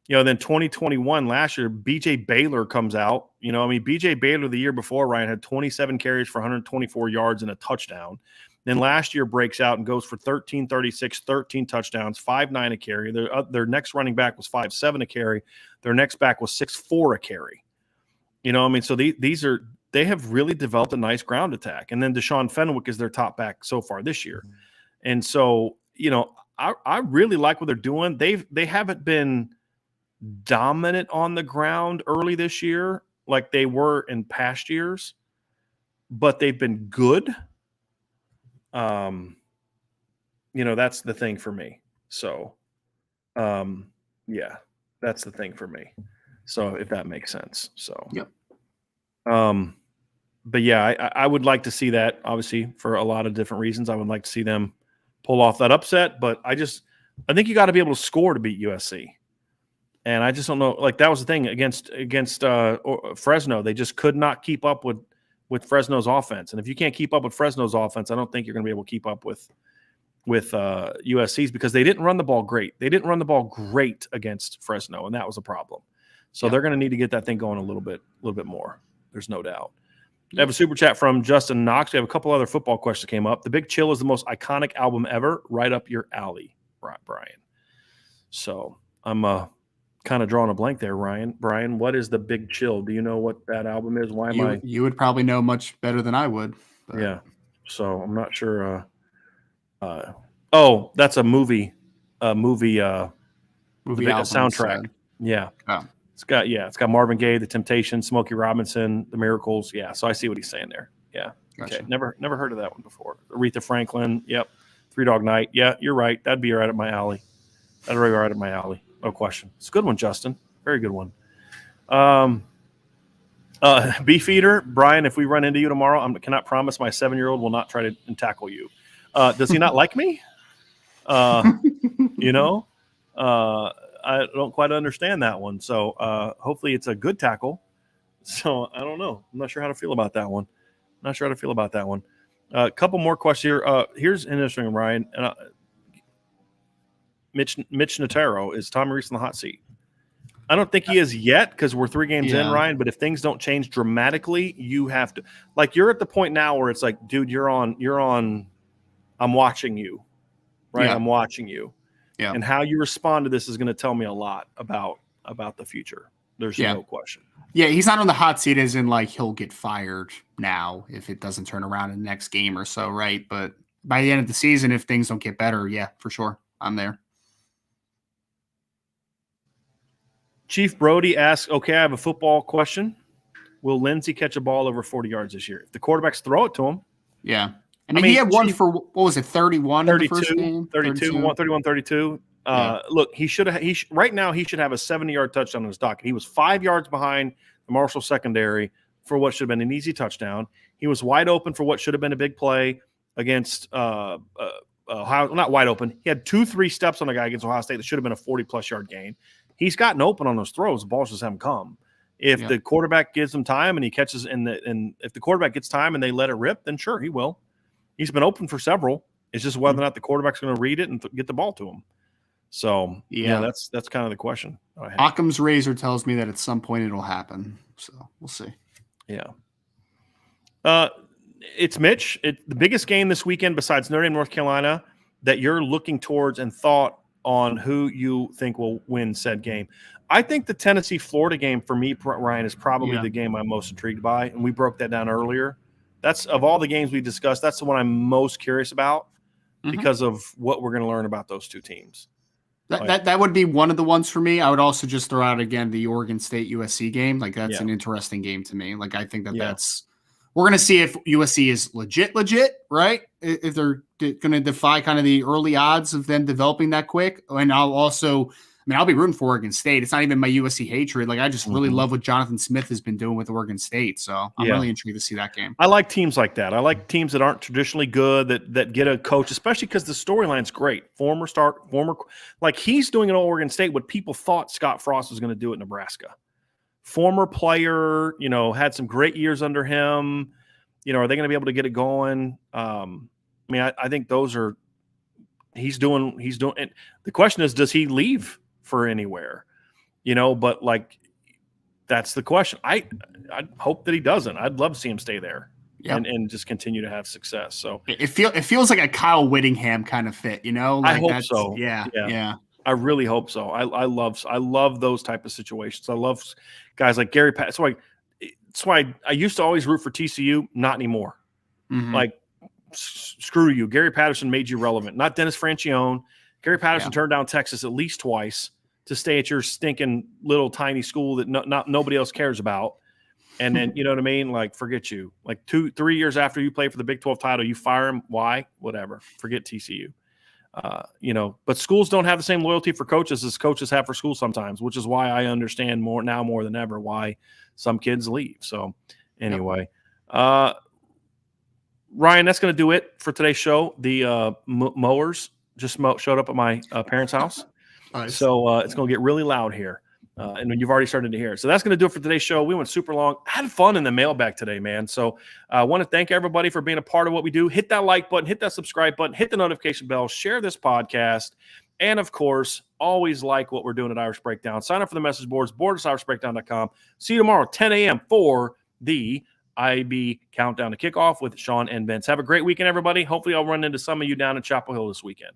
Speaker 1: You know, then 2021, last year, BJ Baylor comes out. You know, I mean, BJ Baylor the year before, Ryan, had 27 carries for 124 yards and a touchdown. Then last year breaks out and goes for 13-36, 13 touchdowns, 5.9 a carry. Their next running back was 5.7 a carry. Their next back was 6.4 a carry. You know, I mean, so they have really developed a nice ground attack. And then Deshaun Fenwick is their top back so far this year. And so, you know, I really like what they're doing. They haven't been dominant on the ground early this year like they were in past years, but they've been good. You know, that's the thing for me. So, yeah, that's the thing for me. So if that makes sense. So,
Speaker 2: yep.
Speaker 1: But yeah, I would like to see that obviously for a lot of different reasons. I would like to see them pull off that upset, but I think you got to be able to score to beat USC. And I just don't know. Like that was the thing against Fresno. They just could not keep up with Fresno's offense. And if you can't keep up with Fresno's offense, I don't think you're going to be able to keep up with USC's because they didn't run the ball great. They didn't run the ball great against Fresno, and that was a problem. So they're going to need to get that thing going a little bit more. There's no doubt. I have a super chat from Justin Knox. We have a couple other football questions that came up. The Big Chill is the most iconic album ever. Right up your alley, Brian. So I'm kind of drawing a blank there, Ryan. Brian, what is the Big Chill? Do you know what that album is? Why am I?
Speaker 2: You would probably know much better than I would. But.
Speaker 1: Yeah. So I'm not sure. Oh, that's a movie. Movie album, soundtrack. Yeah.
Speaker 2: Oh.
Speaker 1: It's got Marvin Gaye, The Temptations, Smokey Robinson, The Miracles. Yeah. So I see what he's saying there. Yeah.
Speaker 2: Gotcha.
Speaker 1: Okay. Never heard of that one before. Aretha Franklin. Yep. Three Dog Night. Yeah, you're right. That'd be right up my alley. No question. It's a good one, Justin. Very good one. Beefeater, Brian, if we run into you tomorrow, I cannot promise my 7-year-old will not try to tackle you. Does he not like me? You know, I don't quite understand that one. So hopefully it's a good tackle. So I don't know. I'm not sure how to feel about that one. A couple more questions here. Here's an interesting, Ryan. Mitch Notre, is Tommy Reese in the hot seat? I don't think he is yet because we're 3 games in, Ryan. But if things don't change dramatically, you have to. Like you're at the point now where it's like, dude, you're on. I'm watching you, right? Yeah. I'm watching you, and how you respond to this is going to tell me a lot about the future. There's no question.
Speaker 2: Yeah, he's not on the hot seat as in like he'll get fired now if it doesn't turn around in the next game or so, right? But by the end of the season, if things don't get better, yeah, for sure, I'm there.
Speaker 1: Chief Brody asks, okay, I have a football question. Will Lindsey catch a ball over 40 yards this year? If the quarterbacks throw it to him.
Speaker 2: Yeah. I mean, he had one for, what was it, 31 in the first game?
Speaker 1: 32. Look, he should have. Right now, he should have a 70-yard touchdown on his docket. He was 5 yards behind the Marshall secondary for what should have been an easy touchdown. He was wide open for what should have been a big play against Ohio. Not wide open. He had 2-3 steps on a guy against Ohio State that should have been a 40-plus yard gain. He's gotten open on those throws. The balls just haven't come. If the quarterback gives him time and he catches, and if the quarterback gets time and they let it rip, then sure, he will. He's been open for several. It's just whether or not the quarterback's going to read it and get the ball to him. So, that's kind of the question.
Speaker 2: Occam's razor tells me that at some point it'll happen. So we'll see.
Speaker 1: Yeah. It's Mitch. The biggest game this weekend besides Notre Dame, North Carolina, that you're looking towards and thought on who you think will win said game. I think the Tennessee-Florida game for me, Ryan, is probably the game I'm most intrigued by, and we broke that down earlier. That's, of all the games we discussed, that's the one I'm most curious about because of what we're going to learn about those two teams.
Speaker 2: That would be one of the ones for me. I would also just throw out again the Oregon State USC game. Like that's an interesting game to me. Like I think that's we're going to see if USC is legit, right? If they're going to defy kind of the early odds of them developing that quick. And I'll be rooting for Oregon State. It's not even my USC hatred. Like I just really love what Jonathan Smith has been doing with Oregon State. So I'm really intrigued to see that game.
Speaker 1: I like teams like that. I like teams that aren't traditionally good, that get a coach, especially because the storyline's great. Like he's doing at Oregon State what people thought Scott Frost was going to do at Nebraska. Former player, had some great years under him. Are they going to be able to get it going? I think those are he's doing. And the question is, does he leave for anywhere? But like that's the question. I hope that he doesn't. I'd love to see him stay there and just continue to have success. So
Speaker 2: it feels like a Kyle Whittingham kind of fit. Like
Speaker 1: I hope so.
Speaker 2: Yeah.
Speaker 1: I really hope so. I love those type of situations. I love guys like Gary Patterson. That's why I used to always root for TCU. Not anymore. Like, screw you. Gary Patterson made you relevant. Not Dennis Francione. Gary Patterson turned down Texas at least twice to stay at your stinking little tiny school that nobody else cares about. And then, you know what I mean? Like, forget you. Like 2-3 years after you play for the Big 12 title, you fire him. Why? Whatever. Forget TCU. But schools don't have the same loyalty for coaches as coaches have for schools sometimes, which is why I understand more than ever why some kids leave. So anyway, Ryan, that's going to do it for today's show. The mowers just showed up at my parents' house. Nice. So it's going to get really loud here. And you've already started to hear it. So that's going to do it for today's show. We went super long. I had fun in the mailbag today, man. So I want to thank everybody for being a part of what we do. Hit that like button, hit that subscribe button, hit the notification bell, share this podcast. And, of course, always like what we're doing at Irish Breakdown. Sign up for the message boards, board@irishbreakdown.com. See you tomorrow, 10 a.m. for the IB Countdown to Kickoff with Sean and Vince. Have a great weekend, everybody. Hopefully I'll run into some of you down in Chapel Hill this weekend.